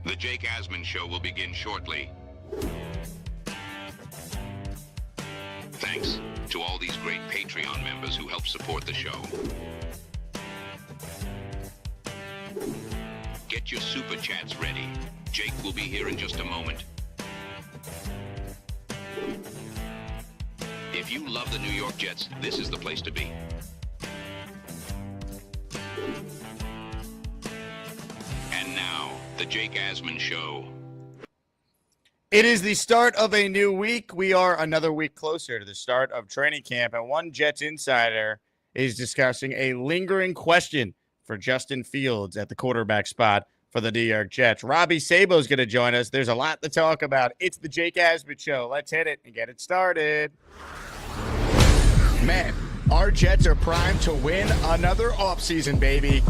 The Jake Asman Show will begin shortly. Thanks to all these great Patreon members who help support the show. Get your super chats ready. Jake will be here in just a moment. If you love the New York Jets, this is the place to be. And now, the Jake Asman Show. It is the start of a new week. We are another week closer to the start of training camp, and one Jets insider is discussing a lingering question for Justin Fields at the quarterback spot for the New York Jets. Robby Sabo is going to join us. There's a lot to talk about. It's the Jake Asman Show. Let's hit it and get it started. Man, our Jets are primed to win another offseason, baby.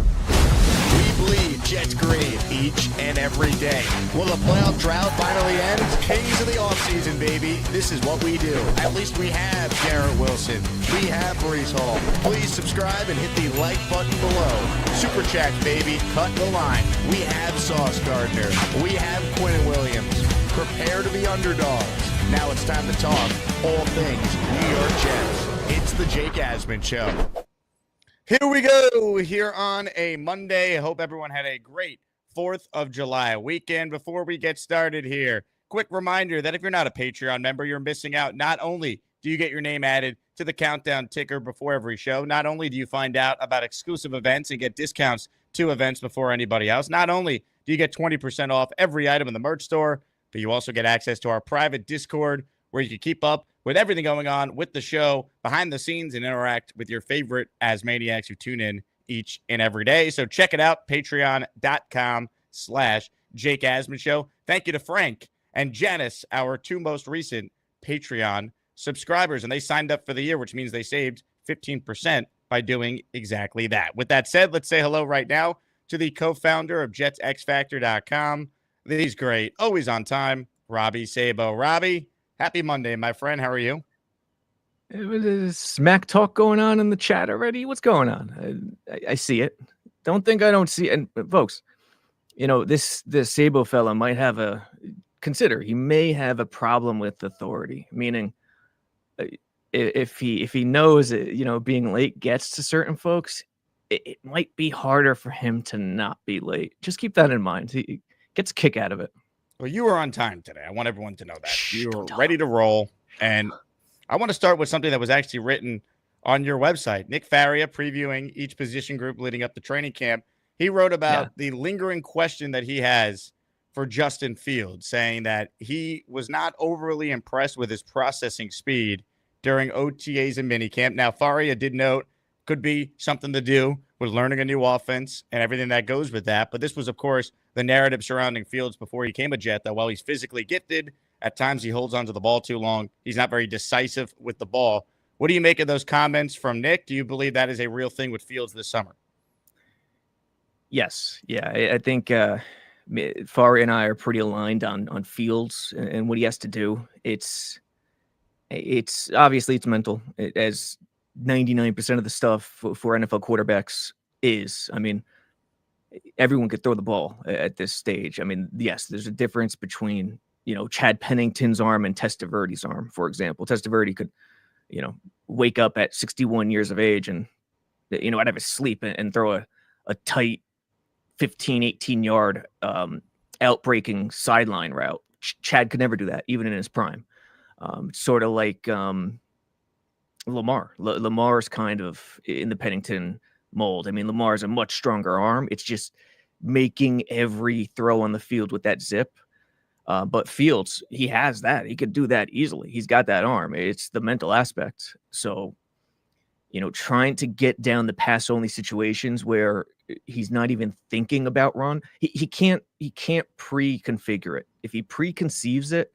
We bleed Jets green each and every day. Will the playoff drought finally end? Kings of the offseason, baby. This is what we do. At least we have Garrett Wilson. We have Breece Hall. Please subscribe and hit the like button below. Super chats, baby. Cut the line. We have Sauce Gardner. We have Quinn Williams. Prepare to be underdogs. Now it's time to talk all things New York Jets. It's the Jake Asman Show. Here we go, here on a Monday. I hope everyone had a great 4th of July weekend. Before we get started here, quick reminder that if you're not a Patreon member, you're missing out. Not only do you get your name added to the countdown ticker before every show, not only do you find out about exclusive events and get discounts to events before anybody else, not only do you get 20% off every item in the merch store, but you also get access to our private Discord where you can keep up with everything going on with the show behind the scenes and interact with your favorite Asmaniacs who tune in each and every day. So check it out, patreon.com/Jake Asman Show. Thank you to Frank and Janice, our two most recent Patreon subscribers. And they signed up for the year, which means they saved 15% by doing exactly that. With that said, let's say hello right now to the co-founder of JetsXFactor.com. He's great, always on time, Robby Sabo. Robby, happy Monday, my friend. How are you? It was a smack talk going on in the chat already. What's going on? I see it. Don't think I don't see it. And folks, you know, this Sabo fella might have he may have a problem with authority, meaning if he knows that, you know, being late gets to certain folks, it might be harder for him to not be late. Just keep that in mind. He gets a kick out of it. Well, you were on time today. I want everyone to know that. You were ready to roll. And I want to start with something that was actually written on your website. Nick Faria, previewing each position group leading up to training camp, he wrote about the lingering question that he has for Justin Fields, saying that he was not overly impressed with his processing speed during OTAs and minicamp. Now, Faria did note could be something to do with learning a new offense and everything that goes with that. But this was, of course, the narrative surrounding Fields before he became a Jet, that while he's physically gifted, at times he holds onto the ball too long. He's not very decisive with the ball. What do you make of those comments from Nick? Do you believe that is a real thing with Fields this summer? Yes. Yeah, I think Faria and I are pretty aligned on Fields and what he has to do. It's obviously it's mental, as 99% of the stuff for NFL quarterbacks is. I mean, everyone could throw the ball at this stage. I mean, yes, there's a difference between, you know, Chad Pennington's arm and Testaverde's arm, for example. Testaverde could, you know, wake up at 61 years of age and, you know, out of his sleep and throw a tight 15, 18-yard out-breaking sideline route. Chad could never do that, even in his prime. Sort of like Lamar. Lamar's kind of in the Pennington mold. I mean, Lamar's a much stronger arm. It's just making every throw on the field with that zip. But Fields, he has that. He could do that easily. He's got that arm. It's the mental aspect. So, you know, trying to get down the pass-only situations where he's not even thinking about run, he can't pre-configure it. If he preconceives it,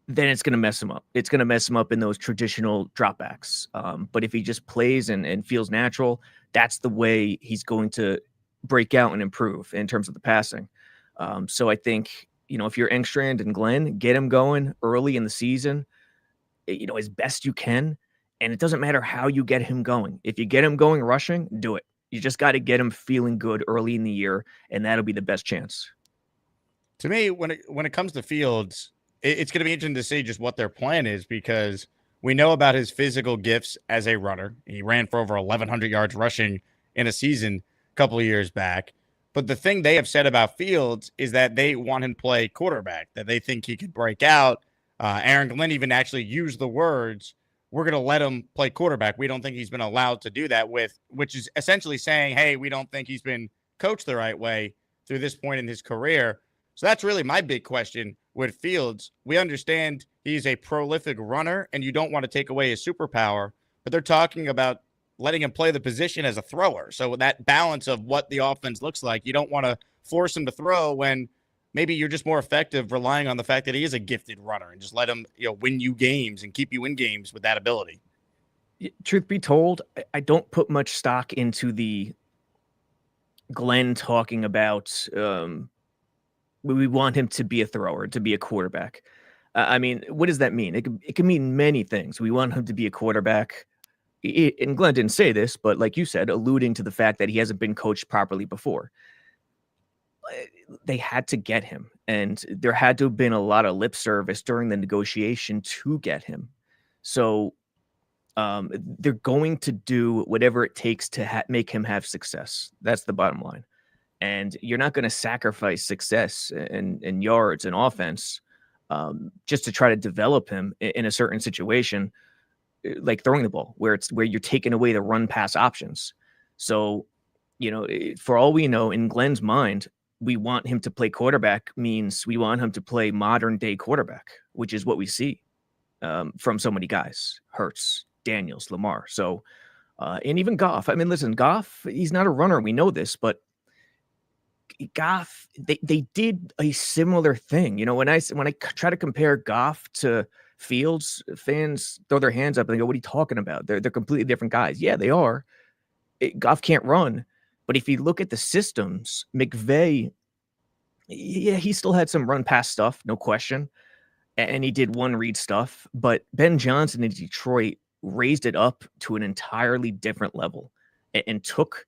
then it's going to mess him up. It's going to mess him up in those traditional dropbacks. But if he just plays and feels natural, that's the way he's going to break out and improve in terms of the passing. So I think, you know, if you're Engstrand and Glenn, get him going early in the season, you know, as best you can. And it doesn't matter how you get him going. If you get him going rushing, do it. You just got to get him feeling good early in the year, and that'll be the best chance. To me, when it comes to Fields, it's going to be interesting to see just what their plan is, because we know about his physical gifts as a runner. He ran for over 1,100 yards rushing in a season a couple of years back. But the thing they have said about Fields is that they want him to play quarterback, that they think he could break out. Aaron Glenn even actually used the words, "We're going to let him play quarterback. We don't think he's been allowed to do that," which is essentially saying, hey, we don't think he's been coached the right way through this point in his career. So that's really my big question with Fields. We understand he's a prolific runner and you don't want to take away his superpower, but they're talking about letting him play the position as a thrower. So that balance of what the offense looks like, you don't want to force him to throw when maybe you're just more effective relying on the fact that he is a gifted runner, and just let him, win you games and keep you in games with that ability. Truth be told, I don't put much stock into the Glenn talking about we want him to be a thrower, to be a quarterback. I mean, what does that mean? It can mean many things. We want him to be a quarterback. And Glenn didn't say this, but like you said, alluding to the fact that he hasn't been coached properly before. They had to get him, and there had to have been a lot of lip service during the negotiation to get him. So they're going to do whatever it takes to make him have success. That's the bottom line. And you're not going to sacrifice success and yards and offense just to try to develop him in a certain situation, like throwing the ball, where you're taking away the run pass options. So, for all we know, in Glenn's mind, we want him to play quarterback means we want him to play modern day quarterback, which is what we see from so many guys: Hurts, Daniels, Lamar. So, and even Goff. I mean, listen, Goff, he's not a runner. We know this, but Goff, they did a similar thing. When I try to compare Goff to Fields, fans throw their hands up and they go, "What are you talking about? They're completely different guys." Yeah, they are. Goff can't run, but if you look at the systems, McVay, yeah, he still had some run pass stuff, no question, and he did one read stuff. But Ben Johnson in Detroit raised it up to an entirely different level and took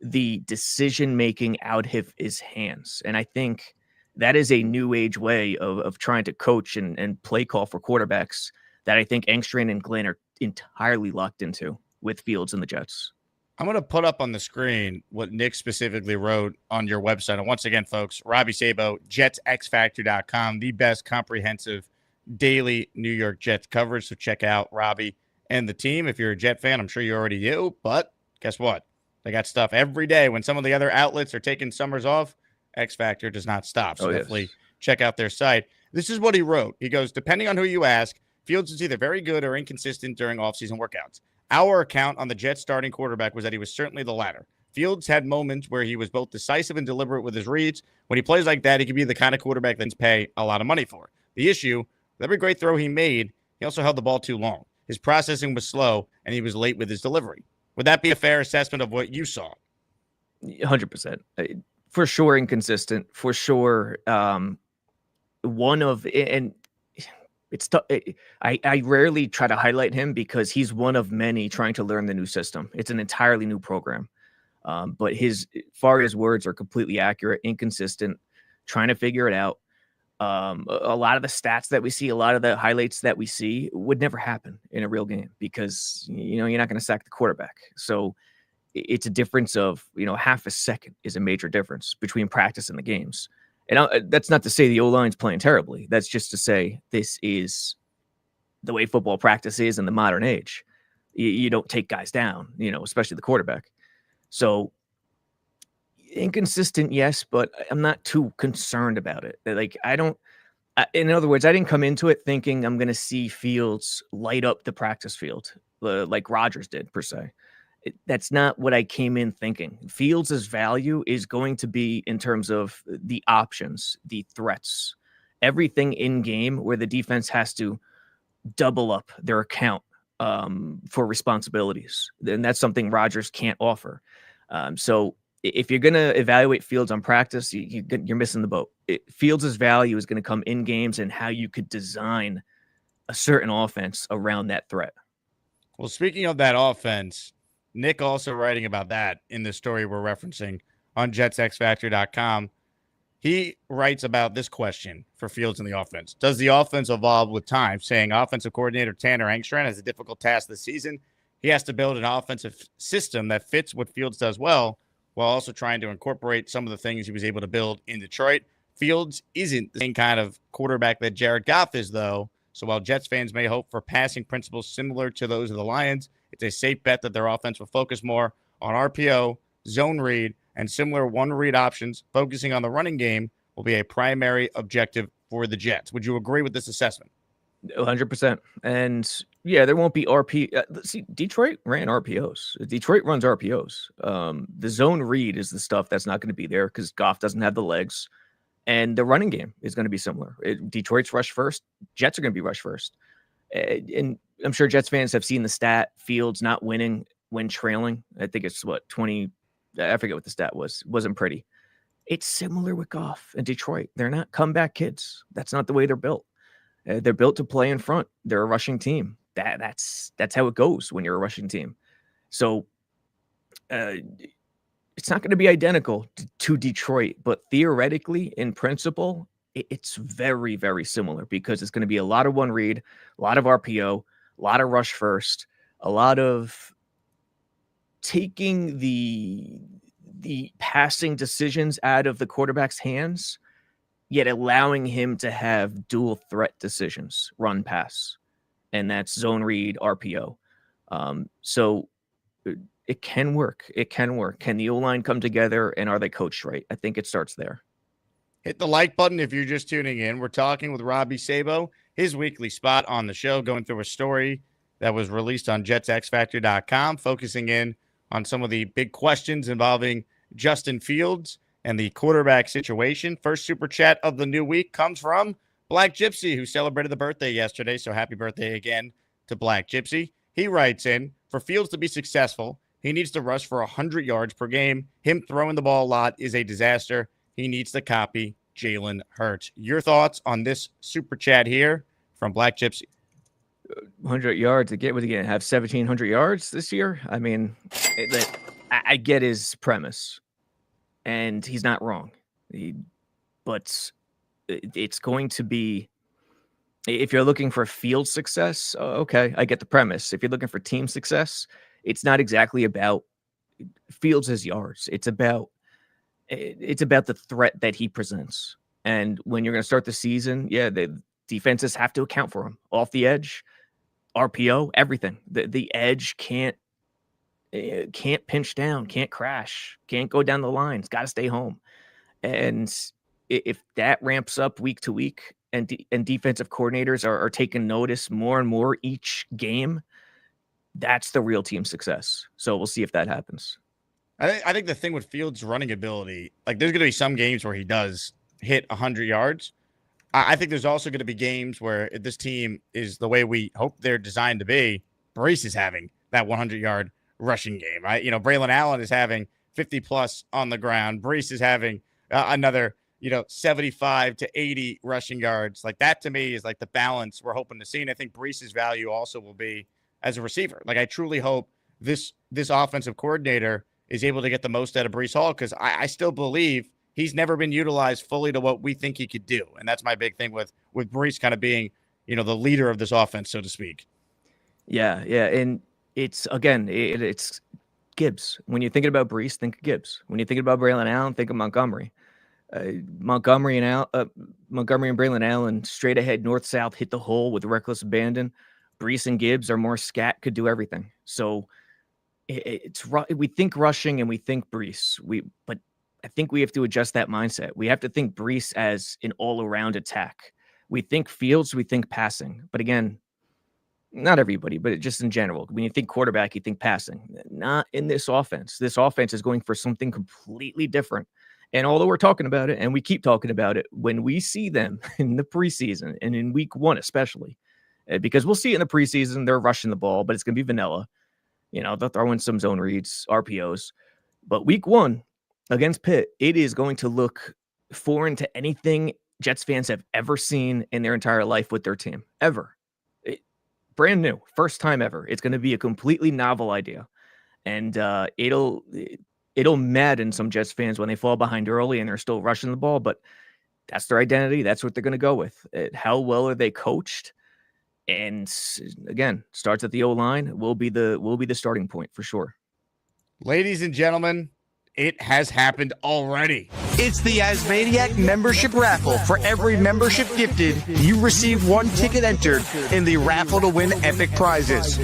the decision making out of his hands. And I think that is a new age way of trying to coach and play call for quarterbacks that I think Engstrand and Glenn are entirely locked into with Fields and the Jets. I'm going to put up on the screen what Nick specifically wrote on your website. And once again, folks, Robby Sabo, JetsXFactor.com, the best comprehensive daily New York Jets coverage. So check out Robby and the team. If you're a Jet fan, I'm sure you already do. But guess what? They got stuff every day. When some of the other outlets are taking summers off, X Factor does not stop. So definitely check out their site. This is what he wrote. He goes, depending on who you ask, Fields is either very good or inconsistent during offseason workouts. Our account on the Jets starting quarterback was that he was certainly the latter. Fields had moments where he was both decisive and deliberate with his reads. When he plays like that, he can be the kind of quarterback that's pay a lot of money for. The issue, with every great throw he made, he also held the ball too long. His processing was slow, and he was late with his delivery. Would that be a fair assessment of what you saw? 100%. For sure inconsistent. For sure one of – and it's I rarely try to highlight him because he's one of many trying to learn the new system. It's an entirely new program. But his words are completely accurate, inconsistent, trying to figure it out. A lot of the stats that we see, a lot of the highlights that we see would never happen in a real game because, you're not going to sack the quarterback. So it's a difference of, half a second is a major difference between practice and the games. And that's not to say the O-line's playing terribly. That's just to say this is the way football practice is in the modern age. You don't take guys down, especially the quarterback. So inconsistent, yes, but I'm not too concerned about it. Like, in other words, I didn't come into it thinking I'm going to see Fields light up the practice field like Rodgers did, per se. That's not what I came in thinking. Fields' value is going to be in terms of the options, the threats, everything in game where the defense has to double up their account for responsibilities. And that's something Rodgers can't offer. So if you're going to evaluate Fields on practice, you're missing the boat. Fields' value is going to come in games and how you could design a certain offense around that threat. Well, speaking of that offense, Nick also writing about that in the story we're referencing on JetsXFactor.com. He writes about this question for Fields in the offense. Does the offense evolve with time? Saying offensive coordinator Tanner Engstrand has a difficult task this season. He has to build an offensive system that fits what Fields does well, while also trying to incorporate some of the things he was able to build in Detroit. Fields isn't the same kind of quarterback that Jared Goff is, though. So while Jets fans may hope for passing principles similar to those of the Lions, it's a safe bet that their offense will focus more on RPO, zone read, and similar one-read options, focusing on the running game, will be a primary objective for the Jets. Would you agree with this assessment? 100%. And yeah, there won't be RP. See, Detroit ran RPOs. Detroit runs RPOs. The zone read is the stuff that's not going to be there because Goff doesn't have the legs. And the running game is going to be similar. Detroit's rush first. Jets are going to be rush first. And I'm sure Jets fans have seen the stat, Fields not winning when trailing. I think it's 20. I forget what the stat was. It wasn't pretty. It's similar with Goff and Detroit. They're not comeback kids. That's not the way they're built. They're built to play in front. They're a rushing team. That's how it goes when you're a rushing team. So it's not going to be identical to Detroit, but theoretically, in principle, it's very, very similar because it's going to be a lot of one read, a lot of RPO, a lot of rush first, a lot of taking the passing decisions out of the quarterback's hands, yet allowing him to have dual threat decisions, run pass, and that's zone read, RPO. So it can work. It can work. Can the O-line come together, and are they coached right? I think it starts there. Hit the like button if you're just tuning in. We're talking with Robby Sabo, his weekly spot on the show, going through a story that was released on JetsXFactor.com, focusing in on some of the big questions involving Justin Fields and the quarterback situation. First super chat of the new week comes from Black Gypsy, who celebrated the birthday yesterday. So happy birthday again to Black Gypsy. He writes in, for Fields to be successful, he needs to rush for 100 yards per game. Him throwing the ball a lot is a disaster. He needs to copy Jalen Hurts. Your thoughts on this super chat here from Black Gypsy? 100 yards. What again? Have 1,700 yards this year? I mean, I get his premise, and he's not wrong. But it's going to be, if you're looking for field success, okay, I get the premise. If you're looking for team success, it's not exactly about Fields' yards. It's about the threat that he presents. And when you're going to start the season, yeah, the defenses have to account for him off the edge. RPO, everything. The edge can't pinch down, can't crash, can't go down the lines, got to stay home. And if that ramps up week to week and defensive coordinators are taking notice more and more each game, that's the real team success. So we'll see if that happens. I think the thing with Fields' running ability, like there's going to be some games where he does hit 100 yards. I think there's also going to be games where if this team is the way we hope they're designed to be, Brees is having that 100-yard rushing game. Braylon Allen is having 50-plus on the ground. Brees is having another, 75 to 80 rushing yards. Like that to me is like the balance we're hoping to see. And I think Brees' value also will be as a receiver. Like I truly hope this offensive coordinator is able to get the most out of Brees Hall because I still believe he's never been utilized fully to what we think he could do. And that's my big thing with Brees kind of being, the leader of this offense, so to speak. Yeah. And it's, again, it's Gibbs. When you're thinking about Brees, think of Gibbs. When you're thinking about Braylon Allen, think of Montgomery. Montgomery and Braylon Allen straight ahead, north-south, hit the hole with reckless abandon. Brees and Gibbs are more scat, could do everything. So we think rushing and we think Brees. But I think we have to adjust that mindset. We have to think Brees as an all-around attack. We think Fields, we think passing. But again, not everybody, but just in general. When you think quarterback, you think passing. Not in this offense. This offense is going for something completely different. And although we're talking about it, and we keep talking about it, when we see them in the preseason, and in week one especially, because we'll see it in the preseason, they're rushing the ball, but it's going to be vanilla. They'll throw in some zone reads, RPOs. But week one against Pitt, it is going to look foreign to anything Jets fans have ever seen in their entire life with their team. Ever. Brand new. First time ever. It's going to be a completely novel idea. And it it'll madden some Jets fans when they fall behind early and they're still rushing the ball, but that's their identity. That's what they're going to go with. How well are they coached? And again, starts at the O-line will be the starting point for sure. Ladies and gentlemen, it has happened already. It's the AsmanJake membership raffle. For every membership gifted, you receive 1 ticket entered in the raffle to win epic prizes.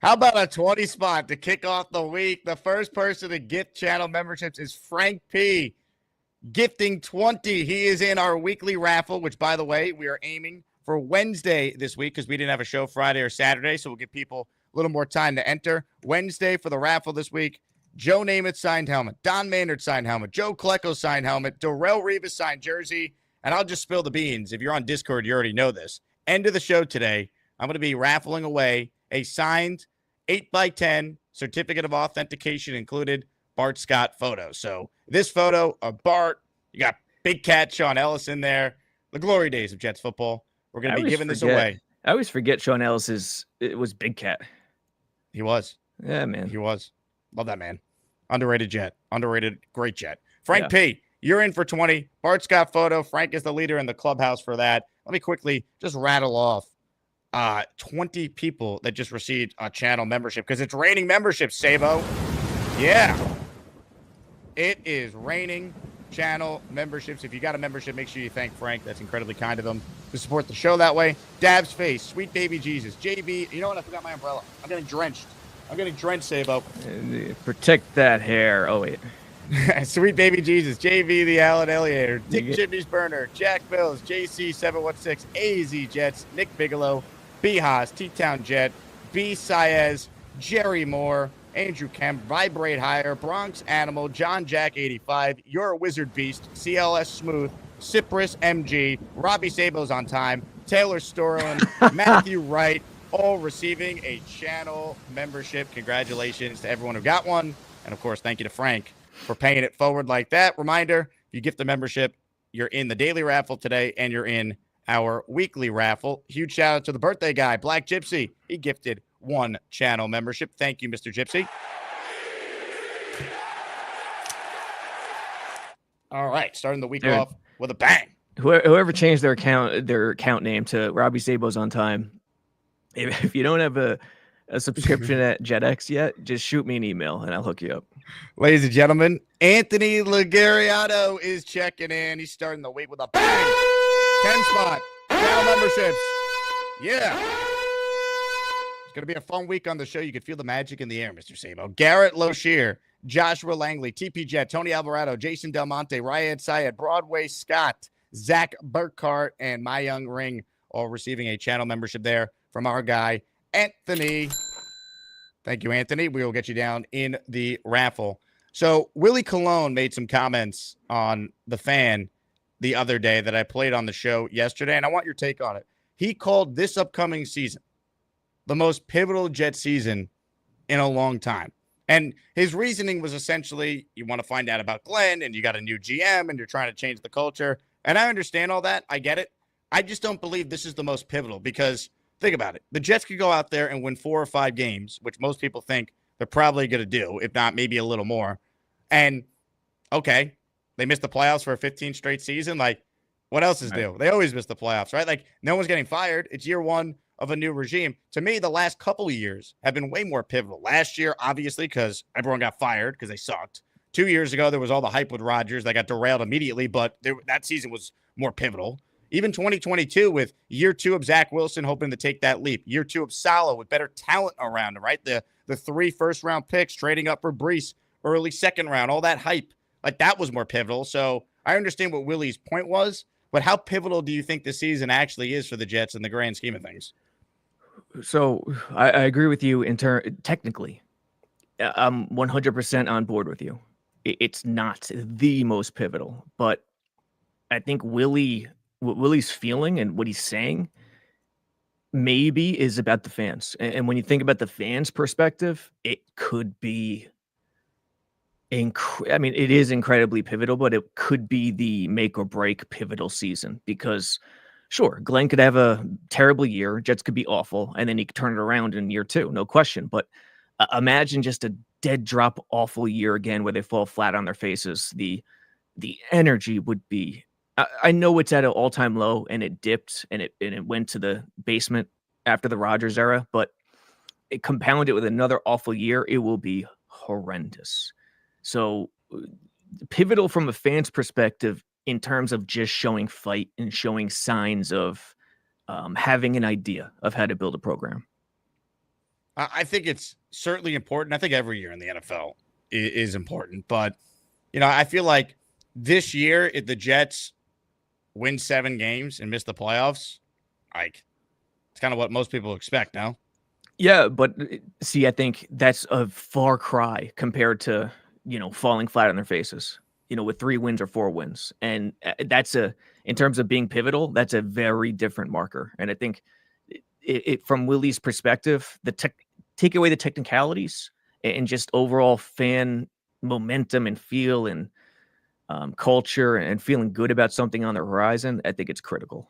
How about a 20 spot to kick off the week? The first person to gift channel memberships is Frank P. Gifting 20. He is in our weekly raffle, which, by the way, we are aiming for Wednesday this week because we didn't have a show Friday or Saturday, so we'll give people a little more time to enter. Wednesday for the raffle this week. Joe Namath signed helmet, Don Maynard signed helmet, Joe Klecko signed helmet, Darrell Rivas signed jersey, and I'll just spill the beans. If you're on Discord, you already know this. End of the show today, I'm going to be raffling away a signed 8x10 certificate of authentication included Bart Scott photo. So this photo of Bart, you got Big Cat Sean Ellis in there, the glory days of Jets football. We're going to be giving this away. I always forget Sean Ellis it was Big Cat. He was. Yeah, man. He was. Love that man. Underrated Jet. Underrated, great Jet. Frank P., you're in for 20. Bart Scott photo. Frank is the leader in the clubhouse for that. Let me quickly just rattle off 20 people that just received a channel membership because it's raining memberships, Sabo. Yeah. It is raining channel memberships. If you got a membership, make sure you thank Frank. That's incredibly kind of him to support the show that way. Dab's Face, Sweet Baby Jesus, JB. You know what? I forgot my umbrella. I'm getting drenched. Sabo. Protect that hair. Oh, wait. Sweet Baby Jesus, JV the Allen Eliator, Dick Chimney's Burner, Jack Bills, JC716, AZ Jets, Nick Bigelow, B Haas, T-Town Jet, B Saez, Jerry Moore, Andrew Kemp, Vibrate Higher, Bronx Animal, John Jack 85, You're a Wizard Beast, CLS Smooth, Cypress MG, Robby Sabo's on time, Taylor Sterling, Matthew Wright, all receiving a channel membership. Congratulations to everyone who got one. And of course, thank you to Frank for paying it forward like that. Reminder, if you gift the membership, you're in the daily raffle today and you're in our weekly raffle. Huge shout out to the birthday guy, Black Gypsy. He gifted 1 channel membership. Thank you, Mr. Gypsy. All right, starting the week off with a bang. Whoever changed their account name to Robby Sabo's on time. If you don't have a subscription at JetX yet, just shoot me an email and I'll hook you up. Ladies and gentlemen, Anthony Lagariato is checking in. He's starting the week with a bang. 10 spot. Channel memberships. Yeah. It's going to be a fun week on the show. You can feel the magic in the air, Mr. Sabo. Garrett Loshier, Joshua Langley, TP Jet, Tony Alvarado, Jason Del Monte, Ryad Syed, Broadway Scott, Zach Burkhart, and My Young Ring all receiving a channel membership there from our guy, Anthony. Thank you, Anthony. We will get you down in the raffle. So Willie Colon made some comments on the fan the other day that I played on the show yesterday, and I want your take on it. He called this upcoming season the most pivotal Jet season in a long time. And his reasoning was essentially, you want to find out about Glenn, and you got a new GM, and you're trying to change the culture. And I understand all that. I get it. I just don't believe this is the most pivotal because think about it. The Jets could go out there and win 4 or 5 games, which most people think they're probably going to do, if not maybe a little more. And, okay, they missed the playoffs for a 15 straight season. Like, what else is new? They always miss the playoffs, right? Like, no one's getting fired. It's year 1 of a new regime. To me, the last couple of years have been way more pivotal. Last year, obviously, because everyone got fired because they sucked. 2 years ago, there was all the hype with Rodgers. They got derailed immediately, but that season was more pivotal. Even 2022 with year 2 of Zach Wilson hoping to take that leap. Year 2 of Salah with better talent around him, right? The 3 first-round picks trading up for Brees, early second round, all that hype. Like, that was more pivotal. So I understand what Willie's point was, but how pivotal do you think this season actually is for the Jets in the grand scheme of things? So I agree with you technically. I'm 100% on board with you. It's not the most pivotal, but I think what Willie's feeling and what he's saying maybe is about the fans. And when you think about the fans' perspective, it could be it is incredibly pivotal, but it could be the make or break pivotal season because sure, Glenn could have a terrible year, Jets could be awful, and then he could turn it around in year 2, no question. But imagine just a dead drop awful year again where they fall flat on their faces, the energy would be. I know it's at an all-time low and it dipped and it went to the basement after the Rodgers era, but it compounded with another awful year, it will be horrendous. So pivotal from a fan's perspective in terms of just showing fight and showing signs of having an idea of how to build a program. I think it's certainly important. I think every year in the NFL is important, but I feel like this year, if the Jets win 7 games and miss the playoffs, like it's kind of what most people expect now. Yeah, but see, I think that's a far cry compared to, falling flat on their faces, with 3 wins or 4 wins. And that's in terms of being pivotal, that's a very different marker. And I think it from Willie's perspective, take away the technicalities and just overall fan momentum and feel and culture and feeling good about something on the horizon, I think it's critical.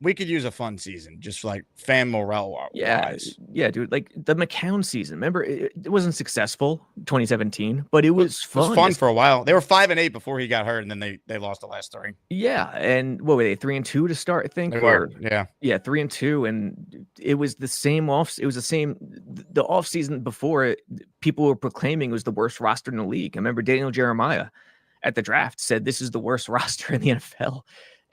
We could use a fun season, just like fan morale wise. Yeah, dude. Like the McCown season. Remember, it wasn't successful, 2017, but it was fun. It was fun for a while. They were 5-8 before he got hurt, and then they lost the last 3. Yeah, and what were they, 3-2 to start? I think they were. Yeah, 3-2, and it was the same off. It was the same. The off season before it, people were proclaiming it was the worst roster in the league. I remember Daniel Jeremiah at the draft said this is the worst roster in the NFL.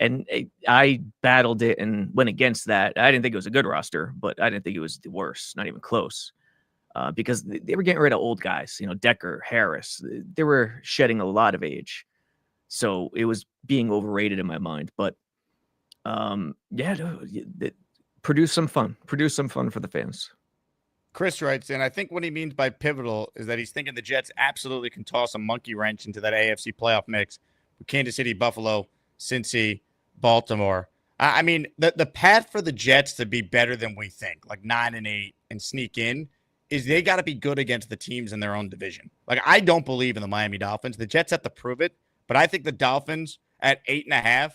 And I battled it and went against that. I didn't think it was a good roster, but I didn't think it was the worst, not even close, because they were getting rid of old guys, Decker, Harris. They were shedding a lot of age. So it was being overrated in my mind. But produce some fun. Produce some fun for the fans. Chris writes in, I think what he means by pivotal is that he's thinking the Jets absolutely can toss a monkey wrench into that AFC playoff mix with Kansas City, Buffalo, Cincy, Baltimore. I mean, the path for the Jets to be better than we think, like 9-8 and sneak in, is they got to be good against the teams in their own division. Like, I don't believe in the Miami Dolphins. The Jets have to prove it, but I think the Dolphins at 8.5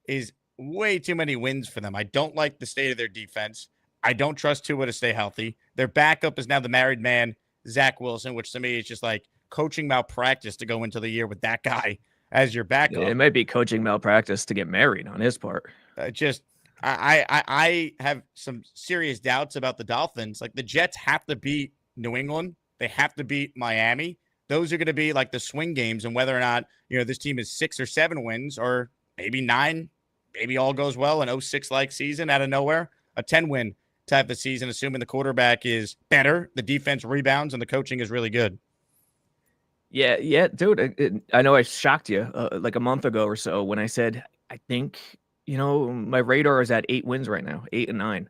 is way too many wins for them. I don't like the state of their defense. I don't trust Tua to stay healthy. Their backup is now the married man, Zach Wilson, which to me is just like coaching malpractice to go into the year with that guy as your backup. It might be coaching malpractice to get married on his part. I have some serious doubts about the Dolphins. Like, the Jets have to beat New England. They have to beat Miami. Those are going to be like the swing games, and whether or not, this team is 6 or 7 wins or maybe 9, maybe all goes well, an 0-6-like season out of nowhere, a 10-win type of season, assuming the quarterback is better, the defense rebounds, and the coaching is really good. Yeah, dude. I know I shocked you like a month ago or so when I said I think my radar is at 8 wins right now, 8 and 9,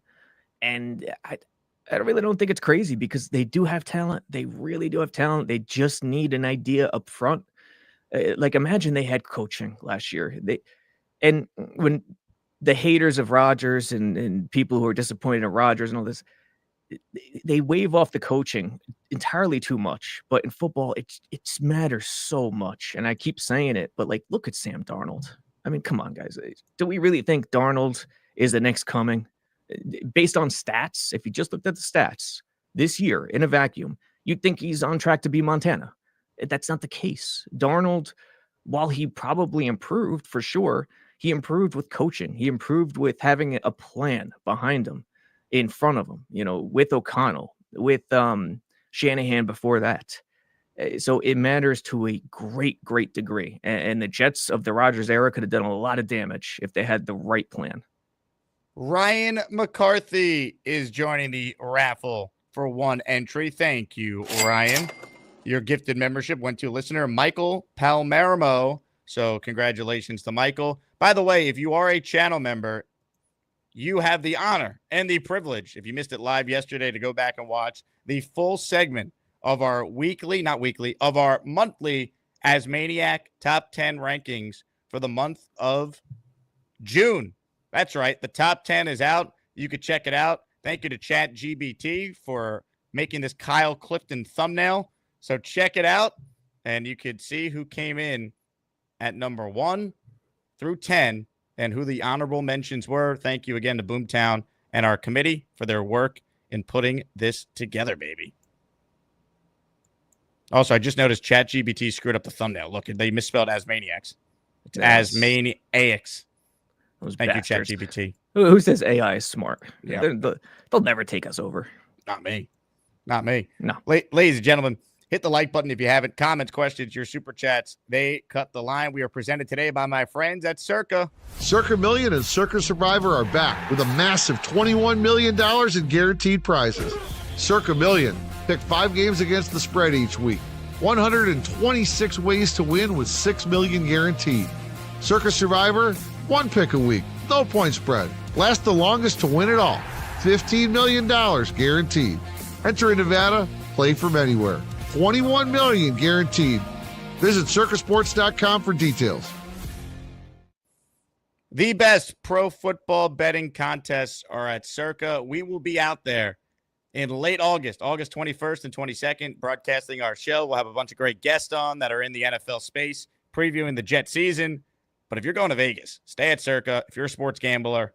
and I really don't think it's crazy because they do have talent. They really do have talent. They just need an idea up front. Like, imagine they had coaching last year. And when the haters of Rodgers and people who are disappointed in Rodgers and all this, they wave off the coaching entirely too much. But in football, it matters so much. And I keep saying it, but like, look at Sam Darnold. I mean, come on, guys. Do we really think Darnold is the next coming? Based on stats, if you just looked at the stats this year in a vacuum, you'd think he's on track to be Montana. That's not the case. Darnold, while he probably improved for sure, he improved with coaching. He improved with having a plan behind him, in front of him, with O'Connell, with Shanahan before that. So it matters to a great, great degree. And the Jets of the Rodgers era could have done a lot of damage if they had the right plan. Ryan McCarthy is joining the raffle for 1 entry. Thank you, Ryan. Your gifted membership went to listener Michael Palmermo. So congratulations to Michael. By the way, if you are a channel member, you have the honor and the privilege, if you missed it live yesterday, to go back and watch the full segment of our of our monthly Asmaniac top 10 rankings for the month of June. That's right. The top 10 is out. You could check it out. Thank you to ChatGPT for making this Kyle Clifton thumbnail. So check it out, and you could see who came in at number 1 through 10 and who the honorable mentions were. Thank you again to Boomtown and our committee for their work in putting this together, baby. Also, I just noticed ChatGPT screwed up the thumbnail. Look, they misspelled Asmaniacs. It's Yes. Asmaniacs. Those Thank bastards. you, ChatGPT. Who says AI is smart? Yeah. They'll never take us over. Not me. Not me. No. Ladies and gentlemen, hit the like button if you haven't. Comments, questions, your super chats. They cut the line. We are presented today by my friends at Circa. Circa Million and Circa Survivor are back with a massive $21 million in guaranteed prizes. Circa Million. Pick 5 games against the spread each week. 126 ways to win with $6 million guaranteed. Circa Survivor, 1 pick a week, no point spread. Last the longest to win it all. $15 million guaranteed. Enter in Nevada, play from anywhere. 21 million guaranteed. Visit circasports.com for details. The best pro football betting contests are at Circa. We will be out there in late August, August 21st and 22nd, broadcasting our show. We'll have a bunch of great guests on that are in the NFL space, previewing the Jet season. But if you're going to Vegas, stay at Circa. If you're a sports gambler,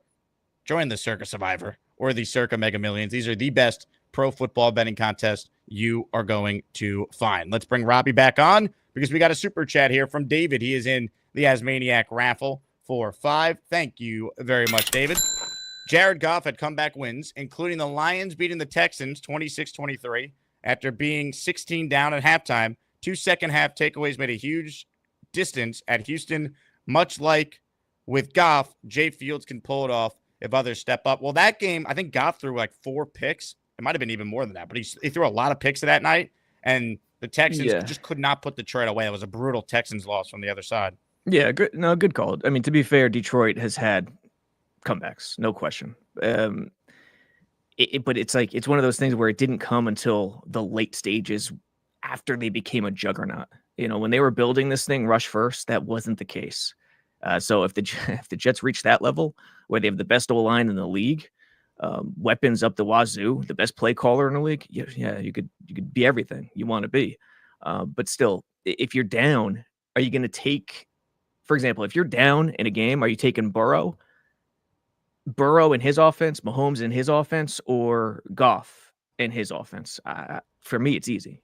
join the Circa Survivor or the Circa Mega Millions. These are the best pro football betting contests you are going to find. Let's bring Robby back on because we got a super chat here from David. He is in the Asmaniac raffle for 5. Thank you very much, David. Jared Goff had comeback wins, including the Lions beating the Texans 26-23 after being 16 down at halftime. 2 second-half takeaways made a huge distance at Houston. Much like with Goff, Jay Fields can pull it off if others step up. Well, that game, I think Goff threw like 4 picks. It might have been even more than that, but he threw a lot of picks that night, and the Texans just could not put Detroit away. It was a brutal Texans loss from the other side. Yeah, good call. I mean, to be fair, Detroit has had comebacks, no question. But it's like it's one of those things where it didn't come until the late stages after they became a juggernaut. When they were building this thing rush first, that wasn't the case. So if the Jets reach that level where they have the best O-line in the league, weapons up the wazoo, the best play caller in the league, yeah, you could be everything you want to be. But still, if you're down, are you going to take, for example, if you're down in a game, are you taking Burrow in his offense, Mahomes in his offense, or Goff in his offense? For me, it's easy.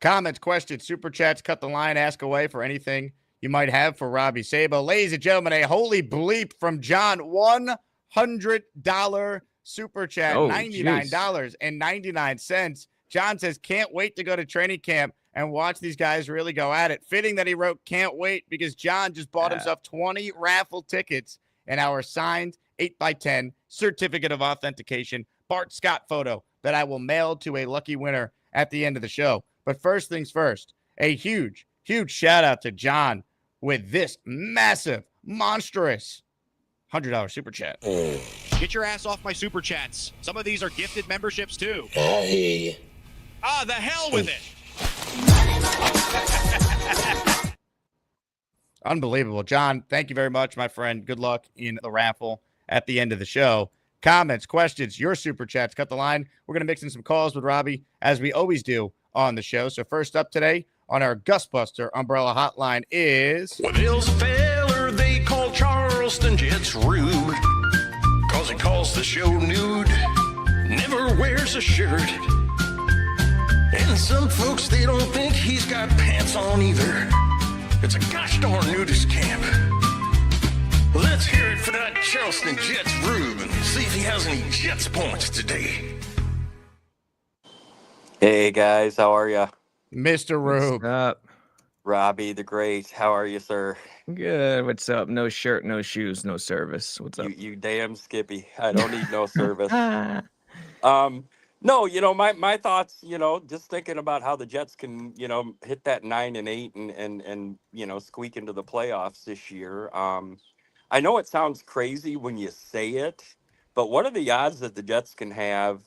Comments, questions, super chats, cut the line, ask away for anything you might have for Robby Sabo. Ladies and gentlemen, a holy bleep from John, $100 super chat, $99.99. John says, can't wait to go to training camp and watch these guys really go at it. Fitting that he wrote can't wait because John just bought himself 20 raffle tickets and our signed 8x10 certificate of authentication Bart Scott photo that I will mail to a lucky winner at the end of the show. But first things first, a huge shout out to John with this massive, monstrous $100 super chat. Get your ass off my super chats. Some of these are gifted memberships too. Hey. The hell with it. Unbelievable. John, thank you very much, my friend. Good luck in the raffle at the end of the show. Comments, questions, your super chats. Cut the line. We're going to mix in some calls with Robby, as we always do on the show. So first up today on our Gustbuster umbrella hotline is... Well, there's a feller they call Charleston Jets rude, 'cause he calls the show nude, never wears a shirt. And some folks, they don't think he's got pants on either. It's a gosh darn nudist camp. Let's hear it for that Charleston Jets Rube and see if he has any Jets points today. Hey guys, how are ya? Mr. Rube. What's up? Robby the Great, how are you, sir? Good. What's up? No shirt, no shoes, no service. What's up? You damn Skippy. I don't need no service. No, my thoughts, just thinking about how the Jets can, hit that 9-8 and squeak into the playoffs this year. I know it sounds crazy when you say it, but what are the odds that the Jets can have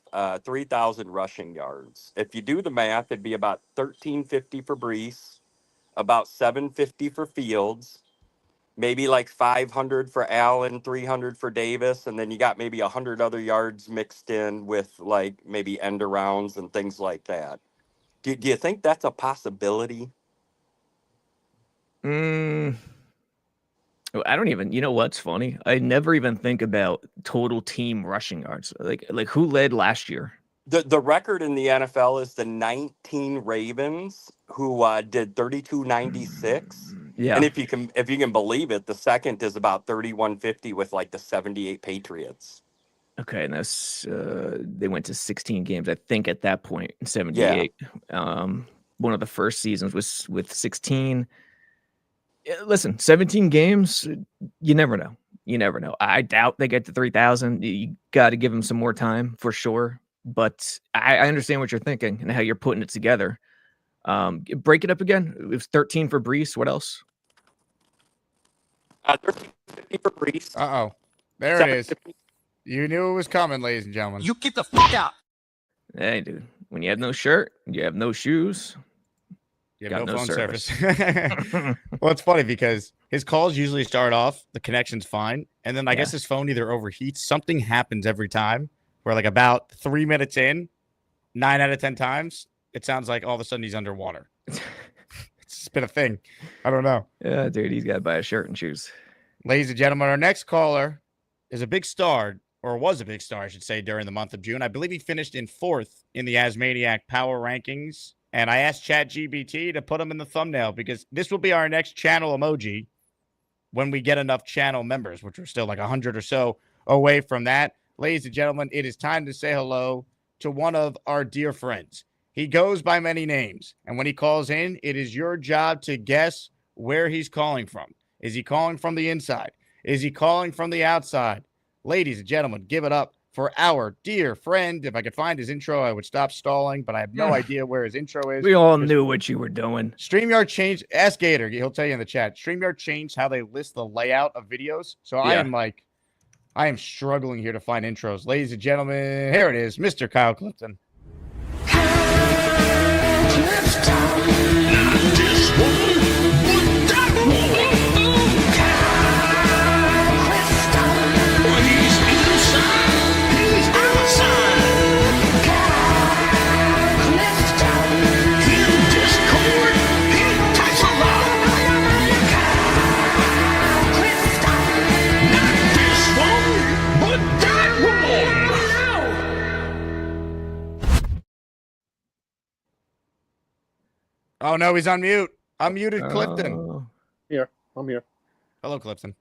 3,000 rushing yards? If you do the math, it'd be about 1,350 for Brees, about 750 for Fields, maybe like 500 for Allen, 300 for Davis, and then you got maybe 100 other yards mixed in with like maybe end arounds and things like that. Do you think that's a possibility? I don't even, what's funny? I never even think about total team rushing yards. Like who led last year The record in the NFL is the 19 Ravens who did 32.96. Yeah. And if you can believe it, the second is about 31.50 with like the 78 Patriots. Okay, and that's they went to 16 games, I think, at that point in Yeah. 78. One of the first seasons was with 16. Listen, 17 games, you never know. You never know. I doubt they get to 3,000. You got to give them some more time for sure. But I understand what you're thinking and how you're putting it together. Break it up again. It was 13 for Brees. What else? 13.50 for Brees. Uh-oh. There it is. You knew it was coming, ladies and gentlemen. You get the fuck out. Hey, dude. When you have no shirt, you have no shoes. You Got have no no phone service. Well, it's funny because his calls usually start off, the connection's fine. And then I Yeah. guess his phone either overheats. Something happens every time where, like, about 3 minutes in, 9 out of 10 times, it sounds like all of a sudden he's underwater. It's been a thing. I don't know. Yeah, dude, he's got to buy a shirt and shoes. Ladies and gentlemen, our next caller is a big star, or was a big star, I should say, during the month of June. I believe he finished in 4th in the AsmanJake Power Rankings. And I asked ChatGPT to put him in the thumbnail because this will be our next channel emoji when we get enough channel members, which are still like 100 or so away from that. Ladies and gentlemen, it is time to say hello to one of our dear friends. He goes by many names, and when he calls in, it is your job to guess where he's calling from. Is he calling from the inside? Is he calling from the outside? Ladies and gentlemen, give it up for our dear friend. If I could find his intro, I would stop stalling, but I have no idea where his intro is. We all knew what you were doing. StreamYard changed. Ask Gator. He'll tell you in the chat. StreamYard changed how they list the layout of videos. So I am struggling here to find intros. Ladies and gentlemen, here it is, Mr. Kyle Clifton. Oh, no, he's on mute. I muted Clifton. Oh. I'm here. Hello, Clifton.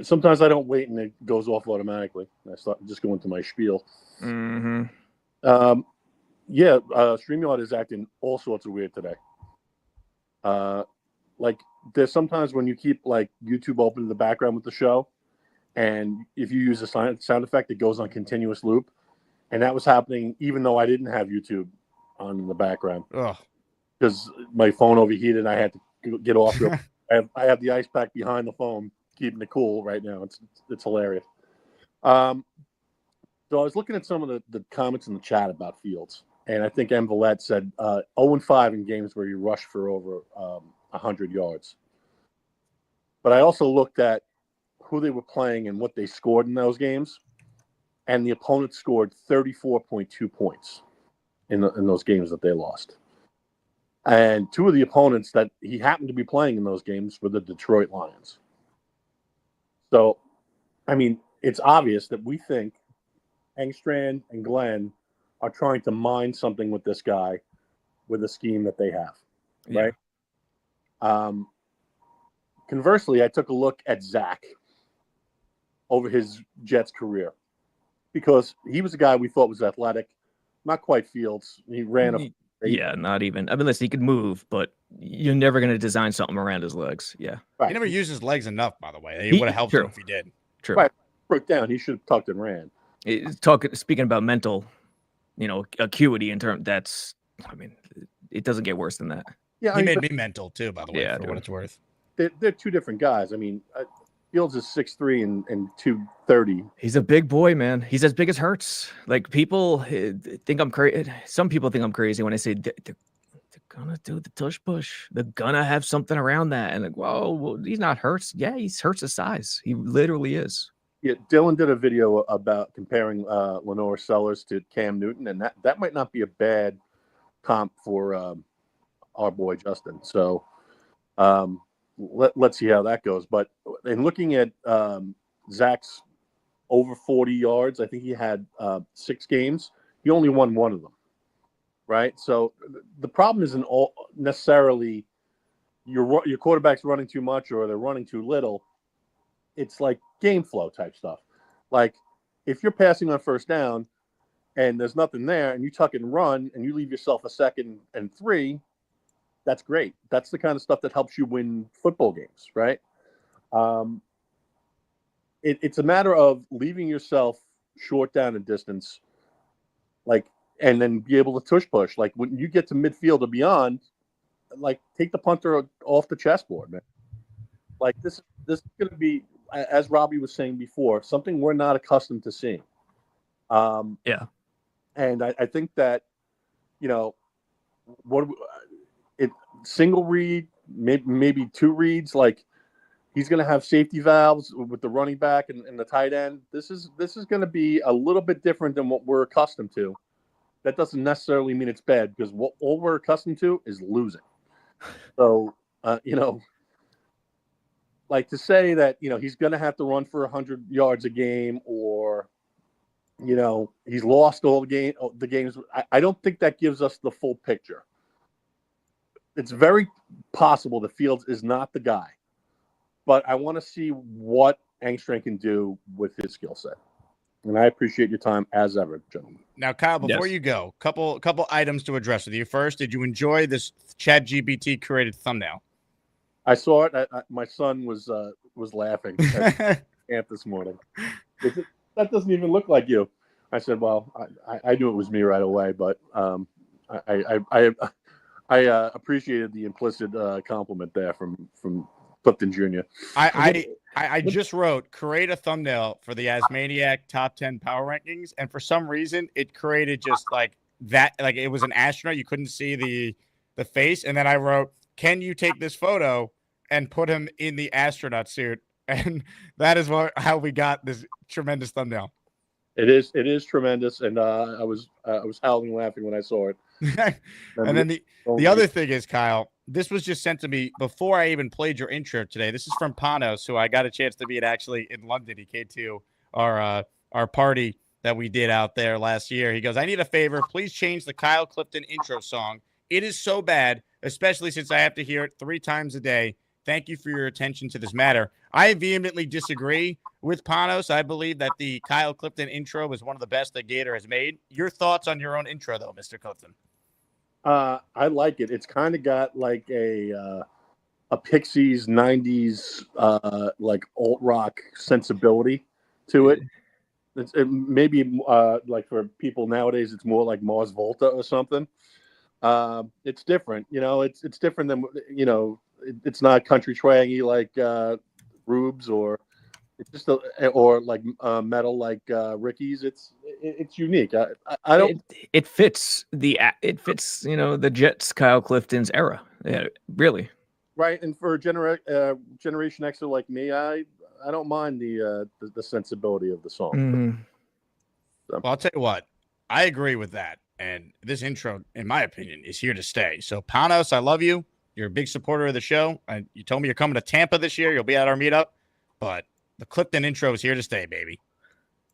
Sometimes I don't wait and it goes off automatically. I start just going to my spiel. Mm-hmm. StreamYard is acting all sorts of weird today. Like there's sometimes when you keep like YouTube open in the background with the show, and if you use a sound effect, it goes on continuous loop, and that was happening even though I didn't have YouTube on in the background because my phone overheated and I had to get off. I have the ice pack behind the phone, keeping it cool right now. It's hilarious. So I was looking at some of the comments in the chat about Fields, and I think M. Villette said 0-5 in games where he rushed for over 100 yards. But I also looked at who they were playing and what they scored in those games, and the opponent scored 34.2 points in those games that they lost. And two of the opponents that he happened to be playing in those games were the Detroit Lions. So, I mean, it's obvious that we think Engstrand and Glenn are trying to mine something with this guy with the scheme that they have, right? Conversely, I took a look at Zach over his Jets career because he was a guy we thought was athletic, not quite Fields. He ran not even. I mean, listen, he could move, but you're never going to design something around his legs. Yeah. Right. He never used his legs enough, by the way. It would have helped him if he did. True. Right. Broke down. He should have tucked and ran. Speaking about mental, acuity in terms, it doesn't get worse than that. Yeah. He made me mental too, by the way, for dude. what it's worth. They're two different guys. I mean, Fields is 6'3" and 230. He's a big boy, man. He's as big as Hurts. Like people think I'm crazy. Some people think I'm crazy when I say they're gonna do the tush push. They're gonna have something around that. And like, whoa, well, he's not Hurts. Yeah, he's Hurts' size. He literally is. Yeah, Dylan did a video about comparing Lenore Sellers to Cam Newton, and that might not be a bad comp for our boy Justin. So let's see how that goes. But in looking at Zach's over 40 yards. I think he had 6 games. He only won one of them, right? So the problem isn't all necessarily your quarterback's running too much or they're running too little. It's like game flow type stuff. Like if you're passing on first down and there's nothing there and you tuck and run and you leave yourself a 2nd and 3, that's great. That's the kind of stuff that helps you win football games, right? It's a matter of leaving yourself short down in distance, like, and then be able to tush push. Like when you get to midfield or beyond, like take the punter off the chessboard, man. Like this is going to be, as Robby was saying before, something we're not accustomed to seeing. Yeah. And I think that, single read, maybe 2 reads, like he's going to have safety valves with the running back and the tight end. This is going to be a little bit different than what we're accustomed to. That doesn't necessarily mean it's bad because all we're accustomed to is losing. So, like to say that, he's going to have to run for 100 yards a game or, he's lost all the games. I don't think that gives us the full picture. It's very possible that Fields is not the guy, but I want to see what Engstrand can do with his skill set. And I appreciate your time as ever, gentlemen. Now, Kyle, before Yes. you go, couple items to address with you. First, did you enjoy this ChatGPT created thumbnail? I saw it. My son was laughing at camp this morning. That doesn't even look like you. I said, well, I knew it was me right away, but I appreciated the implicit compliment there from Clifton Jr. I just wrote create a thumbnail for the AsmanJake top 10 power rankings, and for some reason it created just like that, like it was an astronaut. You couldn't see the face, and then I wrote, "Can you take this photo and put him in the astronaut suit?" And that is how we got this tremendous thumbnail. It is tremendous, and I was howling laughing when I saw it. And then the other thing is, Kyle, this was just sent to me before I even played your intro today. This is from Panos, who I got a chance to meet actually in London. He came to our party that we did out there last year. He goes, "I need a favor. Please change the Kyle Clifton intro song. It is so bad, especially since I have to hear it 3 times a day. Thank you for your attention to this matter." I vehemently disagree with Panos. I believe that the Kyle Clifton intro was one of the best that Gator has made. Your thoughts on your own intro, though, Mr. Clifton? I like it. It's kind of got like a Pixies 90s like alt rock sensibility to it. It maybe like for people nowadays, it's more like Mars Volta or something. It's different, it's different than, it's not country twangy like Rubes, or it's just or like metal like Ricky's. It's unique. I don't. It fits the Jets Kyle Clifton's era. Yeah, really. Right, and for Generation Xer like me, I don't mind the sensibility of the song. Mm-hmm. So. Well, I'll tell you what, I agree with that. And this intro, in my opinion, is here to stay. So, Panos, I love you. You're a big supporter of the show. You told me you're coming to Tampa this year. You'll be at our meetup. But the Clifton intro is here to stay, baby.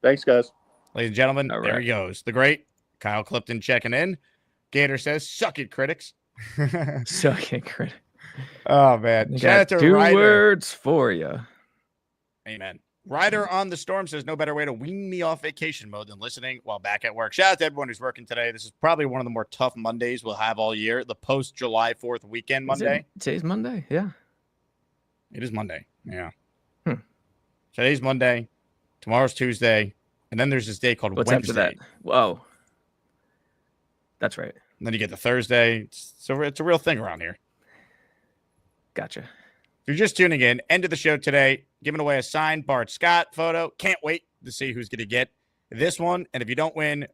Thanks, guys. Ladies and gentlemen, All there right. he goes. The great Kyle Clifton checking in. Gator says, "Suck it, critics." Suck it, critic. Oh, man. I Shout out got to 2 Ryder. words for you. Amen. Ryder on the Storm says, "No better way to wean me off vacation mode than listening while back at work." Shout out to everyone who's working today. This is probably one of the more tough Mondays we'll have all year. The post July 4th weekend Monday. Today's Monday. Yeah. It is Monday. Yeah. Hmm. Today's Monday. Tomorrow's Tuesday. And then there's this day called What's Wednesday. after that? Whoa. That's right. And then you get the Thursday. So it's a real thing around here. Gotcha. If you're just tuning in, end of the show today, giving away a signed Bart Scott photo. Can't wait to see who's going to get this one. And if you don't win,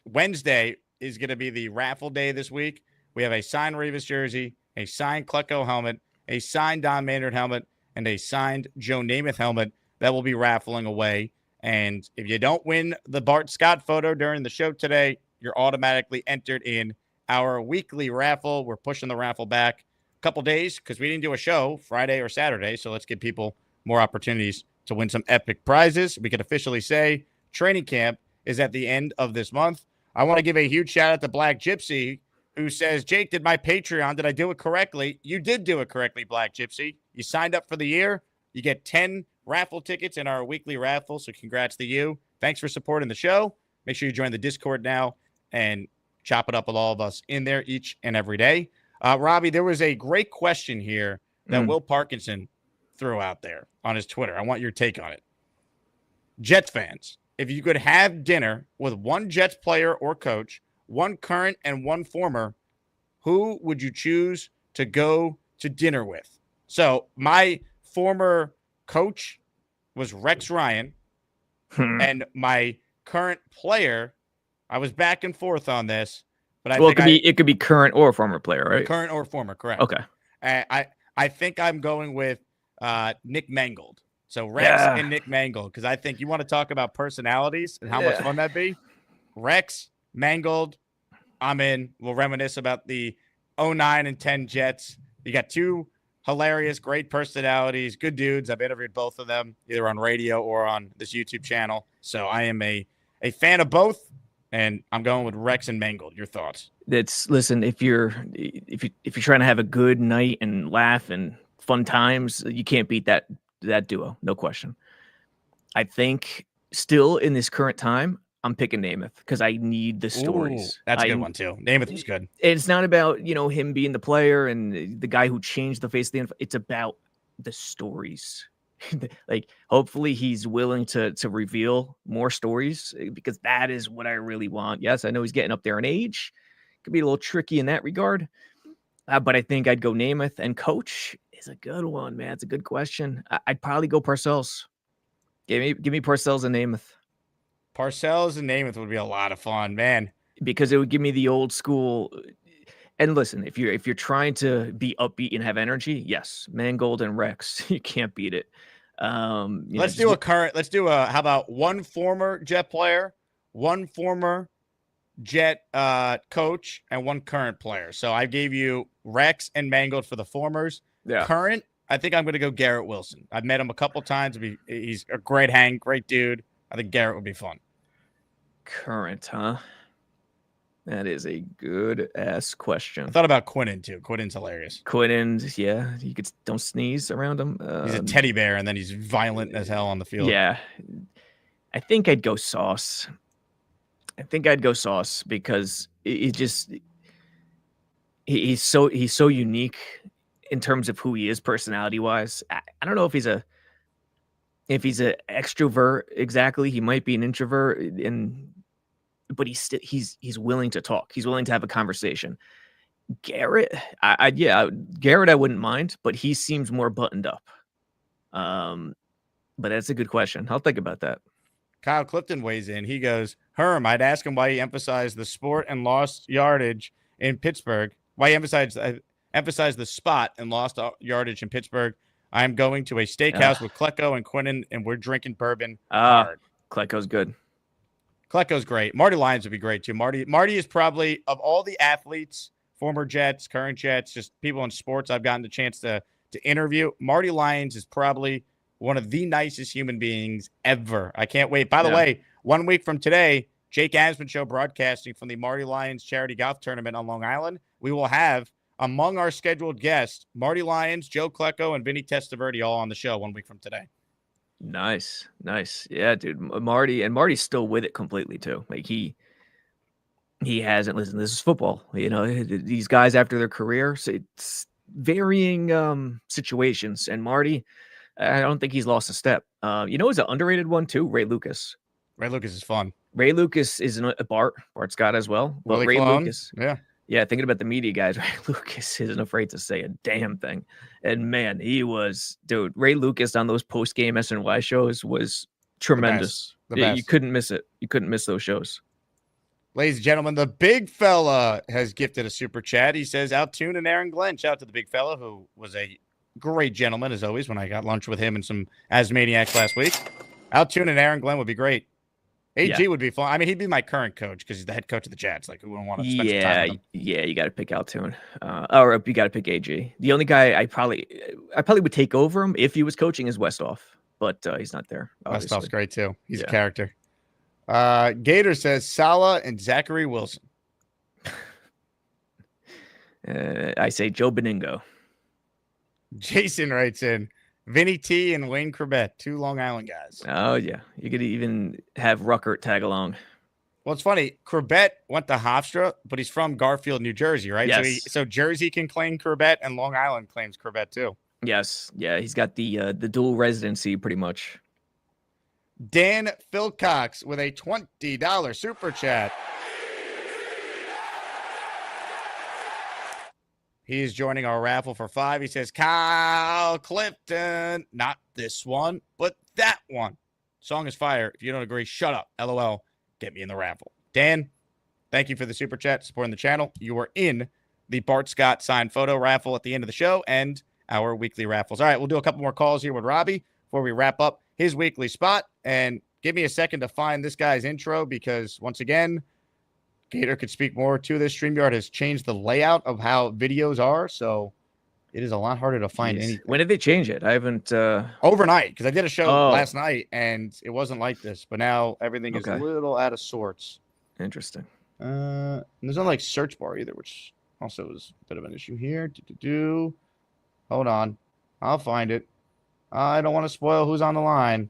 Wednesday is going to be the raffle day this week. We have a signed Revis jersey, a signed Klecko helmet, a signed Don Maynard helmet, and a signed Joe Namath helmet that will be raffling away. And if you don't win the Bart Scott photo during the show today, you're automatically entered in our weekly raffle. We're pushing the raffle back a couple days because we didn't do a show Friday or Saturday. So let's give people more opportunities to win some epic prizes. We can officially say training camp is at the end of this month. I want to give a huge shout out to Black Gypsy, who says, Jake, did my Patreon, did I do it correctly? You did do it correctly, Black Gypsy. You signed up for the year. You get 10 raffle tickets in our weekly raffle, so congrats to you. Thanks for supporting the show. Make sure you join the Discord now and chop it up with all of us in there each and every day. Robbie, there was a great question here that Will Parkinson threw out there on his Twitter. I want your take on it. Jets fans, if you could have dinner with one Jets player or coach, one current and one former, who would you choose to go to dinner with? So my former coach was Rex Ryan, and my current player, I was back and forth on this, but it could be current or former player, right? Current or former, correct? Okay. I think I'm going with Nick Mangold. So Rex and Nick Mangold, because I think you want to talk about personalities and how much fun that'd be. Rex, Mangold, I'm in. We'll reminisce about the 09 and 10 Jets. You got two hilarious, great personalities, good dudes. I've interviewed both of them, either on radio or on this YouTube channel. So I am a fan of both, and I'm going with Rex and Mangold. Your thoughts? Listen, if you're trying to have a good night and laugh and fun times, you can't beat that duo, no question. I think still in this current time, I'm picking Namath because I need the stories. Ooh, that's a good one too. Namath was good. It's not about him being the player and the guy who changed the face of the NFL. It's about the stories. Like, hopefully he's willing to reveal more stories, because that is what I really want. Yes, I know he's getting up there in age. Could be a little tricky in that regard. But I think I'd go Namath, and coach is a good one, man. It's a good question. I'd probably go Parcells. Give me Parcells and Namath. Parcells and Namath would be a lot of fun, man. Because it would give me the old school. And listen, if you're trying to be upbeat and have energy, yes, Mangold and Rex, you can't beat it. Let's do how about one former Jet player, one former Jet coach, and one current player. So I gave you Rex and Mangold for the formers. Yeah. Current, I think I'm going to go Garrett Wilson. I've met him a couple times. He's a great hang, great dude. I think Garrett would be fun. Current, huh? That is a good ass question. I thought about Quinnen too. Quinnen's hilarious. Quinnen, yeah, you could don't sneeze around him. He's a teddy bear, and then he's violent as hell on the field. Yeah, I think I'd go Sauce. Because he's so unique in terms of who he is personality wise. I don't know if he's an extrovert exactly. He might be an introvert, but he's willing to talk. He's willing to have a conversation. Garrett, Garrett, I wouldn't mind, but he seems more buttoned up. But that's a good question. I'll think about that. Kyle Clifton weighs in. He goes, Herm, I'd ask him why he emphasized the sport and lost yardage in Pittsburgh. Why he emphasized the spot and lost yardage in Pittsburgh. I'm going to a steakhouse with Klecko and Quinnen, and we're drinking bourbon hard. Klecko's good. Klecko's great. Marty Lyons would be great too. Marty is probably, of all the athletes, former Jets, current Jets, just people in sports I've gotten the chance to interview, Marty Lyons is probably one of the nicest human beings ever. I can't wait. By the way, 1 week from today, Jake Asman Show broadcasting from the Marty Lyons Charity Golf Tournament on Long Island. We will have, among our scheduled guests, Marty Lyons, Joe Klecko, and Vinny Testaverde all on the show 1 week from today. Nice. Yeah, dude. Marty's still with it completely too. Like he hasn't. Listen, this is football. These guys after their career, so it's varying situations. And Marty, I don't think he's lost a step. Is an underrated one too. Ray Lucas. Ray Lucas is fun. Ray Lucas is a Bart Scott as well. But Willie Ray Colon? Lucas, yeah. Thinking about the media guys, Ray Lucas isn't afraid to say a damn thing. And man, Ray Lucas on those post-game SNY shows was tremendous. The best. You couldn't miss it. You couldn't miss those shows. Ladies and gentlemen, the big fella has gifted a super chat. He says, Altoon and Aaron Glenn. Shout out to the big fella, who was a great gentleman, as always, when I got lunch with him and some Asmaniacs last week. Altoon and Aaron Glenn would be great. AG would be fun. I mean, he'd be my current coach because he's the head coach of the Jets. Like, who wouldn't want to spend some time with him? Yeah, you got to pick Altoon. Or you got to pick AG. The only guy I probably would take over him if he was coaching is Westhoff. but he's not there. That Obviously. stuff's great too. He's a Yeah. character. Gator says Salah and Zachary Wilson. I say Joe Beningo. Jason writes in Vinny T and Wayne Corbett, 2 Long Island guys. Oh yeah, you could even have Ruckert tag along. Well, it's funny. Corbett went to Hofstra, but he's from Garfield, New Jersey, right? Yes. So Jersey can claim Corbett, and Long Island claims Corbett too. Yes, yeah, he's got the dual residency pretty much. Dan Philcox with a $20 super chat. He's joining our raffle for 5. He says, Kyle Clifton. Not this one, but that one. Song is fire. If you don't agree, shut up. LOL. Get me in the raffle. Dan, thank you for the super chat, supporting the channel. You are in the Bart Scott signed photo raffle at the end of the show and our weekly raffles. All right, we'll do a couple more calls here with Robby before we wrap up his weekly spot. And give me a second to find this guy's intro because, once again, Gator could speak more to this. StreamYard has changed the layout of how videos are, so it is a lot harder to find anything. When did they change it? I haven't overnight, because I did a show last night and it wasn't like this, but now everything is a little out of sorts. Interesting. And there's no like search bar either, which also is a bit of an issue here. Hold on, I'll find it. I don't want to spoil who's on the line,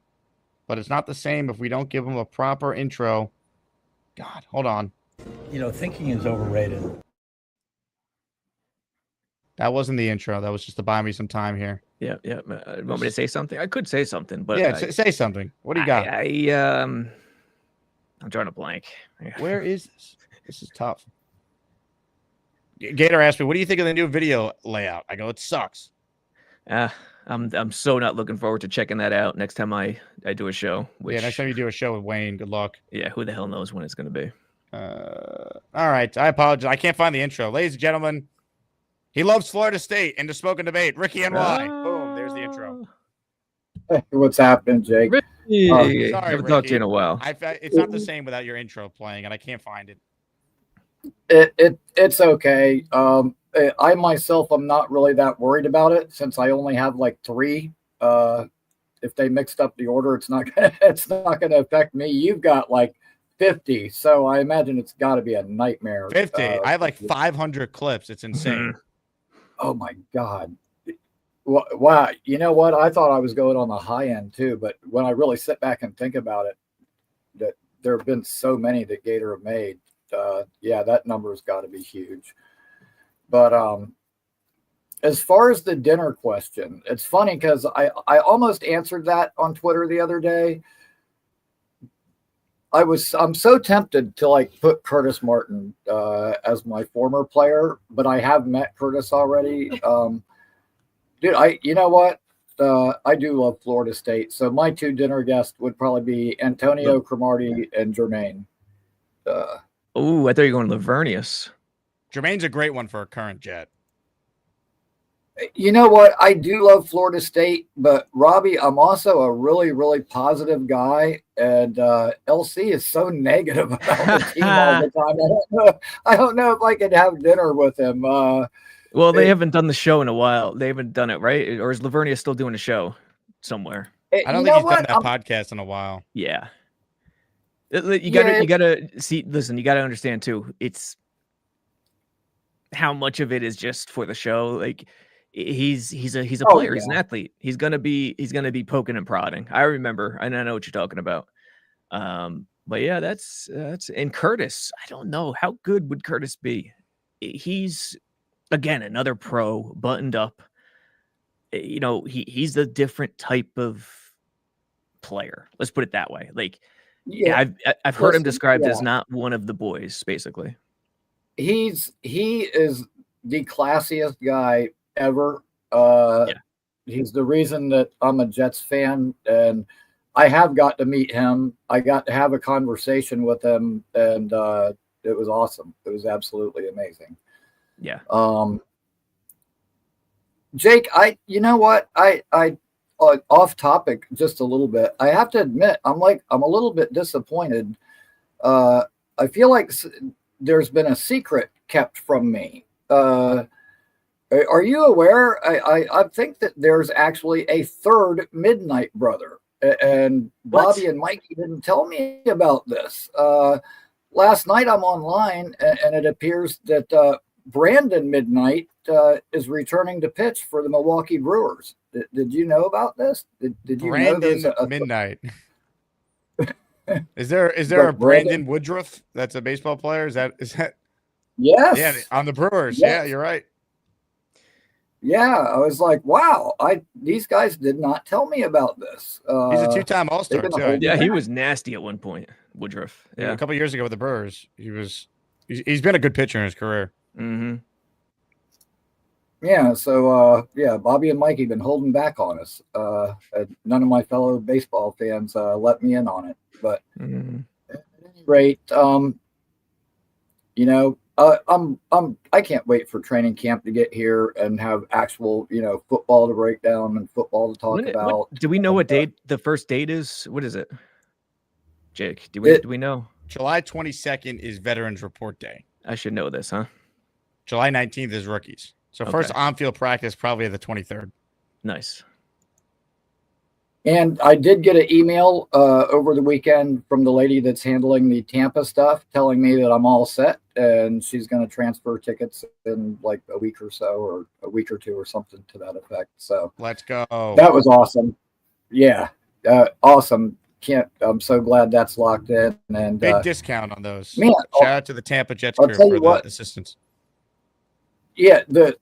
but it's not the same if we don't give them a proper intro. God, hold on. You know, thinking is overrated. That wasn't the intro. That was just to buy me some time here. Yeah. Want me to say something? I could say something, but yeah, say something. What do you got? I'm drawing a blank. Where is this? This is tough. Gator asked me, "What do you think of the new video layout?" I go, "It sucks." I'm so not looking forward to checking that out next time I do a show. Yeah, next time you do a show with Wayne, good luck. Yeah, who the hell knows when it's going to be. All right, I apologize. I can't find the intro. Ladies and gentlemen, he loves Florida State and to smoke and debate. Ricky NY. Boom, there's the intro. Hey, what's happening, Jake? Sorry, haven't talked to you in a while. It's not the same without your intro playing, and I can't find it. It's okay. I myself, I'm not really that worried about it since I only have like 3. If they mixed up the order, it's not gonna affect me. You've got like 50, so I imagine it's got to be a nightmare. 50. I have like 500 clips. It's insane. Oh my god. Wow. You know what? I thought I was going on the high end too, but when I really sit back and think about it, that there have been so many that Gator have made. Yeah, that number's got to be huge. But as far as the dinner question, it's funny because I almost answered that on Twitter the other day. I'm so tempted to like put Curtis Martin as my former player, but I have met Curtis already. Dude, you know what? I do love Florida State. So my 2 dinner guests would probably be Antonio Cromartie and Jermaine. Oh, I thought you were going Lavernius. Jermaine's a great one for a current Jet. You know what? I do love Florida State, but Robby, I'm also a really, really positive guy. And LC is so negative about the team all the time. I don't know if I could have dinner with him. Well, they haven't done the show in a while. They haven't done it, right? Or is Lavernius still doing a show somewhere? I don't think he's done that podcast in a while. Yeah. You gotta see. Listen, you gotta understand too. It's how much of it is just for the show. Like he's a player. He's an athlete. He's gonna be poking and prodding. I remember, and I know what you're talking about. But yeah, that's and Curtis. I don't know how good would Curtis be. He's again another pro, buttoned up. You know, he's a different type of player. Let's put it that way. Like. Yeah, I've heard him described as not one of the boys, basically. He is the classiest guy ever. He's the reason that I'm a Jets fan, and I have got to meet him. I got to have a conversation with him, and it was awesome. It was absolutely amazing. Yeah. Jake, you know what? I off topic just a little bit. I have to admit, I'm a little bit disappointed. I feel like there's been a secret kept from me. Are you aware? I think that there's actually a 3rd Midnight Brother. And Bobby and Mikey didn't tell me about this. Last night I'm online, and it appears that Brandon Midnight is returning to pitch for the Milwaukee Brewers. Did you know about this? Did you Brandon know there's a Midnight? Is there a Brandon Woodruff that's a baseball player? Is that Yes. Yeah, on the Brewers. Yes. Yeah, you're right. Yeah, I was like, wow, these guys did not tell me about this. He's a 2-time All-Star too. Yeah, he was nasty at one point, Woodruff. Yeah, a couple years ago with the Brewers, he's been a good pitcher in his career. Mm-hmm. Yeah, so Bobby and Mikey been holding back on us. None of my fellow baseball fans let me in on it, but at any rate, I can't wait for training camp to get here and have actual, football to break down and football to talk about. Do we know what date the first date is? What is it, Jake? Do we know? July 22nd is Veterans Report Day. I should know this, huh? July 19th is rookies. So first on-field practice probably the 23rd. Nice. And I did get an email over the weekend from the lady that's handling the Tampa stuff telling me that I'm all set and she's going to transfer tickets in like a week or so, or a week or two or something to that effect. So let's go. That was awesome. Yeah. Awesome. I'm so glad that's locked in. And big discount on those. Man, shout out to the Tampa Jets crew for the assistance. Yeah. The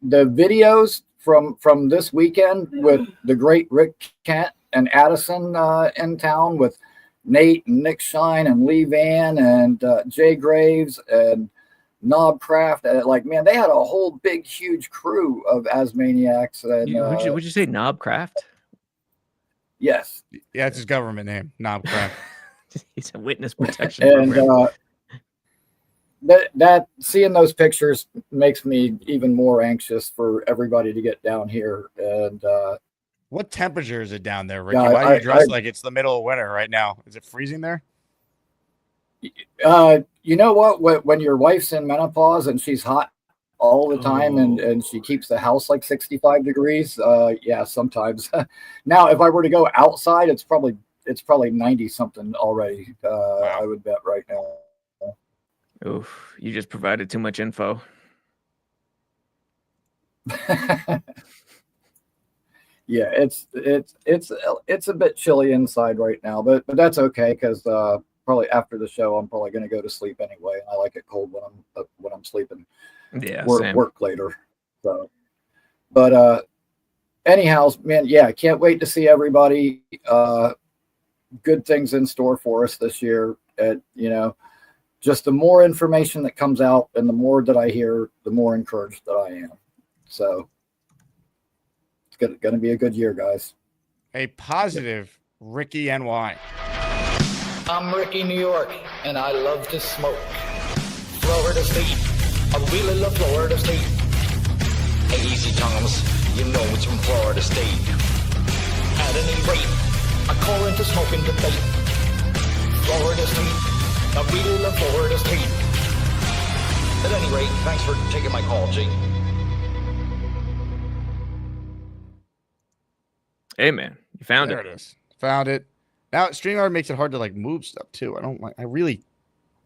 videos from this weekend with the great Rick Kent and Addison in town with Nate and Nick Shine and Lee Van and Jay Graves and Knobcraft. Man, they had a whole big, huge crew of Asmaniacs. And, would you say Knobcraft? Yes. Yeah, it's his government name, Knobcraft. He's a witness protection program. That seeing those pictures makes me even more anxious for everybody to get down here. And what temperature is it down there, Ricky? Why are you dressed like it's the middle of winter right now? Is it freezing there? You know what? When your wife's in menopause and she's hot all the time and she keeps the house like 65 degrees, yeah, sometimes. Now, if I were to go outside, it's probably 90 something already. Wow. I would bet right now. Oof, you just provided too much info. Yeah, it's a bit chilly inside right now, but that's okay because probably after the show I'm probably going to go to sleep anyway. I like it cold when I'm sleeping. Yeah, work later. So, but anyhow, man, yeah, I can't wait to see everybody. Good things in store for us this year. Just the more information that comes out and the more that I hear, the more encouraged that I am. So it's going to be a good year, guys. A positive Ricky NY. I'm Ricky New York, and I love to smoke. Florida State, I really love Florida State. Hey, easy Thomas, you know it's from Florida State. At any rate, I call into smoking debate. Florida State. I really love Florida State. At any rate, thanks for taking my call, Jake. Hey, man, you found it. There it is. Found it. Now, StreamYard makes it hard to move stuff too.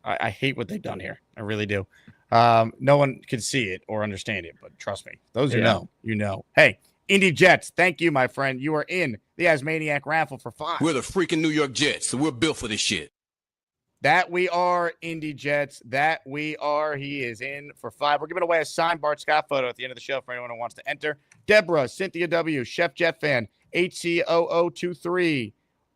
I hate what they've done here. I really do. No one can see it or understand it, but trust me, those who know, you know. Hey, Indy Jets, thank you, my friend. You are in the Asmaniac raffle for 5. We're the freaking New York Jets, so we're built for this shit. That we are, Indy Jets. That we are. He is in for 5. We're giving away a signed Bart Scott photo at the end of the show for anyone who wants to enter. Deborah, Cynthia W., Chef Jet Fan, HC0023,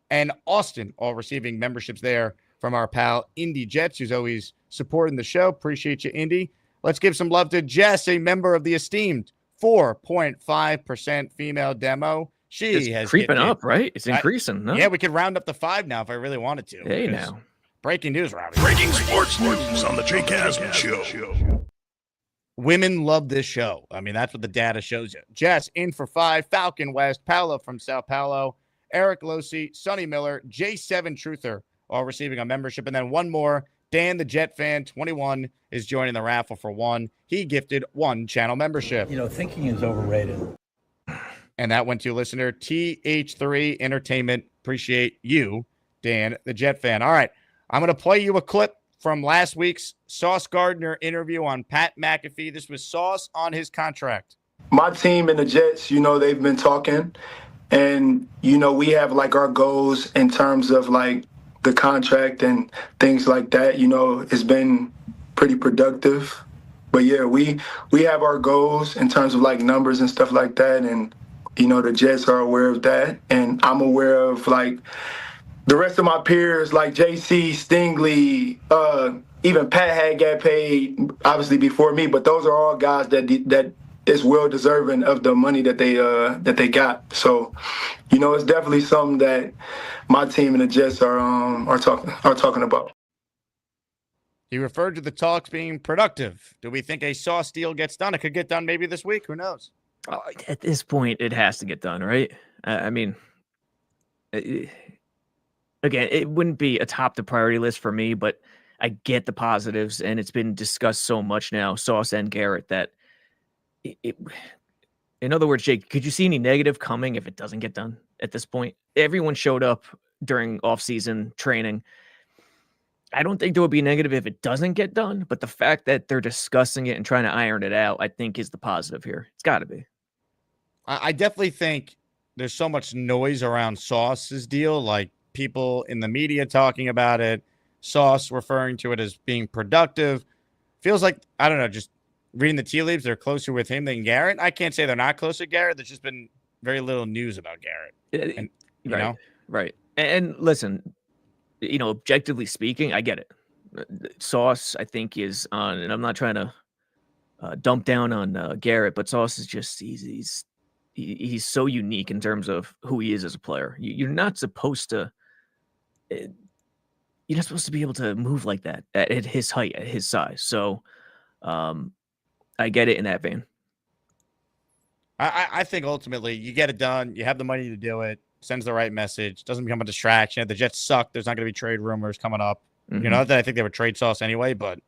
and Austin, all receiving memberships there from our pal Indy Jets, who's always supporting the show. Appreciate you, Indy. Let's give some love to Jess, a member of the esteemed 4.5% female demo. She has creeping up, right? It's increasing. No? Yeah, we could round up to 5 now if I really wanted to. Hey, now. Breaking news, Robbie. Breaking sports news on the Jake Asman Show. Women love this show. I mean, that's what the data shows you. Jess in for 5. Falcon West. Paolo from Sao Paulo. Eric Losi. Sonny Miller. J7 Truther all receiving a membership. And then one more. Dan the Jet Fan, 21, is joining the raffle for 1. He gifted 1 channel membership. Thinking is overrated. And that went to listener TH3 Entertainment. Appreciate you, Dan, the Jet fan. All right. I'm going to play you a clip from last week's Sauce Gardner interview on Pat McAfee. This was Sauce on his contract. My team and the Jets, they've been talking. And, we have like our goals in terms of like the contract and things like that. It's been pretty productive. But yeah, we have our goals in terms of like numbers and stuff like that. And, the Jets are aware of that. And I'm aware of like the rest of my peers, like JC, Stingley, even Pat had got paid obviously before me. But those are all guys that is well deserving of the money that they got. So, it's definitely something that my team and the Jets are talking about. He referred to the talks being productive. Do we think a Sauce deal gets done? It could get done maybe this week. Who knows? At this point, it has to get done, right? I mean, again, it wouldn't be atop the priority list for me, but I get the positives, and it's been discussed so much now, Sauce and Garrett, that in other words, Jake, could you see any negative coming if it doesn't get done at this point? Everyone showed up during off-season training. I don't think there would be negative if it doesn't get done, but the fact that they're discussing it and trying to iron it out, I think is the positive here. It's got to be. I definitely think there's so much noise around Sauce's deal, like people in the media talking about it, Sauce referring to it as being productive. Feels like, I don't know, just reading the tea leaves, they're closer with him than Garrett. I can't say they're not close to Garrett. There's just been very little news about Garrett. And, you know? Right. And listen, objectively speaking, I get it. Sauce, I think, is on, and I'm not trying to dump down on Garrett, but Sauce is just, he's so unique in terms of who he is as a player. You're not supposed to, you're not supposed to be able to move like that at his height, at his size. So I get it in that vein. I think ultimately you get it done. You have the money to do it. Sends the right message. Doesn't become a distraction. The Jets suck. There's not going to be trade rumors coming up. Mm-hmm. That I think they would trade Sauce anyway, but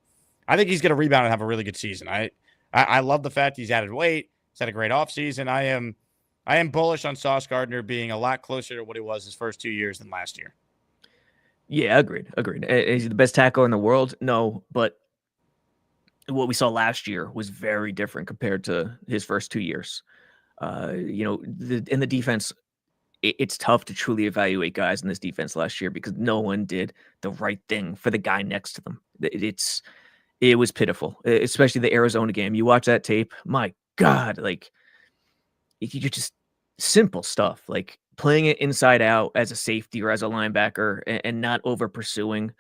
I think he's going to rebound and have a really good season. I love the fact he's added weight. He's had a great offseason. I am bullish on Sauce Gardner being a lot closer to what he was his first 2 years than last year. Yeah, agreed. Is he the best tackle in the world? No, but what we saw last year was very different compared to his first 2 years. In the defense, it's tough to truly evaluate guys in this defense last year because no one did the right thing for the guy next to them. It was pitiful, especially the Arizona game. You watch that tape, my God, like you just simple stuff, like playing it inside out as a safety or as a linebacker and not over pursuing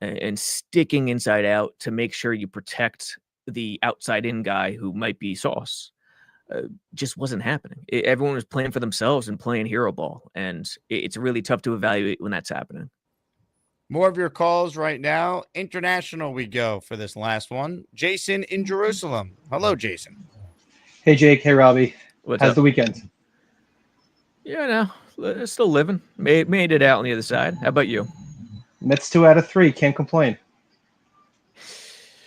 and sticking inside out to make sure you protect the outside in guy who might be Sauce. Just wasn't happening. Everyone was playing for themselves and playing hero ball, and it's really tough to evaluate when that's happening. More of your calls right now. International we go for this last one. Jason in Jerusalem. Hello, Jason. Hey, Jake. Hey, Robbie. What's How's up? the weekend? Yeah, no, still living. Made it out on the other side. How about you? Mets 2 out of 3. Can't complain.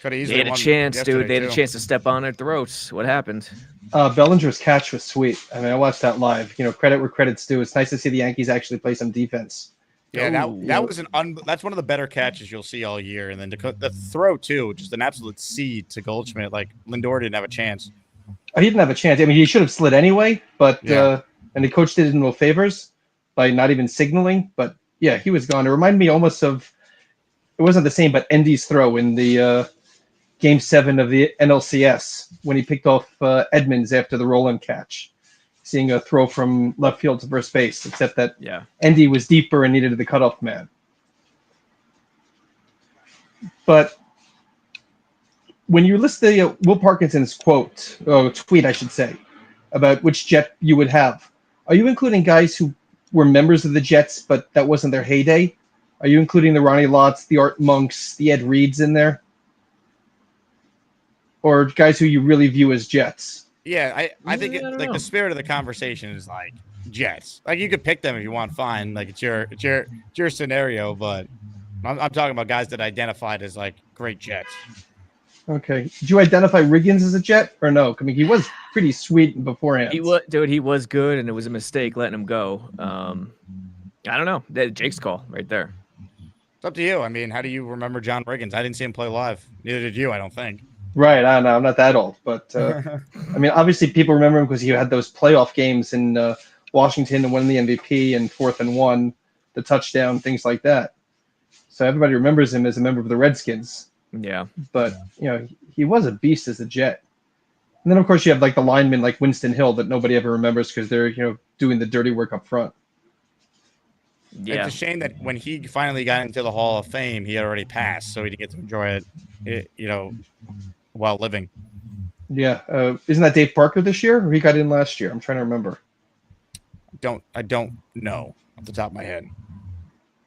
They had a chance, dude. They had a chance to step on their throats. What happened? Bellinger's catch was sweet. I mean, I watched that live. Credit where credit's due. It's nice to see the Yankees actually play some defense. Yeah, that was that's one of the better catches you'll see all year. And then the throw too, just an absolute seed to Goldschmidt. Like Lindor didn't have a chance. He didn't have a chance. I mean, he should have slid anyway, but and the coach did him no favors by not even signaling. But yeah, he was gone. It reminded me almost of, it wasn't the same, but Endy's throw in the Game 7 of the NLCS when he picked off Edmonds after the roll-in catch, seeing a throw from left field to first base, except that Endy was deeper and needed the cutoff man. But when you list the Will Parkinson's tweet, I should say, about which Jet you would have, are you including guys who were members of the Jets, but that wasn't their heyday? Are you including the Ronnie Lotts, the Art Monks, the Ed Reeds in there? Or guys who you really view as Jets? Yeah, I think the spirit of the conversation is like Jets. Like you could pick them if you want, fine. Like it's your scenario, but I'm talking about guys that identified as like great Jets. Okay. Did you identify Riggins as a Jet or no? I mean, he was pretty sweet beforehand. He was good, and it was a mistake letting him go. I don't know. Jake's call right there. It's up to you. I mean, how do you remember John Riggins? I didn't see him play live. Neither did you, I don't think. Right. I don't know. I'm not that old, but I mean, obviously people remember him because he had those playoff games in Washington and won the MVP and 4th and 1, the touchdown, things like that. So everybody remembers him as a member of the Redskins. Yeah. But, he was a beast as a Jet. And then, of course, you have like the linemen like Winston Hill that nobody ever remembers because they're, doing the dirty work up front. Yeah. It's a shame that when he finally got into the Hall of Fame, he had already passed, so he didn't get to enjoy it, while living. Yeah. Isn't that Dave Parker this year, or he got in last year? I'm trying to remember. I don't know off the top of my head.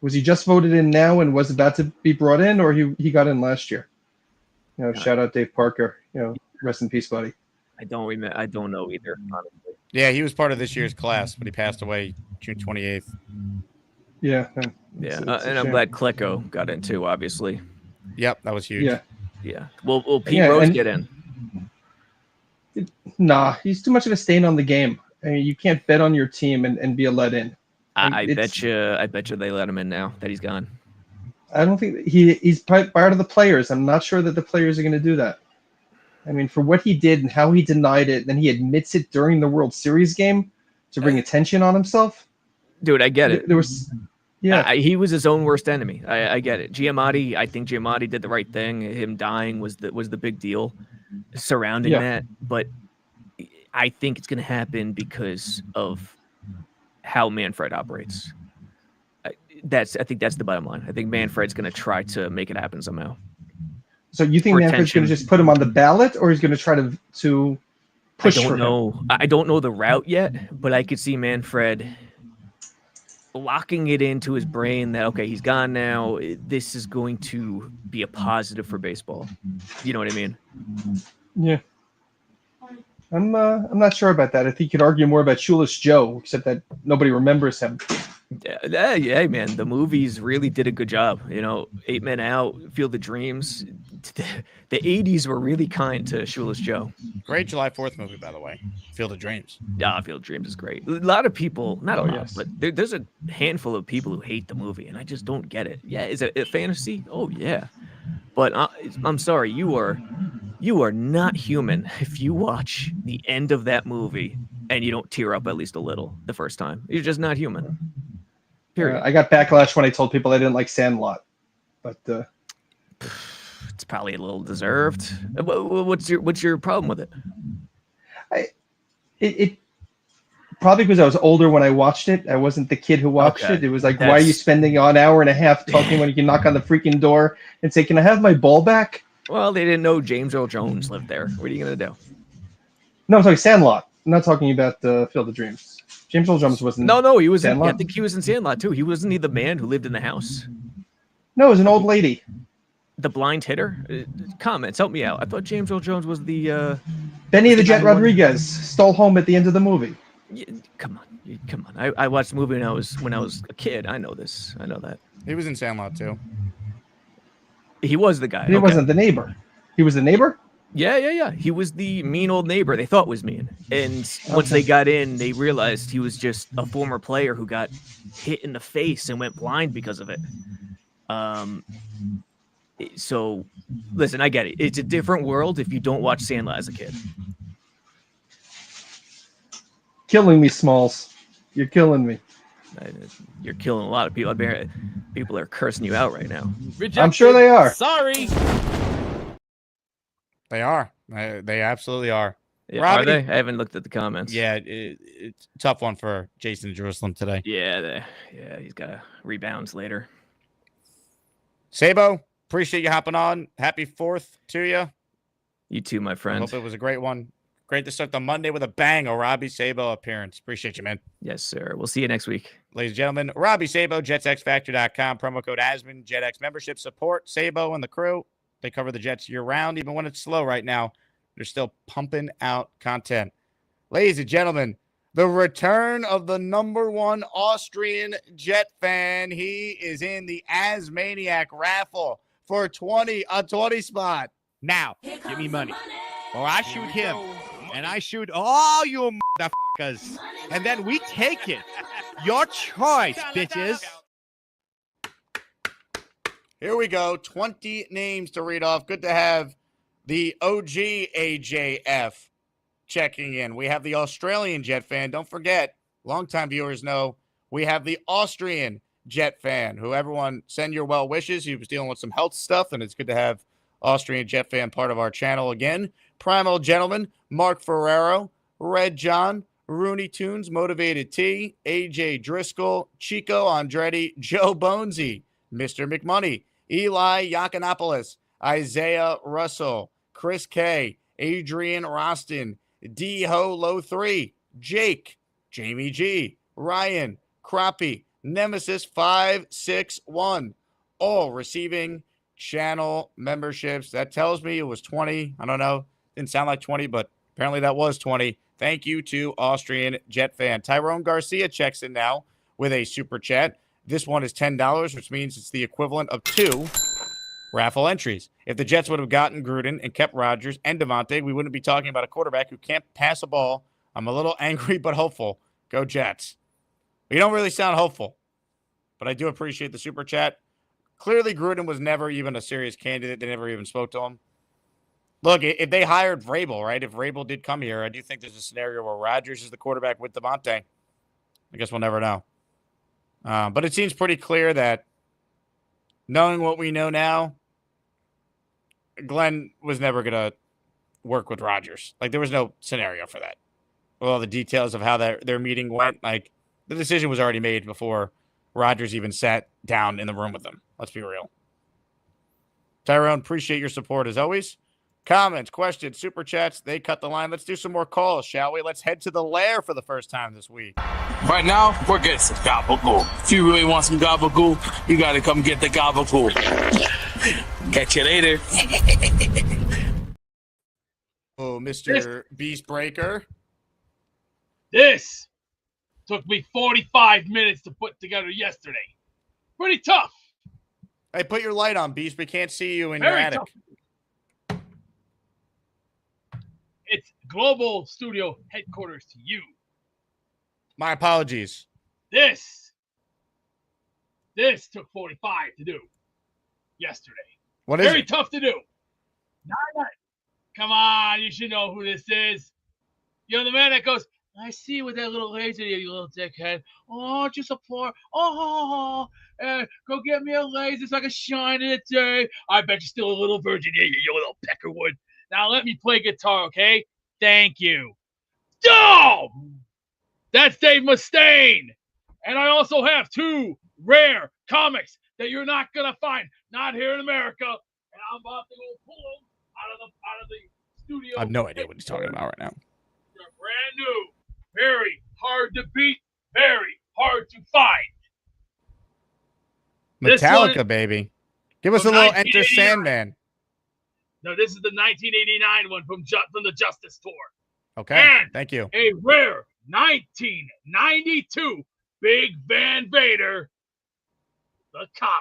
Was he just voted in now and was about to be brought in, or he got in last year? Shout out Dave Parker. Rest in peace, buddy. I don't remember. I don't know either, honestly. Yeah, he was part of this year's class, but he passed away June 28th. Yeah. Yeah, and I'm glad Klecko got in too, obviously. Yep, that was huge. Yeah. Yeah. Will Pete Rose get in? Nah, he's too much of a stain on the game. I mean, you can't bet on your team and be a let in. I bet you they let him in now that he's gone. I don't think he's part of the players. I'm not sure that the players are going to do that. I mean, for what he did and how he denied it, then he admits it during the World Series game to bring attention on himself. Dude, I get it. There was, yeah, he was his own worst enemy. I get it. I think Giamatti did the right thing. Him dying was the big deal surrounding that. But I think it's going to happen because of how Manfred operates. I think that's the bottom line. I think Manfred's going to try to make it happen somehow. So you think Manfred's going to just put him on the ballot, or he's going to try to push? I don't know. I don't know the route yet, but I could see Manfred locking it into his brain that, okay, he's gone now. This is going to be a positive for baseball. You know what I mean? Yeah. I'm not sure about that. I think you could argue more about Shoeless Joe, except that nobody remembers him. Yeah, man. The movies really did a good job. 8 Men Out, Field of Dreams. The 80s were really kind to Shoeless Joe. Great July 4th movie, by the way. Field of Dreams. Yeah, Field of Dreams is great. A lot of people, not a lot, but there's a handful of people who hate the movie, and I just don't get it. Yeah, is it a fantasy? Oh, yeah. But I'm sorry, you are not human if you watch the end of that movie and you don't tear up at least a little the first time. You're just not human. Period. I got backlash when I told people I didn't like Sandlot, but it's probably a little deserved. What's your problem with it? It probably because I was older when I watched it. I wasn't the kid who watched it. It was like, why are you spending an hour and a half talking when you can knock on the freaking door and say, "Can I have my ball back?" Well, they didn't know James Earl Jones lived there. What are you gonna do? No, I'm talking Sandlot. I'm not talking about Field of Dreams. James Earl Jones wasn't. No, he was. I Sandlot? think he was in Sandlot too. Wasn't he the man who lived in the house? No, it was an old lady. The blind hitter. Comments, help me out. I thought James Earl Jones was the Benny the Jet Rodriguez stole home at the end of the movie. Yeah, come on. I watched the movie when I was a kid. I know this. I know that. He was in Sandlot too. He was the guy. He wasn't the neighbor. He was the neighbor? Yeah. He was the mean old neighbor they thought was mean. And once they got in, they realized he was just a former player who got hit in the face and went blind because of it. So, listen, I get it. It's a different world if you don't watch Sandlot as a kid. Killing me, Smalls. You're killing me. You're killing a lot of people. People are cursing you out right now. Rejected. I'm sure they are. Sorry. They are. They absolutely are. Yeah, Robby, are they? I haven't looked at the comments. Yeah, it's a tough one for Jason Jerusalem today. Yeah, he's got rebounds later. Sabo, appreciate you hopping on. Happy 4th to you. You too, my friend. I hope it was a great one. Great to start the Monday with a bang. A Robby Sabo appearance. Appreciate you, man. Yes, sir. We'll see you next week. Ladies and gentlemen, Robby Sabo, JetsXFactor.com. Promo code Asman, JetX membership support. Sabo and the crew. They cover the Jets year-round. Even when it's slow right now, they're still pumping out content. Ladies and gentlemen, the return of the #1 Austrian Jet fan. He is in the AsmanJake raffle for a 20 spot. Now, give me money. Or I shoot him. And I shoot all you motherfuckers. And then we take it. Your choice, bitches. Here we go. 20 names to read off. Good to have the OG AJF checking in. We have the Australian Jet fan. Don't forget, longtime viewers know we have the Austrian Jet fan, who everyone send your well wishes. He was dealing with some health stuff, and it's good to have Austrian Jet fan part of our channel again. Primal Gentleman, Mark Ferrero, Red John, Rooney Tunes, Motivated T, AJ Driscoll, Chico Andretti, Joe Bonesy, Mr. McMoney, Eli Yakinopoulos, Isaiah Russell, Chris K, Adrian Roston, D Ho Low 3, Jake, Jamie G, Ryan, Crappie, Nemesis 561, all receiving channel memberships. That tells me it was 20. I don't know. Didn't sound like 20, but apparently that was 20. Thank you to Austrian Jet fan. Tyrone Garcia checks in now with a super chat. This one is $10, which means it's the equivalent of 2 raffle entries. If the Jets would have gotten Gruden and kept Rodgers and Devontae, we wouldn't be talking about a quarterback who can't pass a ball. I'm a little angry but hopeful. Go Jets. You don't really sound hopeful, but I do appreciate the super chat. Clearly, Gruden was never even a serious candidate. They never even spoke to him. Look, if they hired Vrabel, right? If Vrabel did come here, I do think there's a scenario where Rodgers is the quarterback with Devontae. I guess we'll never know. But it seems pretty clear that knowing what we know now, Glenn was never going to work with Rodgers. Like, there was no scenario for that. With all the details of how their meeting went, like, the decision was already made before Rodgers even sat down in the room with them. Let's be real. Tyrone, appreciate your support as always. Comments, questions, super chats, they cut the line. Let's do some more calls, shall we? Let's head to the lair for the first time this week. Right now, we're getting some gabagool. If you really want some gabagool, you got to come get the gabagool. Catch you later. Oh, Mr. Beastbreaker. This took me 45 minutes to put together yesterday. Pretty tough. Hey, put your light on, Beast. We can't see you in Very your attic. tough. It's Global Studio headquarters to you. My apologies. This took 45 to do yesterday. What is Very it? tough to do. Come on, you should know who this is. You're the man that goes, I see you with that little laser, you little dickhead. Oh, just a poor. Go get me a laser so I can shine in a day. I bet you're still a little virgin here, you little peckerwood. Now let me play guitar, okay? Thank you. Oh! That's Dave Mustaine. And I also have 2 rare comics that you're not going to find. Not here in America. And I'm about to go pull them out of the studio. I have no idea what he's talking about right now. They're brand new. Very hard to beat. Very hard to find. Metallica, baby. Give us a little Enter Sandman. No, this is the 1989 one from the Justice Tour. Okay, and thank you. A rare 1992 Big Van Vader, the comic.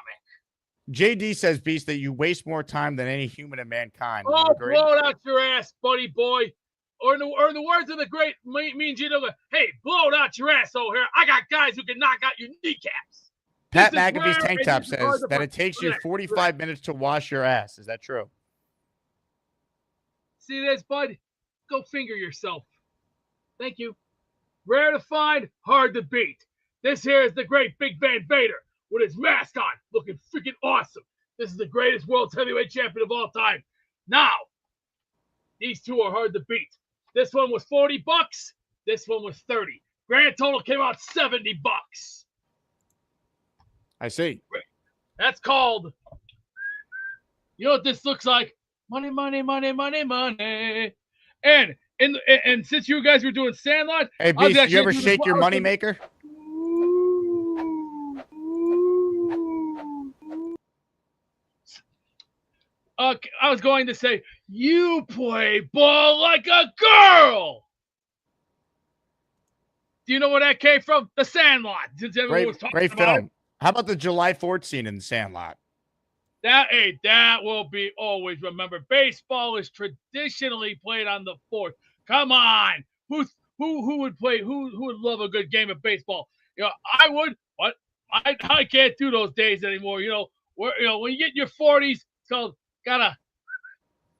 JD says, Beast, that you waste more time than any human in mankind. Do you Oh, agree? blow it out your ass, buddy boy. Or in the words of the great Mean Gene, hey, blow it out your ass over here. I got guys who can knock out your kneecaps. Pat This is McAfee's rare, tank and top this is hard says to that find. it takes you Correct, 45 minutes to wash your ass. Is that true? See this, bud? Go finger yourself. Thank you. Rare to find, hard to beat. This here is the great Big Van Vader with his mask on, looking freaking awesome. This is the greatest world heavyweight champion of all time. Now, these 2 are hard to beat. This one was $40. This one was $30. Grand total came out $70. I see. That's called. You know what this looks like? Money, money, money, money, money. And since you guys were doing Sandlot, Hey, I was Beast, actually you ever doing shake this- your I was money gonna- maker? I was going to say, you play ball like a girl. Do you know where that came from? The Sandlot. Since everyone was talking Great about film. How about the July 4th scene in the Sandlot? That will be always remembered. Baseball is traditionally played on the 4th. Come on, who would play? Who would love a good game of baseball? I would, but I can't do those days anymore. When you get in your 40s, so gotta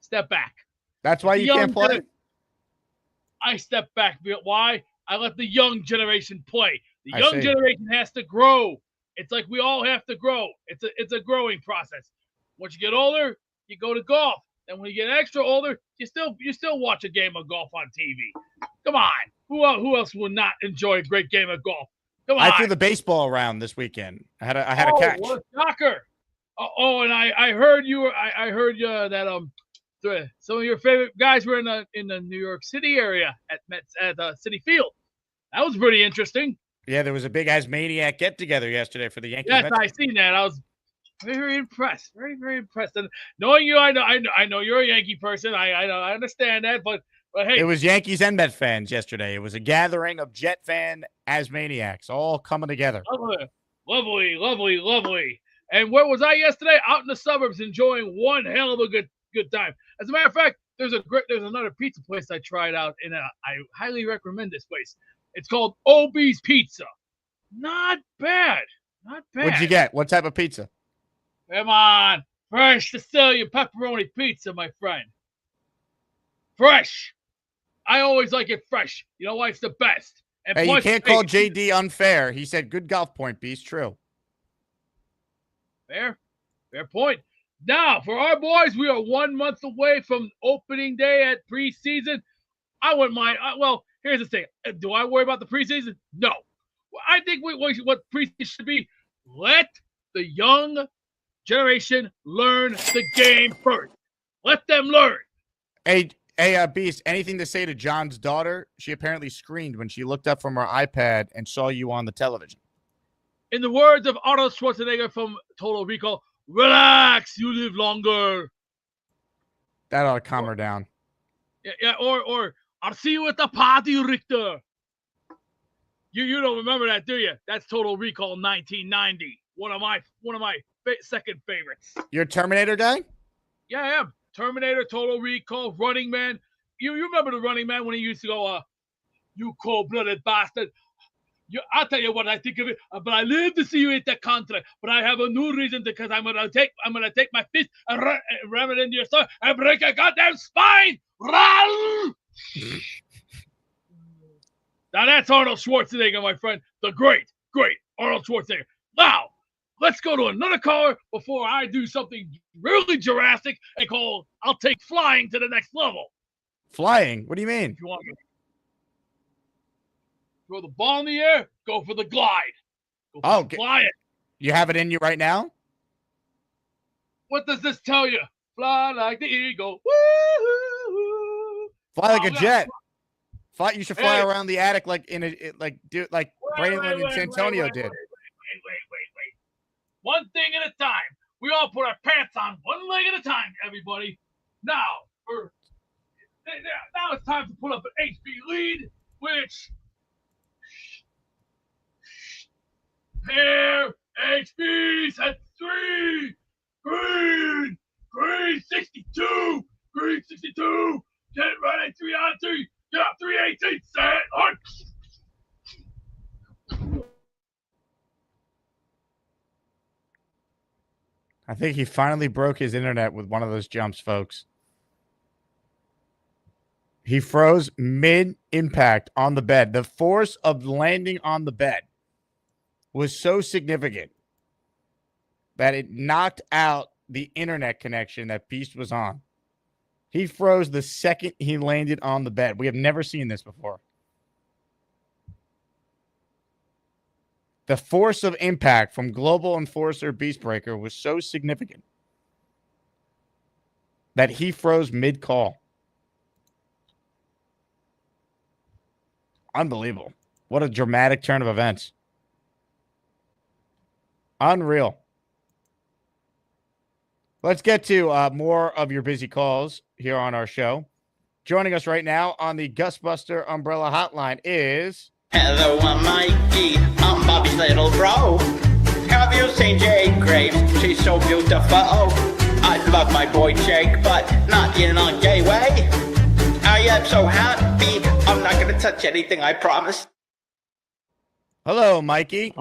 step back. That's why you can't play. I step back. Why? I let the young generation play. The I young see. generation has to grow. It's like we all have to grow. It's a growing process. Once you get older, you go to golf. And when you get extra older, you still watch a game of golf on TV. Come on. Who else would not enjoy a great game of golf? Come on. I threw the baseball around this weekend. I had a catch. What a shocker. And I heard that some of your favorite guys were in the New York City area at Citi Field. That was pretty interesting. Yeah, there was a big Asmaniac get-together yesterday for the Yankees. Yes, I seen that. I was very impressed. Very, very impressed. And knowing you, I know you're a Yankee person. I understand that, but hey. It was Yankees and Met fans yesterday. It was a gathering of Jet fan Asmaniacs all coming together. Lovely. And where was I yesterday? Out in the suburbs enjoying one hell of a good time. As a matter of fact, there's another pizza place I tried out, and I highly recommend this place. It's called OB's Pizza. Not bad. What'd you get? What type of pizza? Come on. Fresh Sicilian pepperoni pizza, my friend. Fresh. I always like it fresh. You know why? It's the best. And hey, you can't call JD unfair. He said good golf point, Beast. True. Fair point. Now, for our boys, we are 1 month away from opening day at preseason. I wouldn't mind. Well, here's the thing. Do I worry about the preseason? No. I think what preseason should be, let the young generation learn the game first. Let them learn. Hey, Beast, anything to say to John's daughter? She apparently screamed when she looked up from her iPad and saw you on the television. In the words of Arnold Schwarzenegger from Total Recall, relax, you live longer. That ought to calm her down. Yeah, or I'll see you at the party, Richter. You don't remember that, do you? That's Total Recall 1990. One of my second favorites. You're a Terminator guy? Yeah, I am. Terminator, Total Recall, Running Man. You remember the Running Man when he used to go, you cold-blooded bastard. I'll tell you what I think of it, but I live to see you hit the contract. But I have a new reason because I'm gonna take my fist and ram it into your stomach and break your goddamn spine. Now that's Arnold Schwarzenegger, my friend, the great Arnold Schwarzenegger. Now let's go to another caller before I do something really Jurassic and I'll take flying to the next level. Flying? What do you mean? If you want to throw the ball in the air, go for the glide. Go for flying. You have it in you right now? What does this tell you? Fly like the eagle. Woo-hoo-hoo. Fly like a jet. Fly. You should fly around the attic like Braylon and Santonio did. Wait. One thing at a time. We all put our pants on one leg at a time, everybody. Now it's time to put up an HB lead, which pair HBs at 3. Green 62. Green 62. Get ready. 3 on 3. Get up 318. Set. On. I think he finally broke his internet with one of those jumps, folks. He froze mid-impact on the bed. The force of landing on the bed was so significant that it knocked out the internet connection that Beast was on. He froze the second he landed on the bed. We have never seen this before. The force of impact from Global Enforcer Beastbreaker was so significant that he froze mid-call. Unbelievable. What a dramatic turn of events. Unreal. Let's get to more of your busy calls here on our show. Joining us right now on the Gusbuster Umbrella Hotline is... Hello, I'm Mikey. I'm Bobby's little bro. Have you seen Jake Graves? She's so beautiful. I love my boy Jake, but not in a gay way. I am so happy. I'm not gonna touch anything, I promise. Hello, Mikey.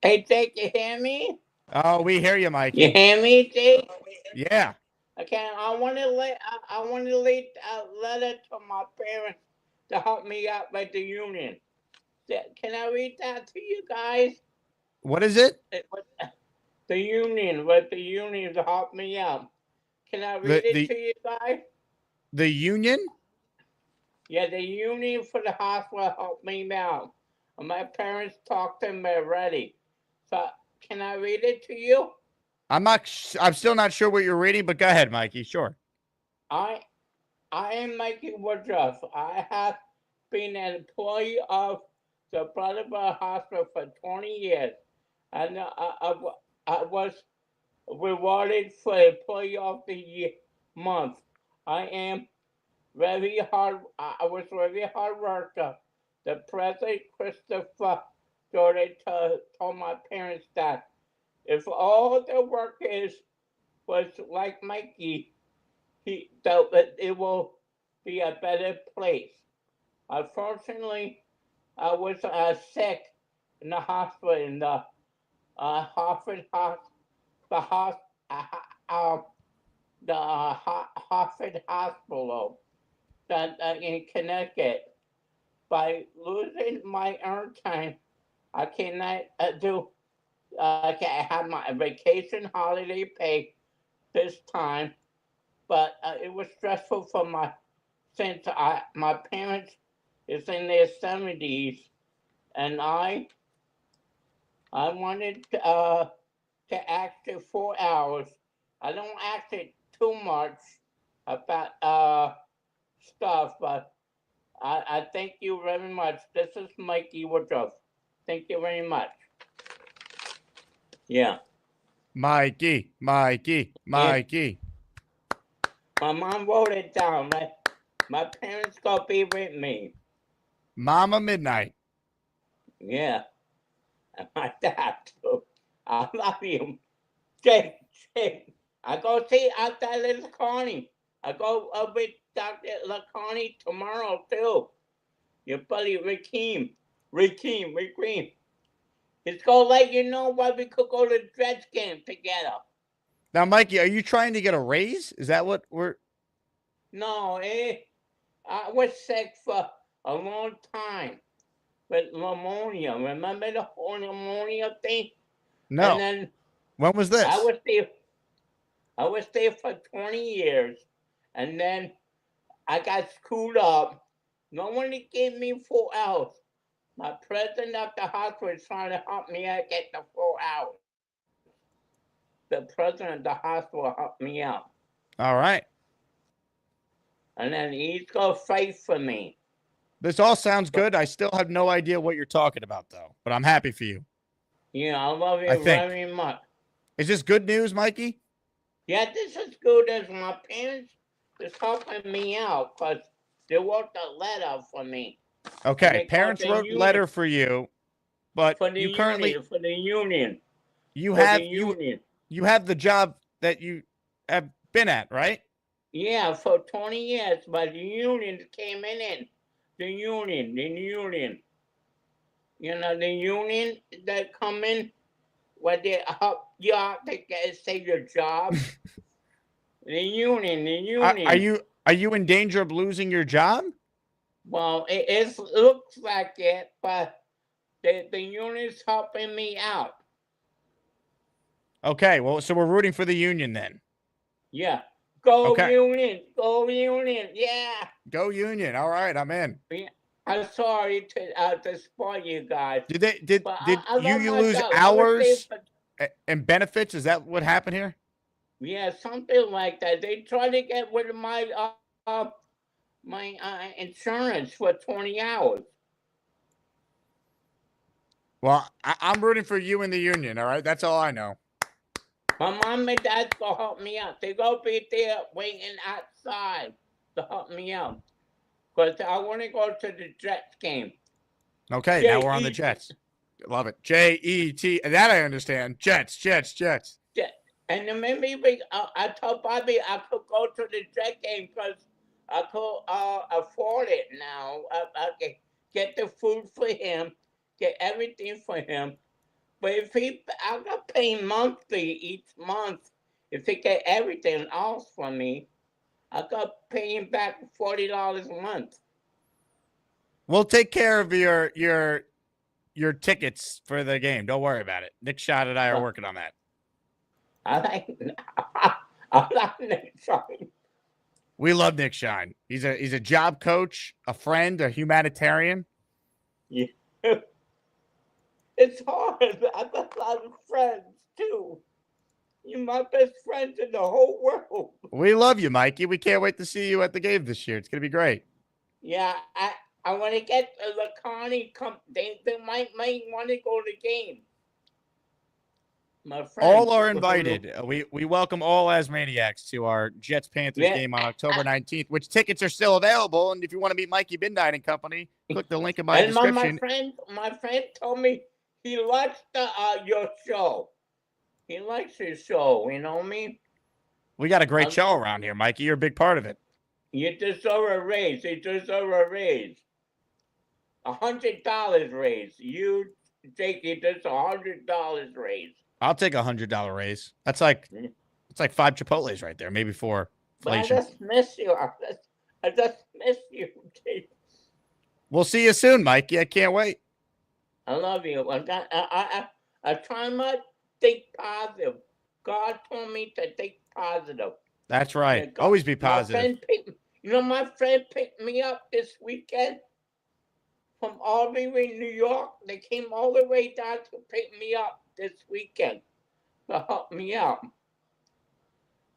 Hey, Jake, you hear me? Oh, we hear you, Mikey. You hear me, Jake? Yeah. Okay, I want to lead a letter to my parents to help me out with the union. Can I read that to you guys? What is it? The union to help me out. Can I read it to you guys? The union? Yeah, the union for the hospital helped me out. My parents talked to me already. So can I read it to you? I'm still not sure what you're reading, but go ahead, Mikey. Sure. I am Mikey Woodruff. I have been an employee of the Butterbur Hospital for 20 years. And I was rewarded for Employee of the Year month. I was very hard worker. The president, Christopher Jordan, told my parents that if all the workers was like Mikey, it will be a better place. Unfortunately, I was sick in the hospital in the Hartford Hospital in Connecticut. By losing my earned time, I cannot I have my vacation holiday pay this time, but it was stressful for since my parents is in their 70s, and I wanted to ask it 4 hours. I don't ask it too much about stuff, but I thank you very much. This is Mikey Woodruff. Thank you very much. Yeah. Mikey. My mom wrote it down. My parents gonna be with me. Mama Midnight. Yeah. And my dad too. I love you. Jake. I go see Dr. Connie. I go with Dr. Connie tomorrow too. Your buddy Rakeem. It's gonna let you know why we could go to Jets game together. Now, Mikey, are you trying to get a raise? Is that what we're... No, I was sick for a long time with pneumonia. Remember the whole pneumonia thing? No. And then when was this? I was there for 20 years, and then I got screwed up. No one gave me 4 hours. My president of the hospital is trying to help me out get the 4 hours. The president of the hospital helped me out. All right. And then he's going to fight for me. This all sounds good. I still have no idea what you're talking about, though, but I'm happy for you. Yeah, I love you very much. Is this good news, Mikey? Yeah, this is good as my parents is helping me out because they wrote a letter for me. Okay, parents wrote a letter for you, but you currently... For the union. You have the job that you have been at, right? Yeah, for 20 years, but the union came in. The union. You know, the union that come in where they help you out to save your job. The union. Are you in danger of losing your job? Well, it looks like it, but the union's helping me out. Okay, well, so we're rooting for the union then. Yeah. Go union. Yeah. Go union. All right, I'm in. I'm sorry to spoil you guys. Did you lose hours and benefits? Is that what happened here? Yeah, something like that. They tried to get rid of my insurance for 20 hours. Well, I'm rooting for you and the union. All right, that's all I know. My mom and dad's gonna help me out. They're gonna be there waiting outside to help me out. Because I want to go to the Jets game. Okay, now we're on the Jets. Love it. Jet. That I understand. Jets. Yeah. And then maybe I told Bobby I could go to the Jet game because I could afford it now. I can get the food for him, get everything for him. But if I got paying monthly each month. If he get everything else from me, I got paying back $40 a month. We'll take care of your tickets for the game. Don't worry about it. Nick Shine and I are working on that. I like Nick Shine. We love Nick Shine. He's a job coach, a friend, a humanitarian. Yeah. It's hard. I got a lot of friends too. You're my best friends in the whole world. We love you, Mikey. We can't wait to see you at the game this year. It's gonna be great. Yeah, I want to get Lacani come. They might want to go to the game. My friends. All are invited. We welcome all Asmaniacs to our Jets-Panthers game on October 19th, which tickets are still available. And if you want to meet Mikey Midnight and company, click the link in my description. My friend told me he likes your show. He likes your show. You know what I mean? We got a great show around here, Mikey. You're a big part of it. You deserve a raise. You deserve a raise. $100 raise. You, Jake, you deserve $100 raise. I'll take $100 raise. It's like 5 Chipotles right there, maybe 4 inflation. But I just miss you. I just miss you, Jake. We'll see you soon, Mikey. I can't wait. I love you. I try not to think positive. God told me to think positive. That's right. Always be positive. My friend picked me up this weekend from Albany, New York. They came all the way down to pick me up this weekend to help me out.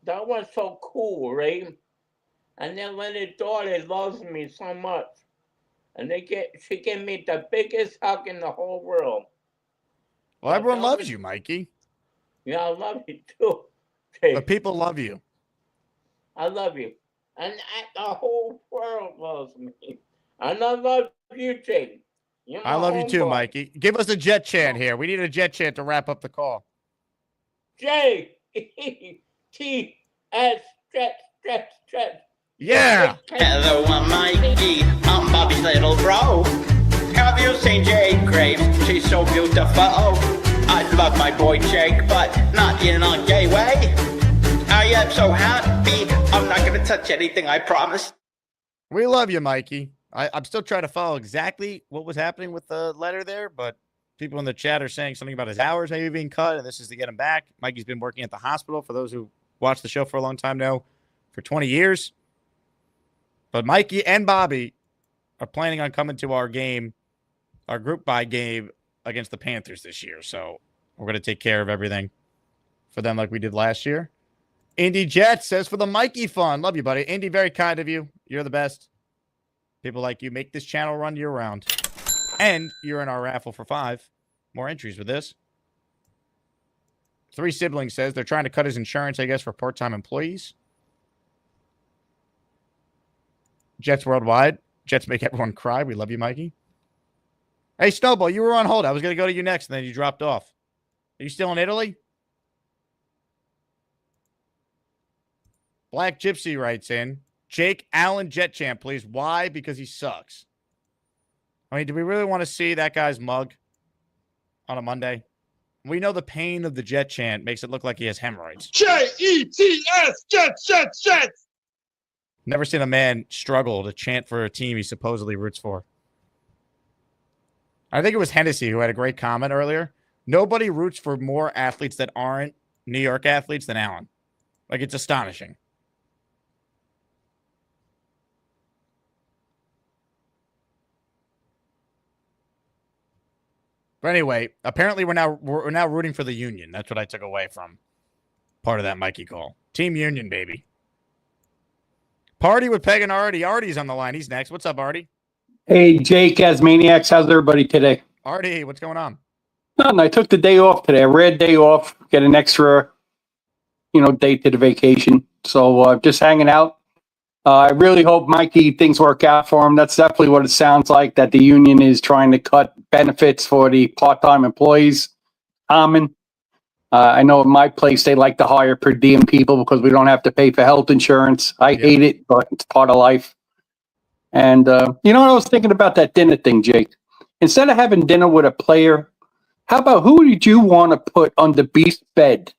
That was so cool, right? And then when the daughter loves me so much, and she gave me the biggest hug in the whole world. Well, everyone loves you, Mikey. Yeah, I love you too. But people love you. I love you. And the whole world loves me. And I love you, Jake. I love you too, Mikey. Give us a Jet chant here. We need a Jet chant to wrap up the call. J-E-T-S, Yeah. Hello, I'm Mikey. I'm Bobby's little bro. Have you seen Jake Graves? She's so beautiful. I love my boy Jake, but not in a gay way. I am so happy. I'm not going to touch anything, I promise. We love you, Mikey. I'm still trying to follow exactly what was happening with the letter there, but people in the chat are saying something about his hours maybe being cut, and this is to get him back. Mikey's been working at the hospital, for those who watch the show for a long time now, for 20 years. But Mikey and Bobby are planning on coming to our game, our group buy game against the Panthers this year. So we're going to take care of everything for them like we did last year. Indy Jet says, for the Mikey fun. Love you, buddy. Indy, very kind of you. You're the best. People like you make this channel run year round. And you're in our raffle for 5 more entries with this. 3 Siblings says they're trying to cut his insurance, I guess, for part-time employees. Jets Worldwide. Jets make everyone cry. We love you, Mikey. Hey, Snowball, you were on hold. I was going to go to you next, and then you dropped off. Are you still in Italy? Black Gypsy writes in, Jake Allen Jet Champ, please. Why? Because he sucks. I mean, do we really want to see that guy's mug on a Monday? We know the pain of the Jet chant makes it look like he has hemorrhoids. Jets, Jets, Jets, Jets. Never seen a man struggle to chant for a team he supposedly roots for. I think it was Hennessy who had a great comment earlier. Nobody roots for more athletes that aren't New York athletes than Allen. Like, it's astonishing. But anyway, apparently we're now rooting for the Union. That's what I took away from part of that Mikey call. Team Union, baby. Party with Peg and Artie. Artie's on the line. He's next. What's up, Artie? Hey, Jake, Asmaniacs. How's everybody today? Artie, what's going on? Nothing. I took the day off today. A rare day off. Get an extra, day to the vacation. So just hanging out. I really hope Mikey things work out for him. That's definitely what it sounds like, that the union is trying to cut benefits for the part-time employees. I know at my place they like to hire per diem people because we don't have to pay for health insurance. I hate it, but it's part of life. And you know what I was thinking about that dinner thing, Jake? Instead of having dinner with a player, how about who did you want to put under Beast's bed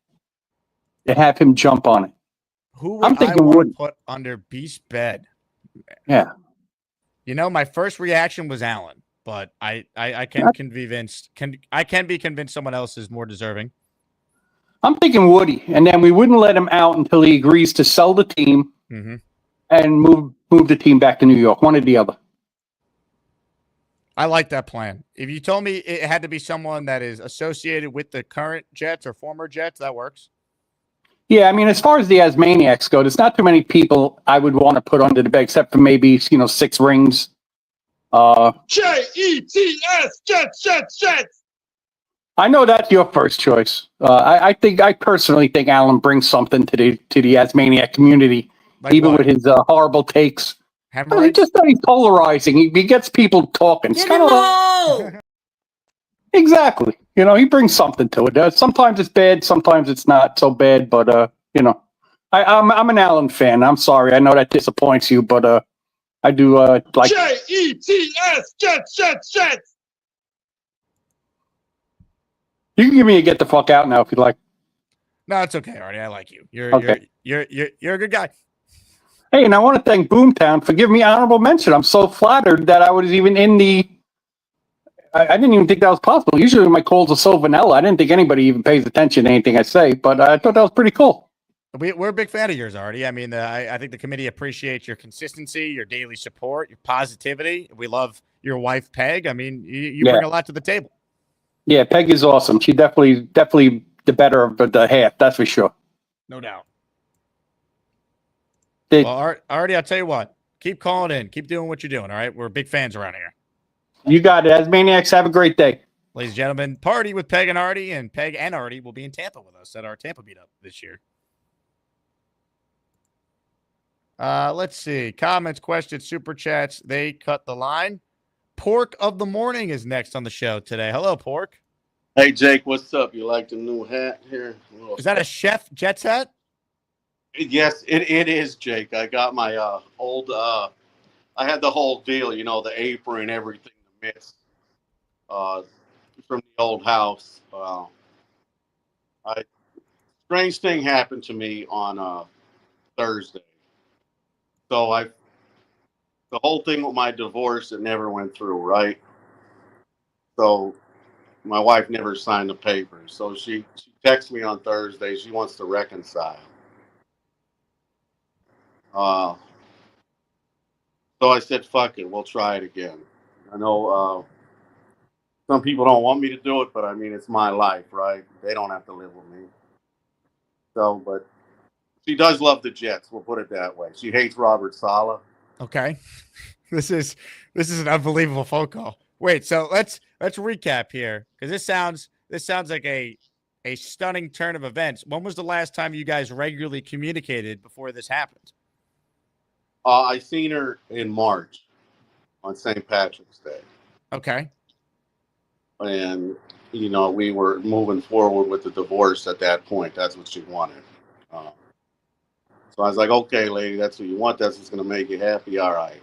to have him jump on it? Who would I want to put under Beast's bed? Yeah. You know, my first reaction was Allen, but I can be convinced someone else is more deserving. I'm thinking Woody, and then we wouldn't let him out until he agrees to sell the team and move the team back to New York, one or the other. I like that plan. If you told me it had to be someone that is associated with the current Jets or former Jets, that works. Yeah, I mean, as far as the Asmaniacs go, there's not too many people I would want to put under the bed, except for maybe, 6 rings. Jets, Jets. I know that's your first choice. I personally think Allen brings something to the Asmaniac community, like even what? with his horrible takes. Hemorrhoids? He's just very polarizing. He gets people talking. It's kind of like, exactly. He brings something to it. Sometimes it's bad, sometimes it's not so bad. But I'm an Allen fan. I'm sorry. I know that disappoints you, but I do like Jets. You can give me a get the fuck out now if you'd like. No, it's okay, Artie. I like you. You're Okay. you're a good guy. Hey, and I want to thank Boomtown for giving me honorable mention. I'm so flattered that I was even in the. I didn't even think that was possible. Usually my calls are so vanilla. I didn't think anybody even pays attention to anything I say, but I thought that was pretty cool. We're a big fan of yours, Artie. I mean, I think the committee appreciates your consistency, your daily support, your positivity. We love your wife, Peg. I mean, you bring a lot to the table. Yeah, Peg is awesome. She definitely the better of the half. That's for sure. No doubt. Well, Artie, I'll tell you what. Keep calling in. Keep doing what you're doing, all right? We're big fans around here. You got it. Asmaniacs, have a great day. Ladies and gentlemen, party with Peg and Artie, and Peg and Artie will be in Tampa with us at our Tampa meetup this year. Let's see. Comments, questions, super chats. They cut the line. Pork of the Morning is next on the show today. Hello, Pork. Hey, Jake, what's up? You like the new hat here? Is that a Chef Jets hat? Yes, it is, Jake. I got my old I had the whole deal, the apron, everything, the mitts from the old house. Strange thing happened to me on Thursday. So the whole thing with my divorce, it never went through, right? So my wife never signed the papers. So she texts me on Thursday. She wants to reconcile. So I said, fuck it. We'll try it again. I know some people don't want me to do it, but I mean, it's my life, right? They don't have to live with me. So, but she does love the Jets. We'll put it that way. She hates Robert Saleh. Okay. This is an unbelievable phone call. Wait, so let's recap here, because this sounds like a stunning turn of events. When was the last time you guys regularly communicated before this happened? I seen her in March on St. Patrick's Day. Okay. And, we were moving forward with the divorce at that point. That's what she wanted. So I was like, okay, lady, that's what you want. That's what's going to make you happy. All right.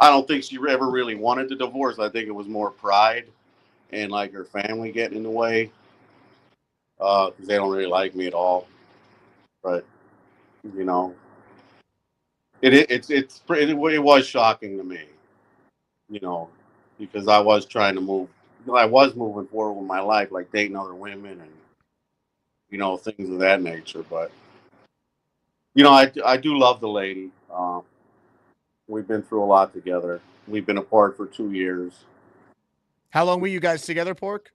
I don't think she ever really wanted the divorce. I think it was more pride and like her family getting in the way. Because they don't really like me at all. But, it was shocking to me, because I was trying to move. I was moving forward with my life, like dating other women and, things of that nature. But, I do love the lady. We've been through a lot together. We've been apart for 2 years. How long were you guys together, Pork?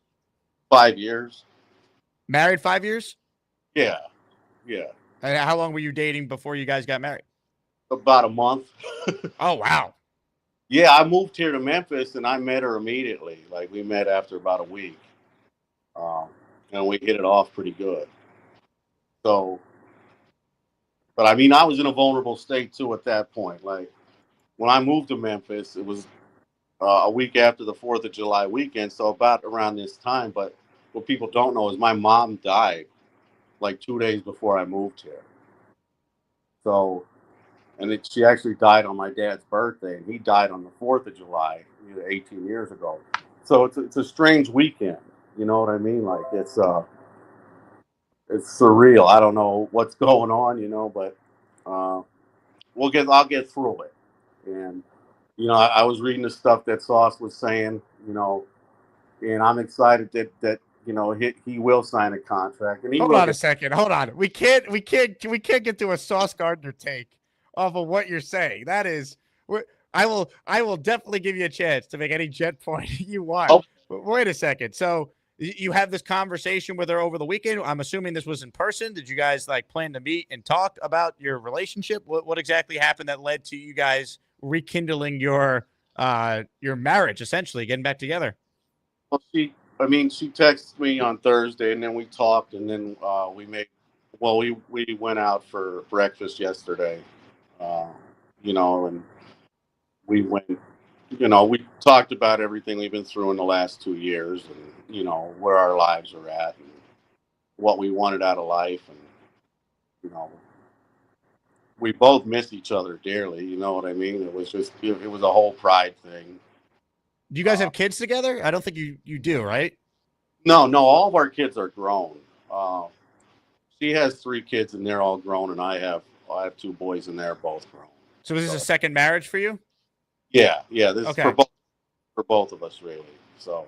5 years. Married 5 years? Yeah. And how long were you dating before you guys got married? About a month. Oh, wow. Yeah, I moved here to Memphis, and I met her immediately. Like, we met after about a week. And we hit it off pretty good. So, But I mean, I was in a vulnerable state too at that point. Like when I moved to Memphis, it was a week after the 4th of July weekend, so about around this time. But what people don't know is my mom died like 2 days before I moved here. So, she actually died on my dad's birthday, and he died on the 4th of July, 18 years ago. So it's a strange weekend. You know what I mean? Like it's surreal. I don't know what's going on, but I'll get through it. And I was reading the stuff that Sauce was saying, and I'm excited that he will sign a contract. And he Hold will on a get. second. Hold on. We can't get to a Sauce Gardner take off of what you're saying. That is, I will definitely give you a chance to make any Jet point you want. Oh. But wait a second. So you have this conversation with her over the weekend. I'm assuming this was in person. Did you guys plan to meet and talk about your relationship? What exactly happened that led to you guys rekindling your marriage, essentially getting back together? Well, she texted me on Thursday, and then we talked, and then we went out for breakfast yesterday, and we went, we talked about everything we've been through in the last 2 years, and where our lives are at, and what we wanted out of life, and we both miss each other dearly. You know what I mean? It was a whole pride thing. Do you guys have kids together? I don't think you do, right? No, all of our kids are grown. She has 3 kids, and they're all grown, and I have 2 boys, and they're both grown. So is this a second marriage for you? Yeah. This Okay. is for both of us, really. So,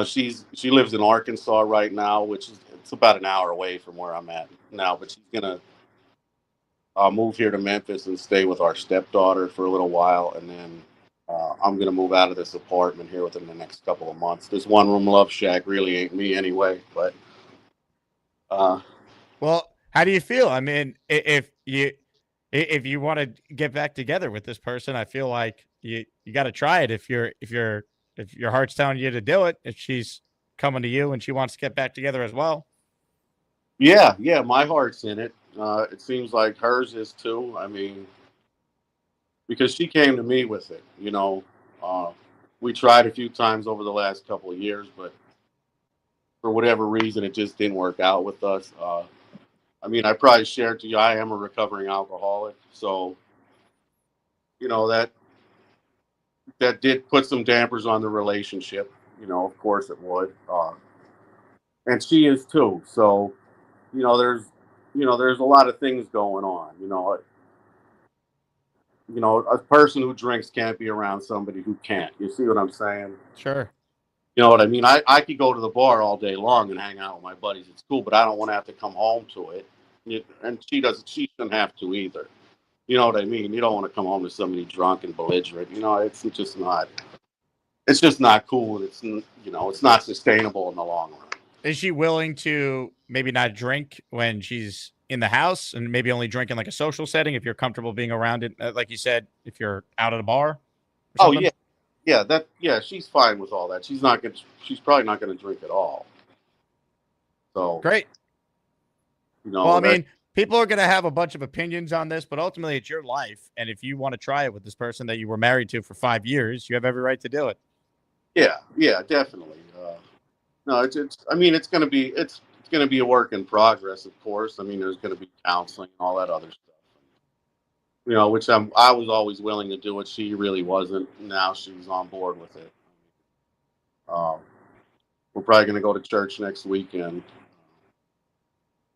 she lives in Arkansas right now, which is it's about an hour away from where I'm at now. But she's gonna move here to Memphis and stay with our stepdaughter for a little while, and then I'm going to move out of this apartment here within the next couple of months. This one-room love shack really ain't me anyway, but well, how do you feel? I mean, if you want to get back together with this person, I feel like you got to try it. If your heart's telling you to do it, if she's coming to you and she wants to get back together as well. Yeah, my heart's in it. It seems like hers is too. I mean, because she came to me with it, we tried a few times over the last couple of years, but for whatever reason, it just didn't work out with us. I mean, I probably shared to you, I am a recovering alcoholic, so that did put some dampers on the relationship. Of course it would, and she is too. So, there's a lot of things going on. A person who drinks can't be around somebody who can't. You see what I'm saying? Sure. You know what I mean? I could go to the bar all day long and hang out with my buddies at school, but I don't want to have to come home to it. And she shouldn't have to either. You know what I mean? You don't want to come home to somebody drunk and belligerent. It's just not cool. And it's not sustainable in the long run. Is she willing to maybe not drink when she's in the house and maybe only drink in a social setting if you're comfortable being around it? Like you said, if you're out at a bar? Oh, yeah. She's fine with all that. She's probably not going to drink at all. So great. Well, I mean, people are going to have a bunch of opinions on this, but ultimately it's your life. And if you want to try it with this person that you were married to for 5 years, you have every right to do it. Yeah, definitely. No, it's going to be a work in progress, of course. I mean, there's going to be counseling and all that other stuff. Which I was always willing to do it. She really wasn't. Now she's on board with it. We're probably going to go to church next weekend.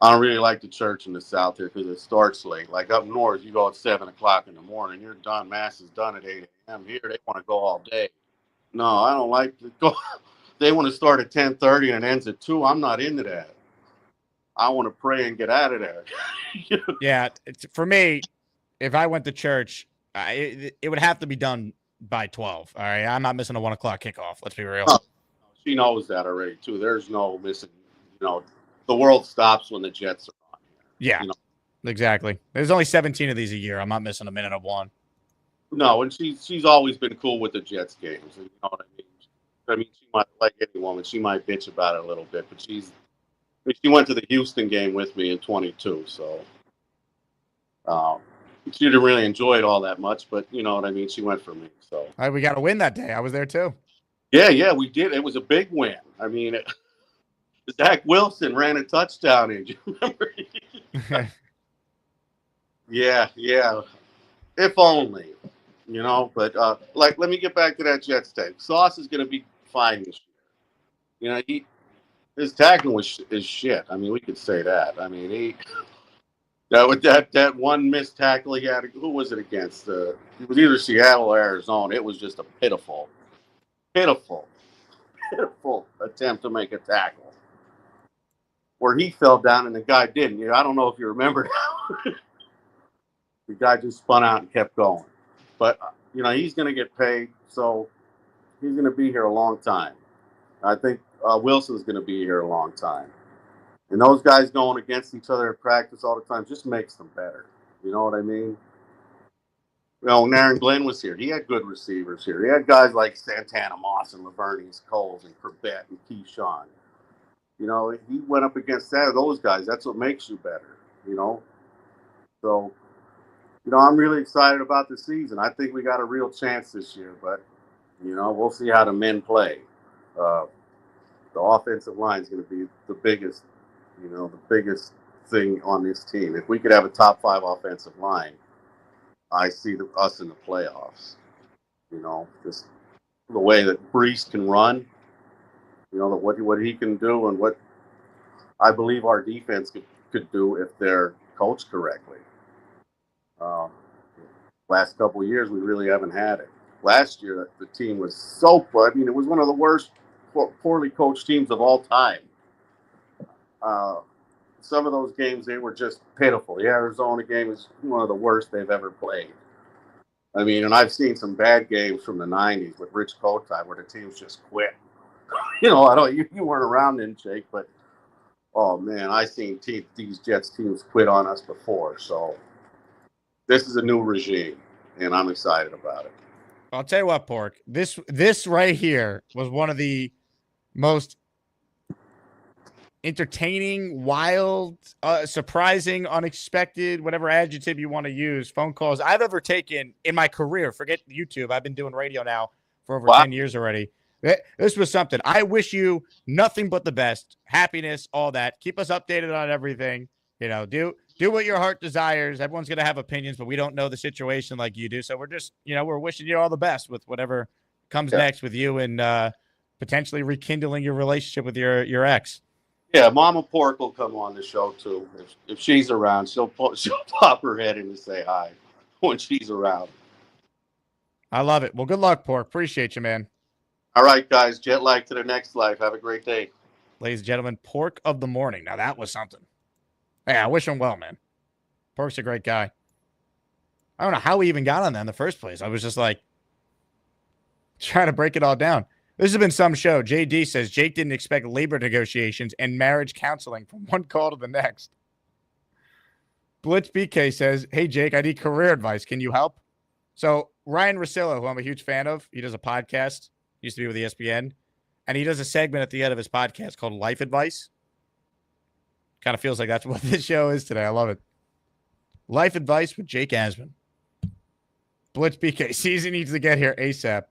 I don't really like the church in the South here because it starts late. Like up north, you go at 7 o'clock in the morning. You're done. Mass is done at 8 a.m. Here, they want to go all day. No, I don't like to go. They want to start at 10:30 and it ends at 2. I'm not into that. I want to pray and get out of there. Yeah, for me, if I went to church, it would have to be done by 12. All right, I'm not missing a 1 o'clock kickoff. Let's be real. Oh, she knows that already too. There's no missing. The world stops when the Jets are on. Yeah, exactly. There's only 17 of these a year. I'm not missing a minute of one. No, and she's always been cool with the Jets games. You know what I mean? She might, like any woman, she might bitch about it a little bit, but she's She went to the Houston game with me in 22, so she didn't really enjoy it all that much, but you know what I mean? She went for me. So All right, we got to win that day. I was there too. yeah, we did. It was a big win. I mean, Zach Wilson ran a touchdown in. Do you remember? Yeah. If only, you know. But let me get back to that Jets thing. Sauce is going to be fine this year. You know, his tackling is shit. I mean, we could say that. I mean, that one missed tackle he had. Who was it against? It was either Seattle or Arizona. It was just a pitiful attempt to make a tackle where he fell down and the guy didn't. I don't know if you remember. The guy just spun out and kept going. But, he's going to get paid, so he's going to be here a long time. I think Wilson's going to be here a long time. And those guys going against each other at practice all the time just makes them better. You know what I mean? When Aaron Glenn was here, he had good receivers here. He had guys like Santana Moss and Lavernius Coles and Corbett and Keyshawn. He went up against those guys. That's what makes you better, So, I'm really excited about the season. I think we got a real chance this year, but, we'll see how the men play. The offensive line is going to be the biggest thing on this team. If we could have a top 5 offensive line, I see us in the playoffs. Just the way that Brees can run, what he can do, and what I believe our defense could do if they're coached correctly. Last couple of years, we really haven't had it. Last year, the team was so poor. I mean, it was one of the worst poorly coached teams of all time. Some of those games, they were just pitiful. The Arizona game is one of the worst they've ever played. I mean, and I've seen some bad games from the 90s with Rich Kotite where the teams just quit. You weren't around then, Jake, but, oh, man, I've seen these Jets teams quit on us before. So this is a new regime, and I'm excited about it. I'll tell you what, Pork. This right here was one of the most entertaining, wild, surprising, unexpected, whatever adjective you want to use, phone calls I've ever taken in my career. Forget YouTube. I've been doing radio now for over 10 years already. This was something. I wish you nothing but the best, happiness, all that. Keep us updated on everything. Do what your heart desires. Everyone's going to have opinions, but we don't know the situation like you do. So we're just, we're wishing you all the best with whatever comes next with you and potentially rekindling your relationship with your ex. Yeah, Mama Pork will come on the show too. If she's around, she'll pop her head in and say hi when she's around. I love it. Well, good luck, Pork. Appreciate you, man. All right, guys. Jet lag to the next life. Have a great day. Ladies and gentlemen, Pork of the morning. Now, that was something. Hey, I wish him well, man. Pork's a great guy. I don't know how we even got on that in the first place. I was just like trying to break it all down. This has been some show. JD says Jake didn't expect labor negotiations and marriage counseling from one call to the next. Blitz BK says, hey, Jake, I need career advice. Can you help? So Ryan Russillo, who I'm a huge fan of, he does a podcast. He used to be with ESPN. And he does a segment at the end of his podcast called Life Advice. Kind of feels like that's what this show is today. I love it. Life Advice with Jake Asman. Blitz BK. Season needs to get here ASAP.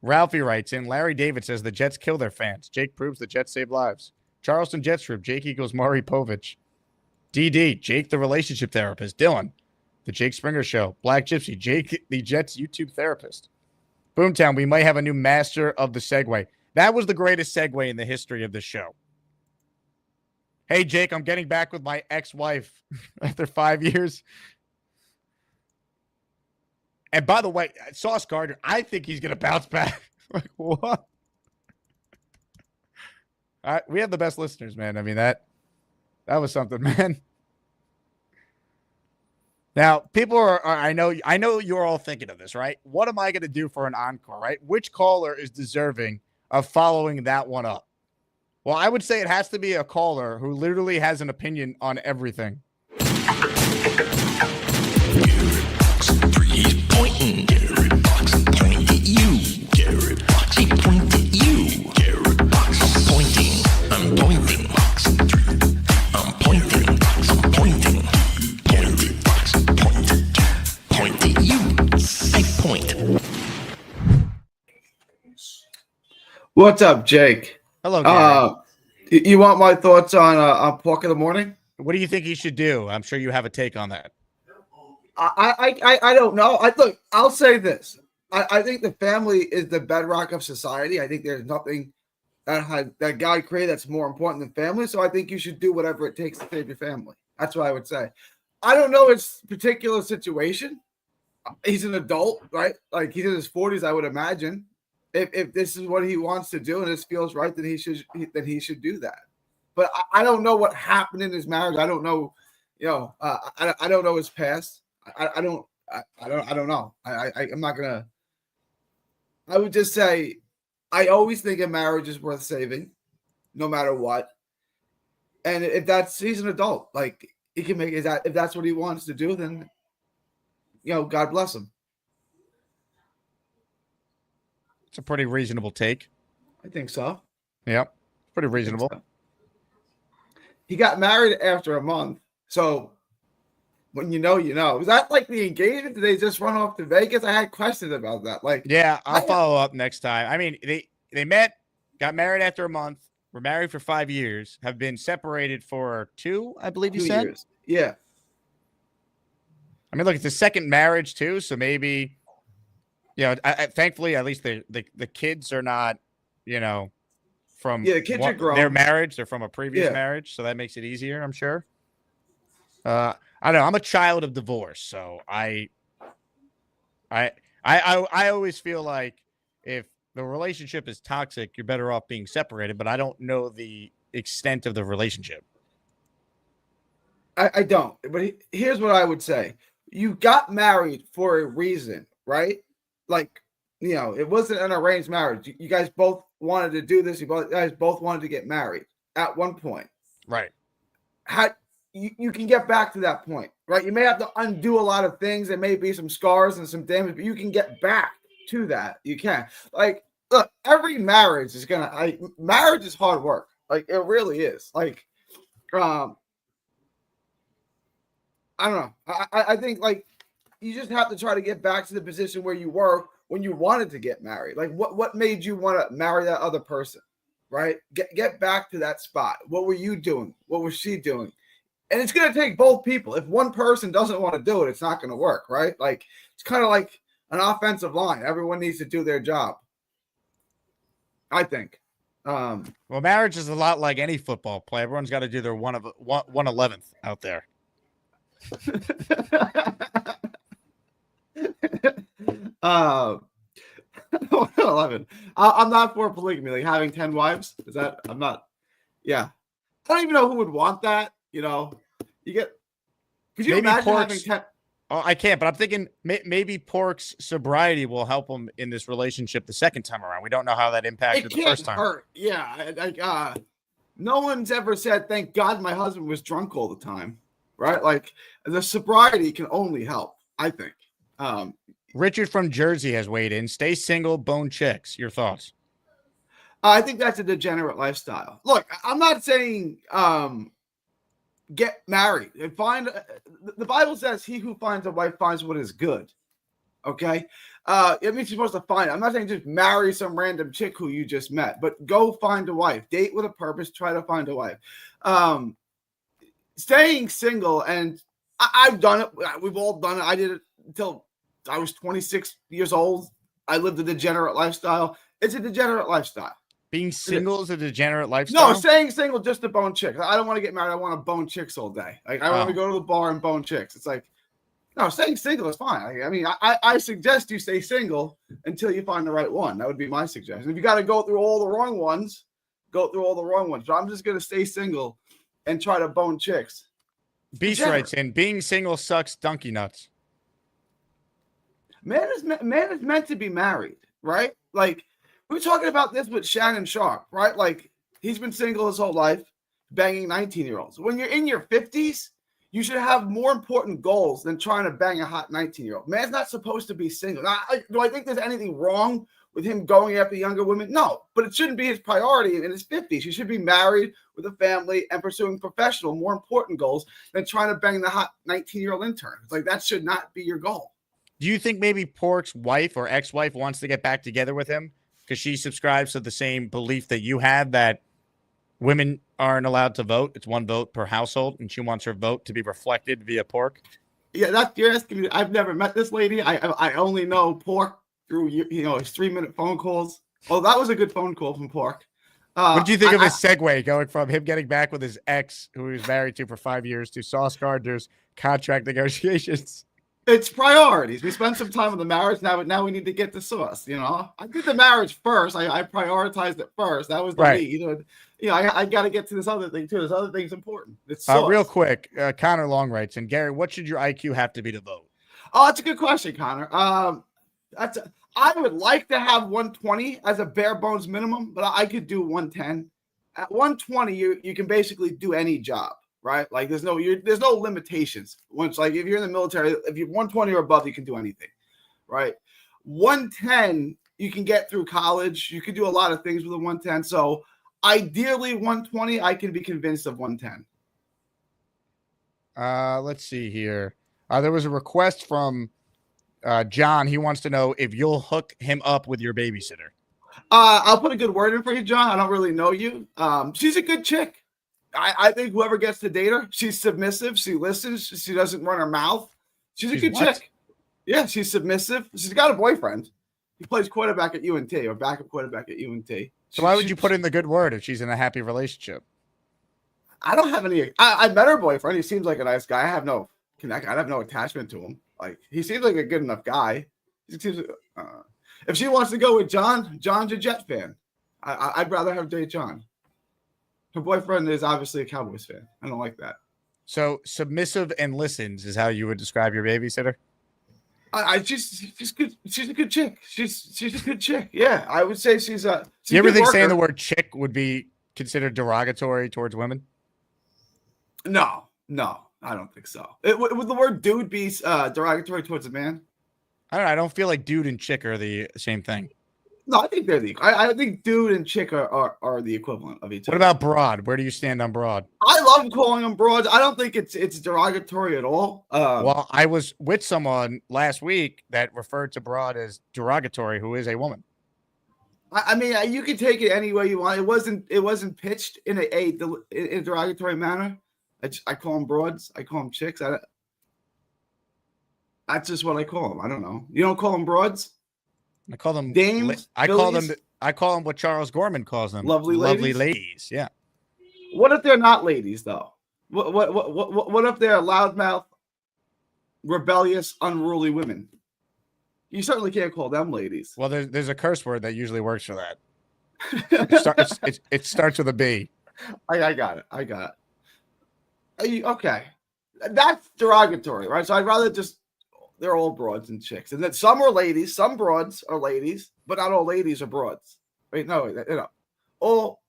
Ralphie writes in, Larry David says the Jets kill their fans. Jake proves the Jets save lives. Charleston Jets Troop, Jake equals Maury Povich. DD, Jake the relationship therapist. Dylan, the Jake Springer Show. Black Gypsy, Jake the Jets YouTube therapist. Boomtown, we might have a new master of the segue. That was the greatest segue in the history of the show. Hey, Jake, I'm getting back with my ex-wife after 5 years. And by the way, Sauce Gardner, I think he's going to bounce back. Like, what? We have the best listeners, man. I mean, that was something, man. Now, people are I know you're all thinking of this, right? What am I going to do for an encore, right? Which caller is deserving of following that one up? Well, I would say it has to be a caller who literally has an opinion on everything. He's pointing. Garrett Box, point at you. Garrett Box, he point at you. Garrett Box, What's up, Jake? Hello, Gary. You want my thoughts on Pork of the Morning? What do you think he should do? I'm sure you have a take on that. I don't know. I'll say this. I think the family is the bedrock of society. I think there's nothing that God created that's more important than family. So I think you should do whatever it takes to save your family. That's what I would say. I don't know his particular situation. He's an adult, right? Like he's in his 40s, I would imagine. If this is what he wants to do and this feels right, then he should do that. But I don't know what happened in his marriage. I don't know, I don't know his past. I don't know. I'm not gonna. I would just say, I always think a marriage is worth saving, no matter what. And if he's an adult, like he can make that. If that's what he wants to do, then God bless him. It's a pretty reasonable take. I think so. Yeah, pretty reasonable. So. He got married after a month, so when you know. Was that like the engagement? Did they just run off to Vegas? I had questions about that. Like, yeah, I'll follow up next time. I mean, they met, got married after a month, were married for 5 years, have been separated for 2, I believe you 2 said. years. Yeah. I mean, look, it's the second marriage too, so maybe. Thankfully, at least the kids are not, from the kids are grown. Their marriage. They're from a previous marriage, so that makes it easier, I'm sure. I don't know. I'm a child of divorce, so I always feel like if the relationship is toxic, you're better off being separated. But I don't know the extent of the relationship. I don't. But here's what I would say: you got married for a reason, right? Like, it wasn't an arranged marriage. You guys both wanted to do this. You guys both wanted to get married at one point. Right. You can get back to that point, right? You may have to undo a lot of things. There may be some scars and some damage, but you can get back to that. You can. Like, look, every marriage is marriage is hard work. Like, it really is. Like, I don't know. I think, like, you just have to try to get back to the position where you were when you wanted to get married. Like, what made you want to marry that other person, right? Get back to that spot. What were you doing? What was she doing? And it's going to take both people. If one person doesn't want to do it, it's not going to work, right? Like, it's kind of like an offensive line. Everyone needs to do their job, I think. Well, marriage is a lot like any football play. Everyone's got to do their 1/11th out there. 11. I'm not for polygamy, like having 10 wives. Is that? I'm not. Yeah, I don't even know who would want that. You get. Could you imagine having 10? Oh, I can't, but I'm thinking maybe Pork's sobriety will help him in this relationship the second time around. We don't know how that impacted the first time. Hurt. Yeah, no one's ever said, "Thank God my husband was drunk all the time." Right? Like, the sobriety can only help, I think. Richard from Jersey has weighed in. Stay single, bone chicks. Your thoughts? I think that's a degenerate lifestyle. Look, I'm not saying get married and find. The Bible says, "He who finds a wife finds what is good." Okay, it means you're supposed to find. I'm not saying just marry some random chick who you just met, but go find a wife. Date with a purpose. Try to find a wife. Staying single, and I've done it. We've all done it. I did it until I was 26 years old. I lived a degenerate lifestyle. It's a degenerate lifestyle. Being single is a degenerate lifestyle? No, staying single just to bone chicks. I don't want to get married. I want to bone chicks all day. Like, I want to go to the bar and bone chicks. It's like, no, staying single is fine. I mean, I suggest you stay single until you find the right one. That would be my suggestion. If you got to go through all the wrong ones, go through all the wrong ones. So I'm just going to stay single and try to bone chicks. Beast writes in, being single sucks donkey nuts. Man is meant to be married, right? Like, we were talking about this with Shannon Sharp, right? Like, he's been single his whole life, banging 19-year-olds. When you're in your 50s, you should have more important goals than trying to bang a hot 19-year-old. Man's not supposed to be single. Now, do I think there's anything wrong with him going after younger women? No, but it shouldn't be his priority in his 50s. He should be married with a family and pursuing professional, more important goals than trying to bang the hot 19-year-old intern. It's like, that should not be your goal. Do you think maybe Pork's wife or ex-wife wants to get back together with him because she subscribes to the same belief that you have, that women aren't allowed to vote. It's one vote per household, and she wants her vote to be reflected via pork. Yeah, you're asking me. I've never met this lady. I only know Pork through his 3-minute phone calls. Oh, that was a good phone call from Pork. What did you think of his segue going from him getting back with his ex, who he was married to for 5 years, to Sauce Gardner's contract negotiations? It's priorities. We spent some time on the marriage. Now we need to get the sauce. I did the marriage first. I prioritized it first. That was the Right. lead. I got to get to this other thing too. This other thing's important. It's sauce. Real quick, Connor Long writes, and Gary, what should your IQ have to be to vote? Oh, that's a good question, Connor. I would like to have 120 as a bare bones minimum, but I could do 110. At 120, you can basically do any job, right? Like there's no limitations. Once, like if you're in the military, if you're 120 or above, you can do anything, right? 110, you can get through college. You can do a lot of things with a 110. So ideally 120, I can be convinced of 110. Let's see here. There was a request from John. He wants to know if you'll hook him up with your babysitter. I'll put a good word in for you, John. I don't really know you. She's a good chick. I think whoever gets to date her, she's submissive. She listens. She doesn't run her mouth. She's a good chick. Yeah, she's submissive. She's got a boyfriend. He plays quarterback at UNT or backup quarterback at UNT. So why would you put in the good word if she's in a happy relationship? I don't have any. I met her boyfriend. He seems like a nice guy. I have no connect. I have no attachment to him. Like he seems like a good enough guy. He seems, if she wants to go with John, John's a Jet fan. I'd rather have date John. Her boyfriend is obviously a Cowboys fan. I don't like that. So submissive and listens is how you would describe your babysitter? She's good. She's a good chick. She's a good chick. Yeah, I would say she's a. Do you ever think saying the word chick would be considered derogatory towards women? No, I don't think so. Would the word dude be derogatory towards a man? I don't know. I don't feel like dude and chick are the same thing. No, I think they're the. I think dude and chick are the equivalent of each other. What about broad? Where do you stand on broad? I love calling them broads. I don't think it's derogatory at all. Well, I was with someone last week that referred to broad as derogatory, who is a woman. I mean, you can take it any way you want. It wasn't pitched in a derogatory manner. I call them broads. I call them chicks. That's just what I call them. I don't know. You don't call them broads? I call them dames. I call them what Charles Gorman calls them. Lovely ladies. Yeah. What if they're not ladies though? What if they're loudmouth, rebellious, unruly women? You certainly can't call them ladies. Well, there's a curse word that usually works for that. It starts with a B. I got it. Okay, that's derogatory, right? So I'd rather just they're all broads and chicks, and then some are ladies, some broads are ladies, but not all ladies are broads. Wait, no, all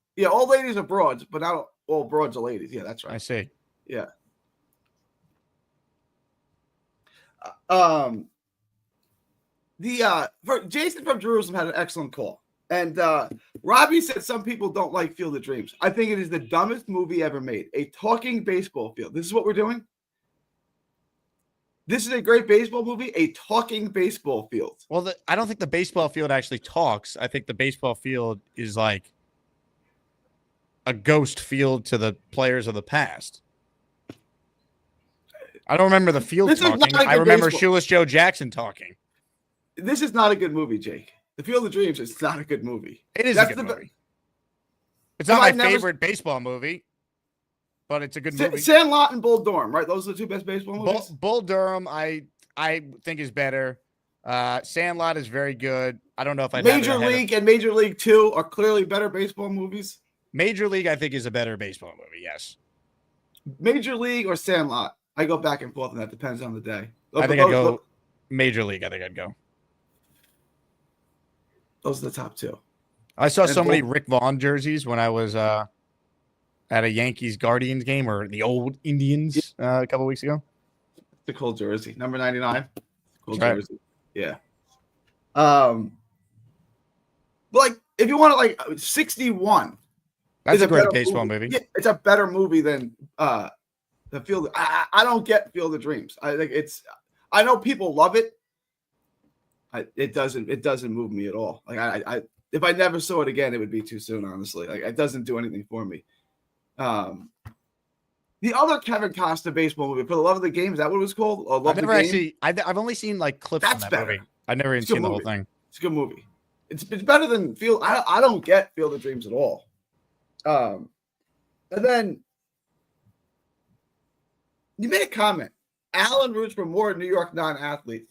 ladies are broads, but not all broads are ladies. Yeah, that's right. I see. Yeah. Jason from Jerusalem had an excellent call. And Robbie said some people don't like Field of Dreams. I think it is the dumbest movie ever made. A talking baseball field. This is what we're doing. This is a great baseball movie. A talking baseball field. Well, I don't think the baseball field actually talks. I think the baseball field is like a ghost field to the players of the past. I don't remember the field talking. I remember Shoeless Joe Jackson talking. This is not a good movie, Jake. The Field of Dreams is not a good movie. It is a good movie. It's not my favorite baseball movie, but it's a good movie. Sandlot and Bull Durham, right? Those are the two best baseball movies. Bull Durham, I think is better. Sandlot is very good. I don't know if Major League and Major League 2 are clearly better baseball movies. Major League, I think, is a better baseball movie. Yes. Major League or Sandlot? I go back and forth, and that depends on the day. I think I'd go Major League. I think I'd go. Those are the top two. I saw so many Rick Vaughn jerseys when I was at a Yankees Guardians game or the old Indians a couple weeks ago. The cool jersey, number 99. Cool jersey. Yeah. But like, if you want to, like, 61. That's a great baseball movie. Yeah, it's a better movie than the Field. I don't get Field of Dreams. I think I know people love it. It doesn't move me at all. Like if I never saw it again, it would be too soon. Honestly, like it doesn't do anything for me. The other Kevin Costner baseball movie, For the Love of the Game, is that what it was called? Or Love I've never actually. I've only seen like clips That's from that better. movie. I've never even It's a good seen the whole movie. thing. It's a good movie. It's better than Field. I don't get Field of Dreams at all. And then you made a comment. Alan roots for more New York non-New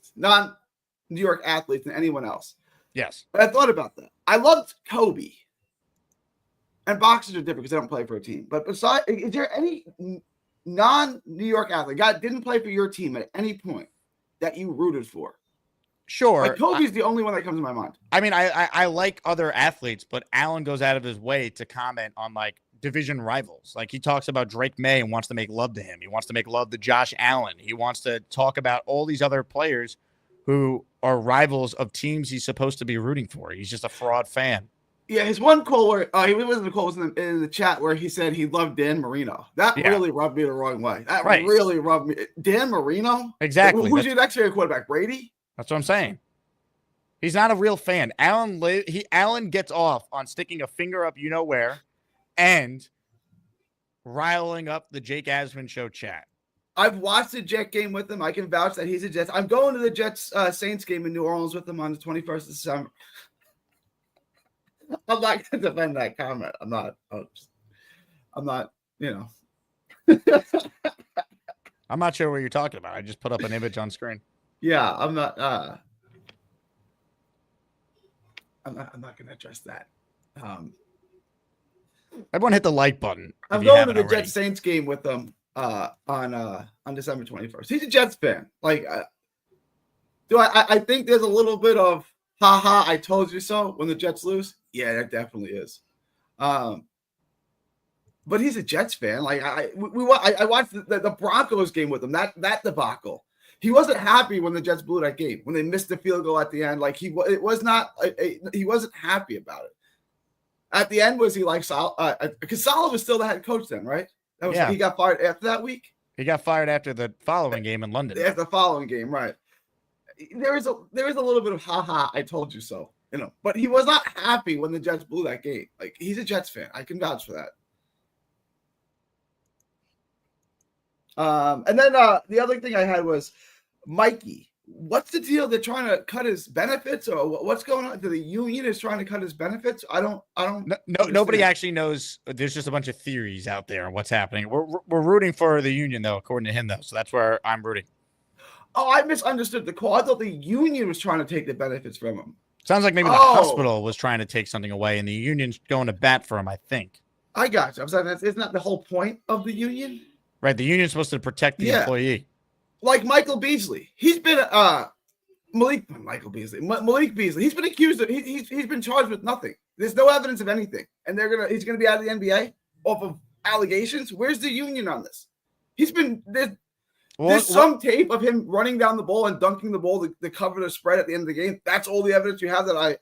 York athletes than anyone else. Yes. But I thought about that. I loved Kobe. And boxers are different because they don't play for a team. But besides, is there any non-New York athlete, guy didn't play for your team at any point that you rooted for? Sure. Like Kobe's the only one that comes to my mind. I mean, I like other athletes, but Allen goes out of his way to comment on like division rivals. Like he talks about Drake May and wants to make love to him. He wants to make love to Josh Allen. He wants to talk about all these other players who are rivals of teams he's supposed to be rooting for. He's just a fraud fan. Yeah, his one quote where he wasn't the quote, was in the chat where he said he loved Dan Marino. That really rubbed me the wrong way. That really rubbed me. Dan Marino? Exactly. Who's your next favorite quarterback? Brady? That's what I'm saying. He's not a real fan. Allen gets off on sticking a finger up you know where and riling up the Jake Asman Show chat. I've watched the Jet game with him. I can vouch that he's a Jets. I'm going to the Jets Saints game in New Orleans with him on the 21st of December. I'm not going to defend that comment. I'm not, you know. I'm not sure what you're talking about. I just put up an image on screen. Yeah, I'm not going to address that. Everyone hit the like button. I'm going to the Jets Saints game with them on December 21st. He's a Jets fan. Like, I think there's a little bit of haha, I told you so when the Jets lose? Yeah, that definitely is. But he's a Jets fan. Like I watched the Broncos game with him. That debacle. He wasn't happy when the Jets blew that game, when they missed the field goal at the end. Like he wasn't happy about it. At the end, was he like because Saleh was still the head coach then, right? He got fired after that week. He got fired after the following game in London. After the following game, right? There is a little bit of haha, I told you so, you know. But he was not happy when the Jets blew that game. Like he's a Jets fan. I can vouch for that. And then the other thing I had was Mikey. What's the deal? They're trying to cut his benefits, or what's going on? The union is trying to cut his benefits. I don't. No, nobody actually knows. There's just a bunch of theories out there on what's happening. We're rooting for the union, though, according to him, though. So that's where I'm rooting. Oh, I misunderstood the call. I thought the union was trying to take the benefits from him. Sounds like maybe the hospital was trying to take something away, and the union's going to bat for him, I think. I got you. I'm saying isn't that the whole point of the union? Right. The union's supposed to protect the employee. Like Michael Beasley. He's been Malik Beasley. He's been accused of he's been charged with nothing. There's no evidence of anything. And he's gonna be out of the NBA off of allegations. Where's the union on this? He's been there's some tape of him running down the ball and dunking the ball to cover the spread at the end of the game. That's all the evidence you have that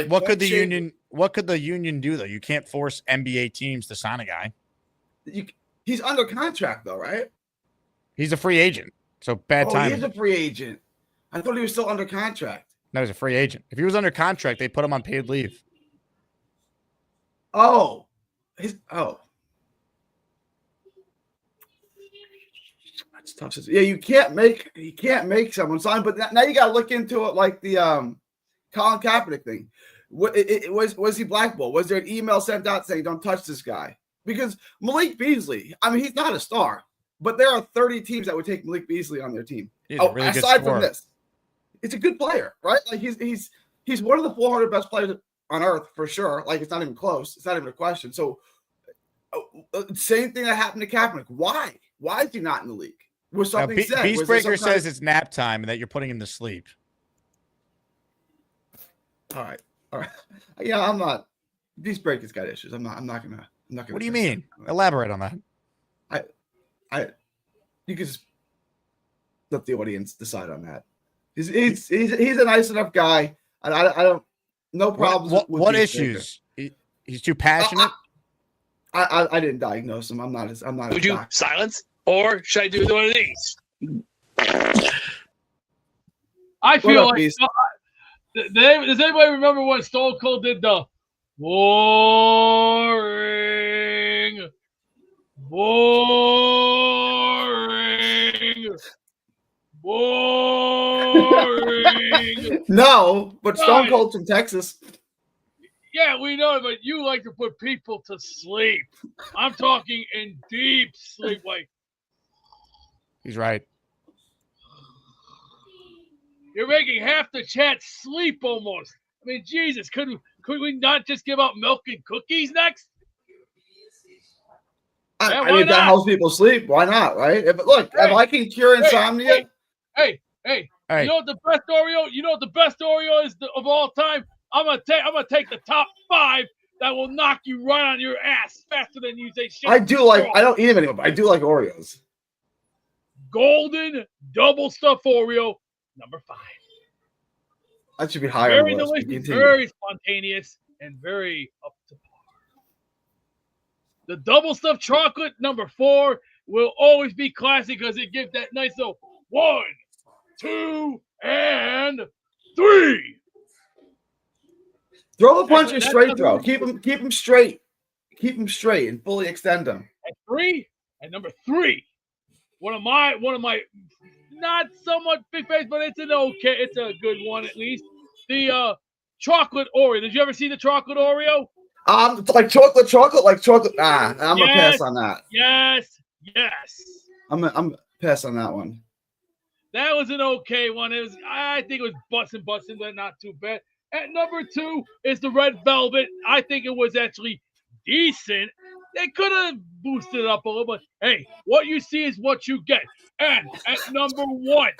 What could the union do though? You can't force NBA teams to sign a guy. He's under contract though, right? He's a free agent. So bad timing. He is a free agent. I thought he was still under contract. No, he's a free agent. If he was under contract, they put him on paid leave. Oh. That's tough. Yeah, you can't make someone sign, but now you got to look into it like the Colin Kaepernick thing. Was he blackballed? Was there an email sent out saying don't touch this guy? Because Malik Beasley, I mean, he's not a star, but there are 30 teams that would take Malik Beasley on their team. Really aside from this, it's a good player, right? Like he's one of the 400 best players on earth for sure. Like it's not even close. It's not even a question. So same thing that happened to Kaepernick. Why is he not in the league? Was something said? Beastbreaker says it's nap time and that you're putting him to sleep. All right. Yeah, I'm not. Beastbreaker's got issues. I'm not gonna. What do you mean? Elaborate on that. You can just let the audience decide on that. He's a nice enough guy. I don't no problems. What issues? He's too passionate. I didn't diagnose him. I'm not. Would you silence, or should I do one of these? I feel like Does anybody remember when Stone Cold did the boring? No, but Stone Right. Cold's from Texas. Yeah, we know, but you like to put people to sleep. I'm talking in deep sleep, like He's right. you're making half the chat sleep almost. I mean, Jesus, could we not just give out milk and cookies next? I mean, if that helps people sleep, why not, right? If I can cure insomnia. Hey, Hey. you know what the best Oreo? You know what the best Oreo is of all time? I'm gonna take the top 5 that will knock you right on your ass faster than you say shit. I don't eat them anymore, but I do like Oreos. Golden double stuffed Oreo, number 5. That should be higher. Very delicious, very spontaneous, and very up to par. The double stuffed chocolate, number 4, will always be classic because it gives that nice little 1, 2, and 3. Throw the punches straight, throw. Keep them straight. Keep them straight and fully extend them. At 3, and number 3, one of my not somewhat big face, but it's a good one at least. The chocolate Oreo. Did you ever see the chocolate Oreo? Like chocolate. I'm gonna pass on that. Yes. I'm pass on that one. That was an okay one. I think it was busting, but not too bad. At number 2 is the red velvet. I think it was actually decent. They could have boosted it up a little, but hey, what you see is what you get. And at number 1,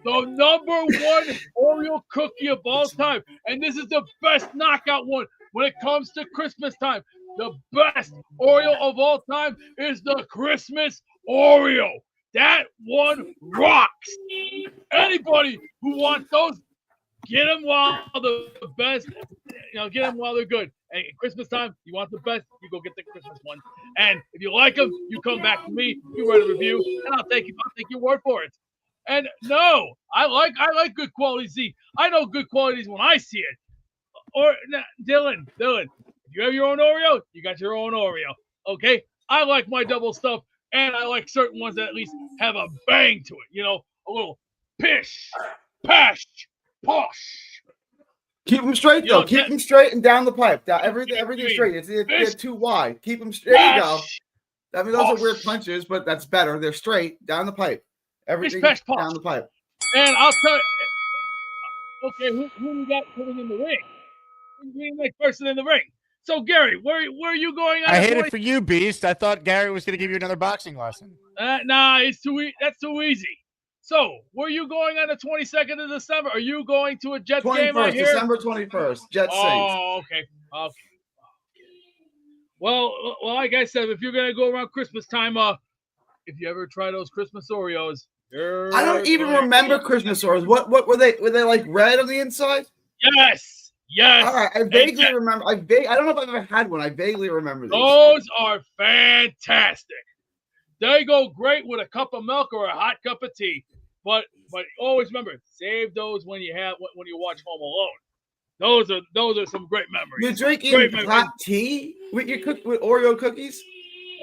the number 1 Oreo cookie of all time, and this is the best knockout one when it comes to Christmas time. The best Oreo of all time is the Christmas Oreo. That one rocks. Anybody who wants those, get them while the best. Get them while they're good. And at Christmas time, you want the best, you go get the Christmas one. And if you like them, you come back to me, you write a review, and I'll take your word for it. And no, I like good quality. See, I know good qualities when I see it. Or Dylan, if you have your own Oreo, you got your own Oreo. Okay? I like my double stuff, and I like certain ones that at least have a bang to it. A little pish, pash, posh. Keep them straight, though. Keep them straight and down the pipe. Everything straight. It's too wide. Keep them straight. There you go. I mean, those are weird punches, but that's better. They're straight down the pipe. Everything down the pipe. And I'll tell you. Okay, who we got coming in the ring? Who's the next person in the ring? So, Gary, where are you going? I hate it for you, Beast. I thought Gary was going to give you another boxing lesson. Nah, that's too easy. So, where are you going on the 22nd of December? Are you going to a Jets game? I hear? December 21st. Jets Saints. Oh, okay. Well, like I said, if you're going to go around Christmas time, if you ever try those Christmas Oreos, I don't even remember Christmas Oreos. What were they? Were they like red on the inside? Yes. All right. I vaguely remember. I don't know if I've ever had one. I vaguely remember these. Those are fantastic. They go great with a cup of milk or a hot cup of tea. But always remember, save those when you watch Home Alone. Those are some great memories. You're drinking hot tea with Oreo cookies?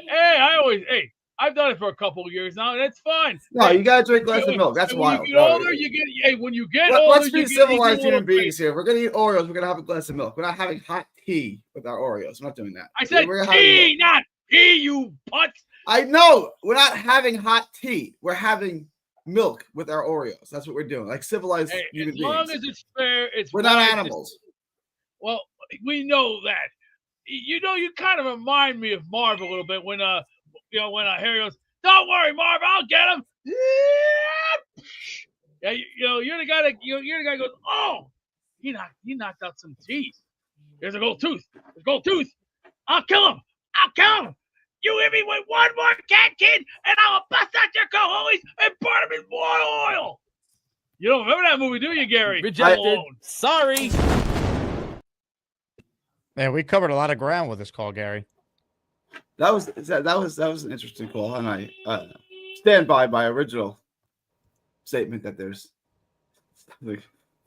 Hey, I've done it for a couple of years now, and it's fine. No, you gotta drink less than milk. That's wild. When you get older, when you get older, let's be civilized human beings here. We're gonna eat Oreos. We're gonna have a glass of milk. We're not having hot tea with our Oreos. I'm not doing that. I said tea, not pee, you putz. I know. We're not having hot tea. We're having milk with our Oreos. That's what we're doing. Like civilized human beings. As long as it's fair, we're not animals. Well, we know that. You kind of remind me of Marv a little bit when Harry goes, "Don't worry, Marv, I'll get him." Yeah, you're the guy that goes, "Oh, he knocked out some teeth. There's a gold tooth. I'll kill him. You hit me with one more cat kid, and I'll bust out your cojones and burn him in mortal oil." You don't remember that movie, do you, Gary? Rejected. Sorry. Yeah, we covered a lot of ground with this call, Gary. That was an interesting call, and I stand by my original statement that there's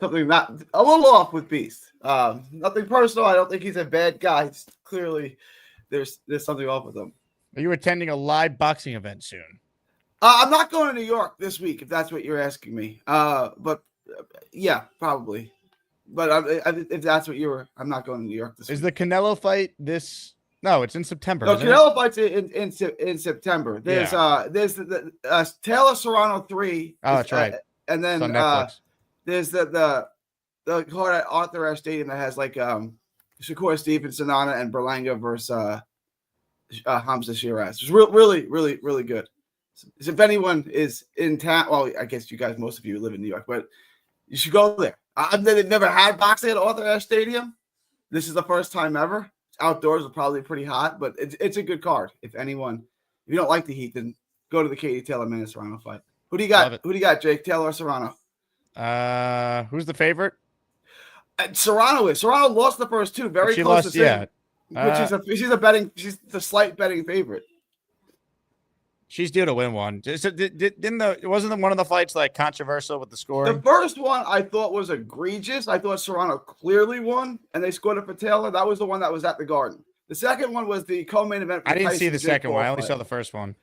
something not a little off with Beast. Nothing personal. I don't think he's a bad guy. It's clearly, there's something off with him. Are you attending a live boxing event soon? I'm not going to New York this week, if that's what you're asking me. But yeah, probably. But if that's what I'm not going to New York this week. Is the Canelo fight this? No, it's in September. No, Canelo fights in September. There's the Taylor Serrano 3. Oh, that's right. And then on Netflix. There's the card at Arthur Ashe Stadium that has like Shakur Stevenson on it and Berlanga versus Hamza Shiraz. It's really, really, really good. So if anyone is in town, well, I guess you guys, most of you live in New York, but you should go there. I've never had boxing at Arthur Ashe Stadium. This is the first time ever. Outdoors are probably pretty hot, but it's a good card. If you don't like the heat, then go to the Katie Taylor Manny Serrano fight. Who do you got? Who do you got, Jake? Taylor or Serrano? Who's the favorite? Serrano is. Serrano lost the first two. Very close to yeah. But she's the slight betting favorite. She's due to win one. Wasn't one of the fights like controversial with the scoring? The first one I thought was egregious. I thought Serrano clearly won, and they scored it for Taylor. That was the one that was at the Garden. The second one was the co-main event. I didn't see the second one. I only saw the first one.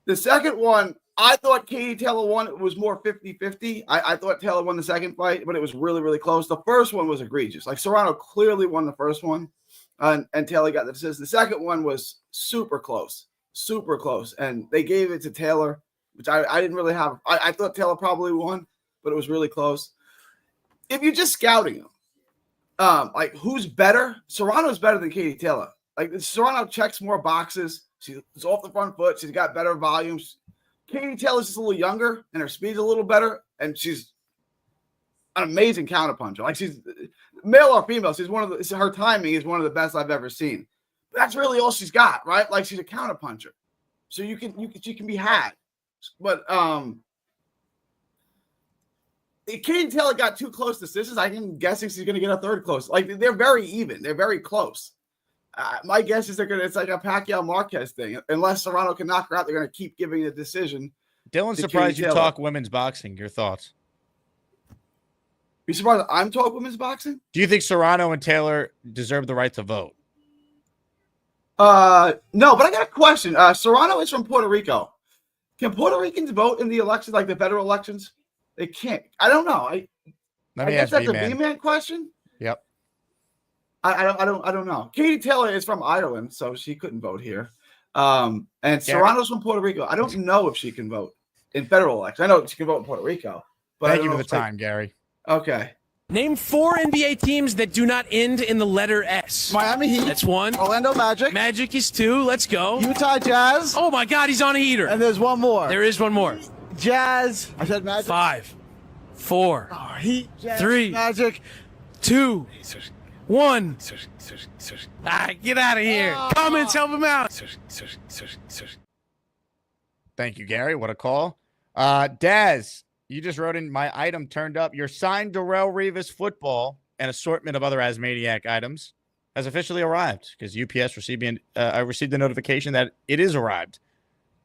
The second one, I thought Katie Taylor won. It was more 50-50. I thought Taylor won the second fight, but it was really, really close. The first one was egregious. Like Serrano clearly won the first one, and Taylor got the decision. The second one was super close. Super close, and they gave it to Taylor, which I didn't really have. I thought Taylor probably won, but it was really close. If you're just scouting them, like who's better? Serrano's better than Katie Taylor. Like Serrano checks more boxes. She's off the front foot. She's got better volumes. Katie Taylor's just a little younger, and her speed's a little better, and she's an amazing counterpuncher. Like she's male or female, her timing is one of the best I've ever seen. That's really all she's got, right? Like she's a counterpuncher, so she can be had. But Katie Taylor got two close decisions. I'm guessing she's going to get a third close. Like they're very even. They're very close. My guess is it's like a Pacquiao Marquez thing. Unless Serrano can knock her out, they're going to keep giving the decision. Dylan's surprised you talk women's boxing. Your thoughts? You surprised I'm talking women's boxing? Do you think Serrano and Taylor deserve the right to vote? No, but I got a question. Serrano is from Puerto Rico. Can Puerto Ricans vote in the elections, like the federal elections? They can't. I don't know. I guess that's a B-man question. Yep. I don't know. Katie Taylor is from Ireland, so she couldn't vote here. And Serrano's from Puerto Rico. I don't know if she can vote in federal elections. I know she can vote in Puerto Rico. But Thank you for the time, Gary. Okay. Name 4 NBA teams that do not end in the letter S. Miami Heat. That's 1. Orlando Magic. Magic is 2. Let's go. Utah Jazz. Oh, my God, he's on a heater. And there's one more. There is one more. Jazz. I said Magic. 5, 4, Heat. Jazz, 3, Magic. 2, 1. Get out of here. Comments, help him out. Thank you, Gary. What a call. Daz, you just wrote in my item turned up. Your signed Darrelle Revis football and assortment of other Asmaniac items has officially arrived because UPS received the notification that it is arrived.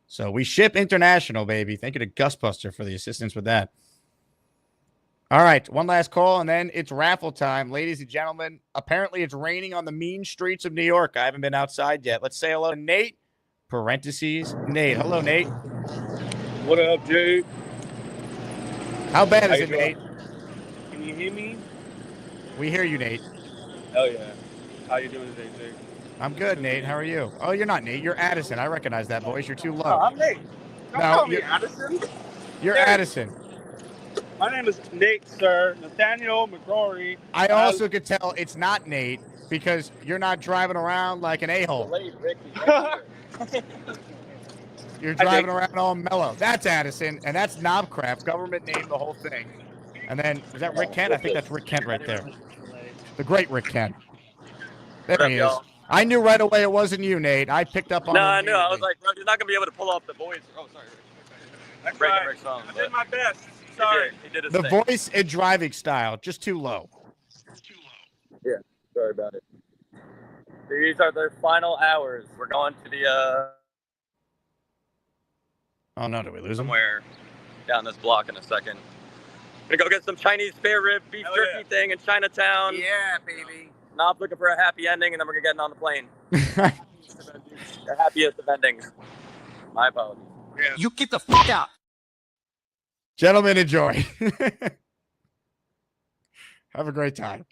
So we ship international, baby. Thank you to Gusbuster for the assistance with that. All right, one last call, and then it's raffle time. Ladies and gentlemen, apparently it's raining on the mean streets of New York. I haven't been outside yet. Let's say hello to Nate, parentheses, Nate. Hello, Nate. What up, Jake? How bad is it, Nate? Can you hear me? We hear you, Nate. Hell yeah. How you doing today, Jake? I'm good, Nate. How are you? Oh, you're not Nate. You're Addison. I recognize that voice. You're too low. No, I'm Nate. Don't call me Addison. You're Nate. Addison. My name is Nate, sir. Nathaniel McCrory. I also could tell it's not Nate because you're not driving around like an a-hole. You're driving around all mellow. That's Addison, and that's Knobcraft. Government name the whole thing. And then, is that Rick Kent? I think that's Rick Kent right there. The great Rick Kent. There he is. I knew right away it wasn't you, Nate. I picked up on it. No, I knew. I was like, bro, you're not going to be able to pull off the voice. Oh, sorry. That's right. Rick's song, I did my best. Sorry. He did his The thing. voice and driving style, just too low. Yeah, sorry about it. These are their final hours. We're going to the Oh, no, did we lose him? somewhere down this block in a second. Gonna go get some Chinese spare rib beef jerky thing in Chinatown. Yeah, baby. Now I'm looking for a happy ending, and then we're gonna get on the plane. The happiest of endings. My apologies. You get the fuck out. Gentlemen, enjoy. Have a great time.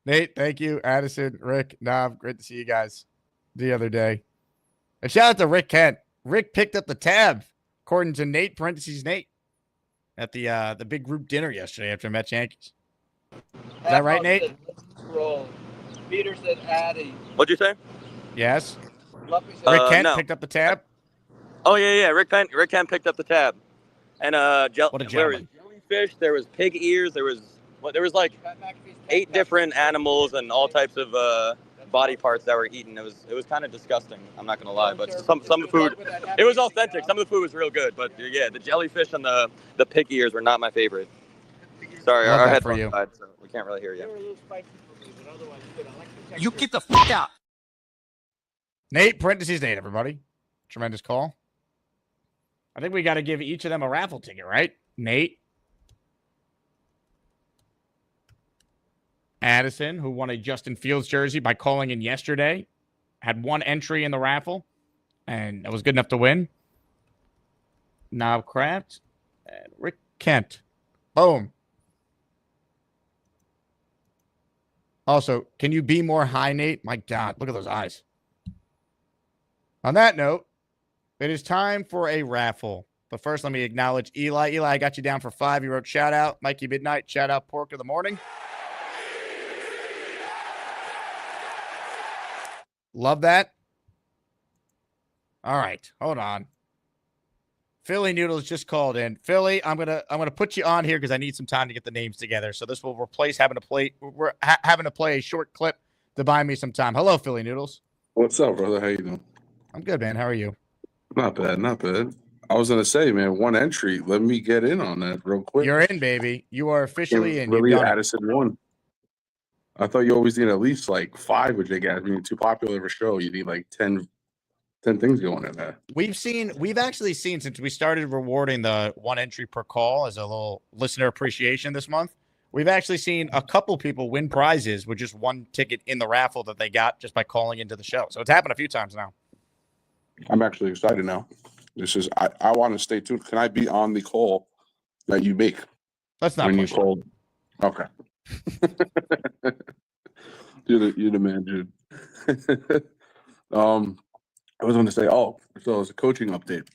Nate, thank you. Addison, Rick, Nav, great to see you guys the other day. And shout out to Rick Kent. Rick picked up the tab, according to Nate, parentheses Nate, at the big group dinner yesterday after Mets Yankees. Is that right, Nate? Peter said Addy. What'd you say? Yes. Lumpy said Rick Kent no. picked up the tab. Oh yeah. Rick Kent picked up the tab. And What a there was gentleman. jellyfish, there was pig ears, there was like 8 different animals and all types of body parts that were eaten. It was kind of disgusting. I'm not gonna lie, but some of the food, it was authentic. Some of the food was real good, but yeah, the jellyfish and the pig ears were not my favorite. Sorry, Love our that for headphones you. died, so we can't really hear you. You get the fuck out. Nate, parentheses Nate, everybody. Tremendous call. I think we got to give each of them a raffle ticket, right? Nate. Addison, who won a Justin Fields jersey by calling in yesterday, had 1 entry in the raffle, and it was good enough to win. Knob Kraft and Rick Kent. Boom. Also, can you be more high, Nate? My God, look at those eyes. On that note, it is time for a raffle. But first, let me acknowledge Eli. Eli, I got you down for 5. You wrote shout out. Mikey Midnight, shout out Pork of the Morning. Love that. All right, hold on. Philly Noodles just called in. Philly, I'm gonna put you on here because I need some time to get the names together. So this will replace having to play. We're having to play a short clip to buy me some time. Hello, Philly Noodles. What's up, brother? How you doing? I'm good, man. How are you? Not bad, not bad. I was gonna say, man, 1 entry. Let me get in on that real quick. You're in, baby. You are officially in. Really, You've done it. Addison won. I thought you always need at least like 5 with Jake Addison. You're too popular of a show. You need like 10 things going in there. We've actually seen since we started rewarding the 1 entry per call as a little listener appreciation this month. We've actually seen a couple people win prizes with just 1 ticket in the raffle that they got just by calling into the show. So it's happened a few times now. I'm actually excited now. I want to stay tuned. Can I be on the call that you make? Let's not when you push it. called. Okay. you're the man, dude. I was going to say, so it's a coaching update.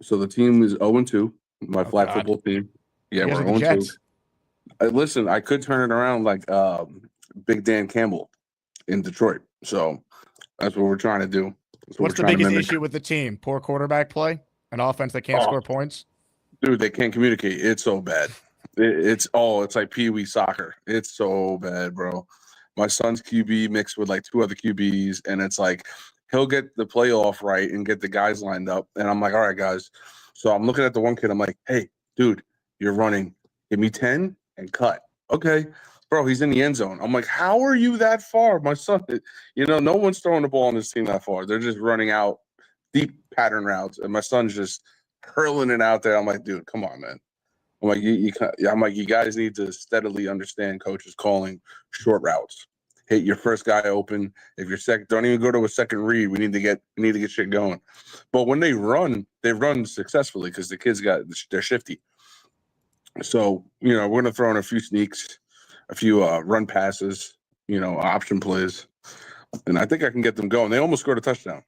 So the team is 0-2. My flag football team. Yeah, You guys we're are the 0-2. Jets. Listen, I could turn it around like Big Dan Campbell in Detroit. So that's what we're trying to do. What's the biggest issue with the team? Poor quarterback play? An offense that can't score points? Dude, they can't communicate. It's so bad. It's like Pee-wee soccer. It's so bad, bro. My son's QB mixed with like 2 other QBs, and it's like he'll get the playoff right and get the guys lined up. And I'm like, all right, guys. So I'm looking at the one kid. I'm like, hey, dude, you're running. Give me 10 and cut. Okay. Bro, he's in the end zone. I'm like, how are you that far? My son, no one's throwing the ball on this team that far. They're just running out deep pattern routes. And my son's just hurling it out there. I'm like, dude, come on, man. I'm like, you guys need to steadily understand coaches calling short routes. Hit your first guy open. If you're second, don't even go to a second read. We need to get shit going. But when they run successfully because the kids they're shifty. So, we're going to throw in a few sneaks, a few run passes, option plays. And I think I can get them going. They almost scored a touchdown.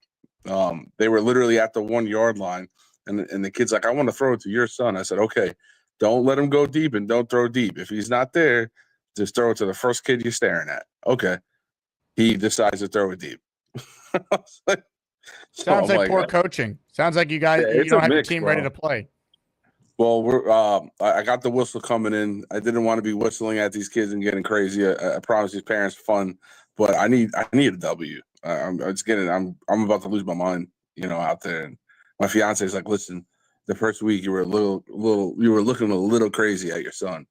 They were literally at the 1 yard line. And the kid's like, I want to throw it to your son. I said, okay, don't let him go deep and don't throw deep. If he's not there, just throw it to the first kid you're staring at. Okay. He decides to throw it deep. Sounds like poor coaching. Sounds like you guys you don't have your team ready to play. Well, I got the whistle coming in. I didn't want to be whistling at these kids and getting crazy. I promise these parents fun, but I need a W. I'm about to lose my mind, out there. And my fiance is like, listen, the first week you were looking a little crazy at your son.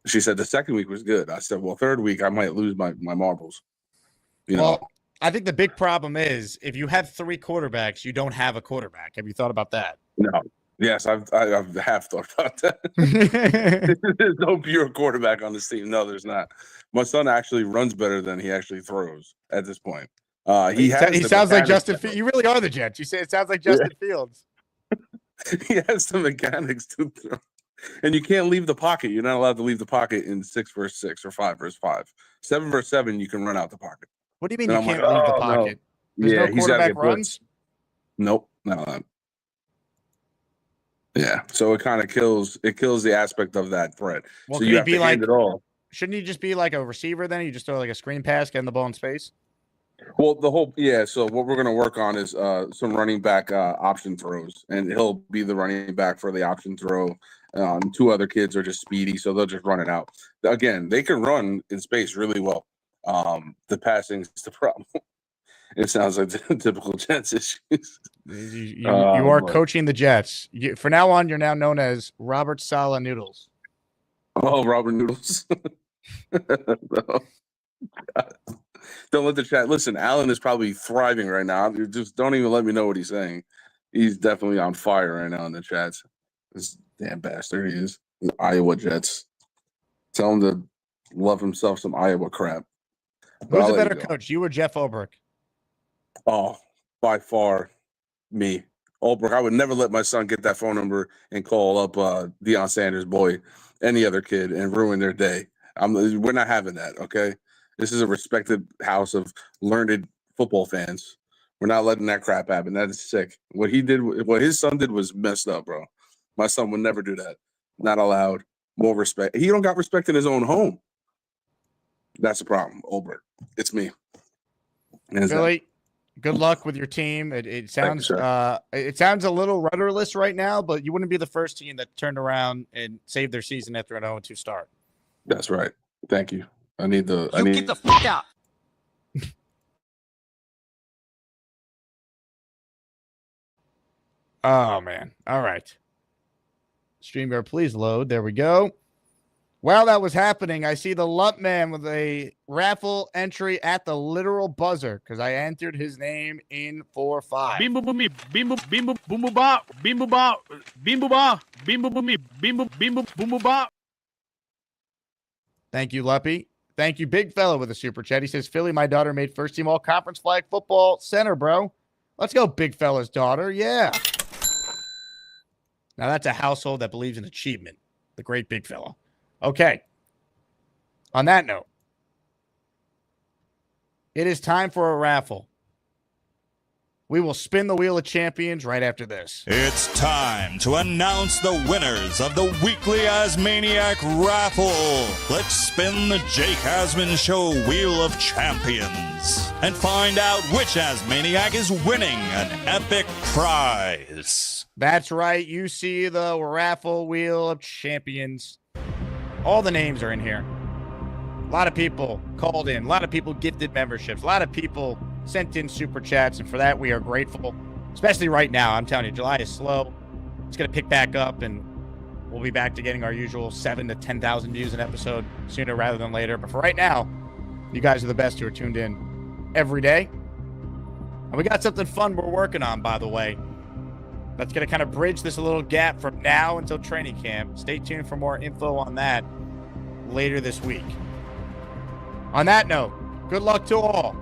She said the second week was good. I said, well, third week I might lose my marbles. Well, I think the big problem is if you have 3 quarterbacks, you don't have a quarterback. Have you thought about that? No. Yes, I have thought about that. There's no pure quarterback on this team. No, there's not. My son actually runs better than he actually throws at this point. He sounds like Justin. You really are the Jets. You say it sounds like Justin Fields. He has the mechanics to throw. And you can't leave the pocket. You're not allowed to leave the pocket in 6 versus 6 or 5 versus 5. 7 versus 7, you can run out the pocket. What do you mean you can't leave the pocket? No. There's no quarterback runs? Nope. No. Yeah. So it kind of kills the aspect of that threat. Well, so you have to hand it all. Shouldn't he just be like a receiver then? You just throw like a screen pass, getting the ball in space? Well, so what we're going to work on is some running back option throws, and he'll be the running back for the option throw. 2 other kids are just speedy, so they'll just run it out. Again, they can run in space really well. The passing is the problem. It sounds like the typical Jets issues. You are coaching the Jets. For now on, you're now known as Robert Saleh Noodles. Oh, Robert Noodles. No. Don't let the chat listen. Allen is probably thriving right now. Just don't even let me know what he's saying. He's definitely on fire right now in the chats. This damn bastard he is. The Iowa Jets. Tell him to love himself some Iowa crap. Who's a better coach, you or Jeff Ulbrich? Oh, by far, me. Ulbrich. I would never let my son get that phone number and call up Deion Sanders' boy, any other kid, and ruin their day. We're not having that, okay? This is a respected house of learned football fans. We're not letting that crap happen. That is sick. What his son did was messed up, bro. My son would never do that. Not allowed. More respect. He don't got respect in his own home. That's the problem. Ulbrich. It's me. Billy, good luck with your team. It sounds it sounds a little rudderless right now, but you wouldn't be the first team that turned around and saved their season after an 0-2 start. That's right. Thank you. Get the fuck out. Oh, man. All right. StreamYard, please load. There we go. While that was happening, I see the Lup Man with a raffle entry at the literal buzzer because I entered his name in 4-5. Bim boom boom me, bim boom boom boom bop, bim boom bop, bim boom bop, bim boom boom me, bim boom boom bop. Thank you, Luppy. Thank you, big fella, with a super chat. He says, Philly, my daughter made first team all conference flag football center, bro. Let's go, big fella's daughter. Yeah. Now that's a household that believes in achievement. The great big fella. Okay. On that note, it is time for a raffle. We will spin the wheel of champions right after this. It's time to announce the winners of the weekly Asmaniac raffle. Let's spin the Jake Asman Show Wheel of Champions and find out which Asmaniac is winning an epic prize. That's right. You see the raffle Wheel of Champions. All the names are in here. A lot of people called in. A lot of people gifted memberships. A lot of people sent in super chats, and for that we are grateful, especially right now. I'm telling you, July is slow. It's going to pick back up, and we'll be back to getting our usual 7,000 to 10,000 views an episode sooner rather than later. But for right now, you guys are the best who are tuned in every day. And we got something fun we're working on, by the way. That's going to kind of bridge this little gap from now until training camp. Stay tuned for more info on that later this week. On that note, good luck to all.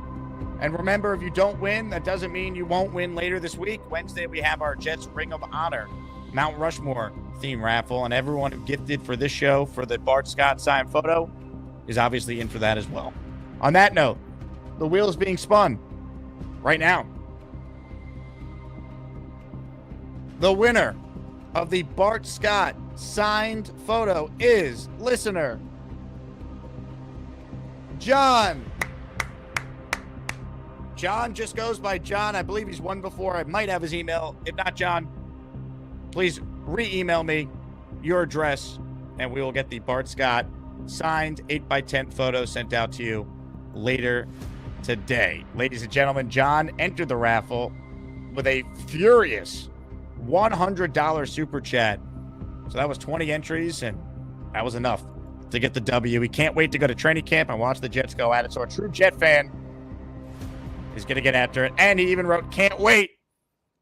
And remember, if you don't win, that doesn't mean you won't win later this week. Wednesday, we have our Jets Ring of Honor Mount Rushmore theme raffle, and everyone who gifted for this show for the Bart Scott signed photo is obviously in for that as well. On that note, the wheel is being spun right now. The winner of the Bart Scott signed photo is listener John. John just goes by John. I believe he's won before. I might have his email. If not, John, please re-email me your address, and we will get the Bart Scott signed 8x10 photo sent out to you later today. Ladies and gentlemen, John entered the raffle with a furious $100 super chat. So that was 20 entries, and that was enough to get the W. We can't wait to go to training camp and watch the Jets go at it. So a true Jet fan is going to get after it. And he even wrote, can't wait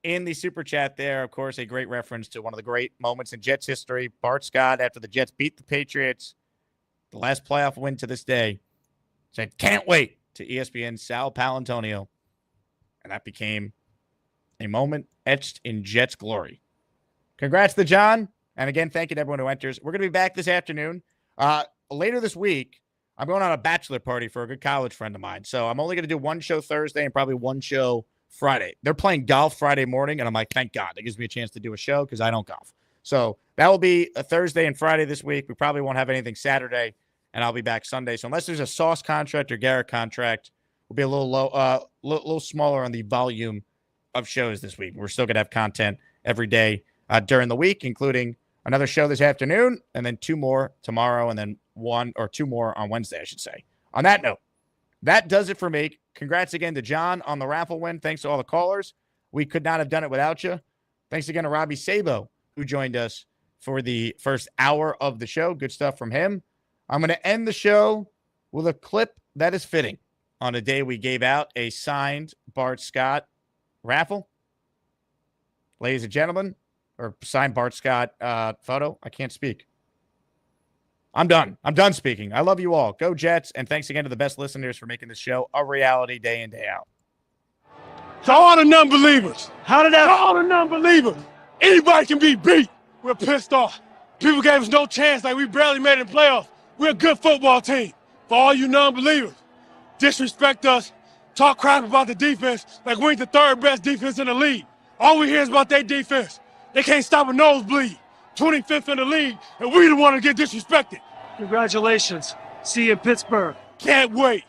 in the super chat there, of course, a great reference to one of the great moments in Jets history. Bart Scott, after the Jets beat the Patriots, the last playoff win to this day, said, "Can't wait," to ESPN's Sal Palantonio. And that became a moment etched in Jets glory. Congrats to John. And again, thank you to everyone who enters. We're going to be back this afternoon. Later this week, I'm going on a bachelor party for a good college friend of mine. So I'm only going to do one show Thursday and probably one show Friday. They're playing golf Friday morning, and I'm like, thank God. That gives me a chance to do a show because I don't golf. So that will be a Thursday and Friday this week. We probably won't have anything Saturday, and I'll be back Sunday. So unless there's a Sauce contract or Garrett contract, we'll be a little low, little smaller on the volume of shows this week. We're still going to have content every day during the week, including another show this afternoon, and then 2 more tomorrow, and then 1 or 2 more on Wednesday, I should say. On that note, that does it for me. Congrats again to John on the raffle win. Thanks to all the callers. We could not have done it without you. Thanks again to Robby Sabo, who joined us for the first hour of the show. Good stuff from him. I'm going to end the show with a clip that is fitting on a day we gave out a signed Bart Scott raffle. Ladies and gentlemen, or signed Bart Scott photo. I can't speak. I'm done. I'm done speaking. I love you all. Go Jets, and thanks again to the best listeners for making this show a reality day in, day out. To all the non-believers. How did that? To all the non-believers. Anybody can be beat. We're pissed off. People gave us no chance, like we barely made it in playoffs. We're a good football team. For all you non-believers, disrespect us, talk crap about the defense like we ain't the 3rd best defense in the league. All we hear is about their defense. They can't stop a nosebleed. 25th in the league, and we the one to get disrespected. Congratulations. See you in Pittsburgh. Can't wait.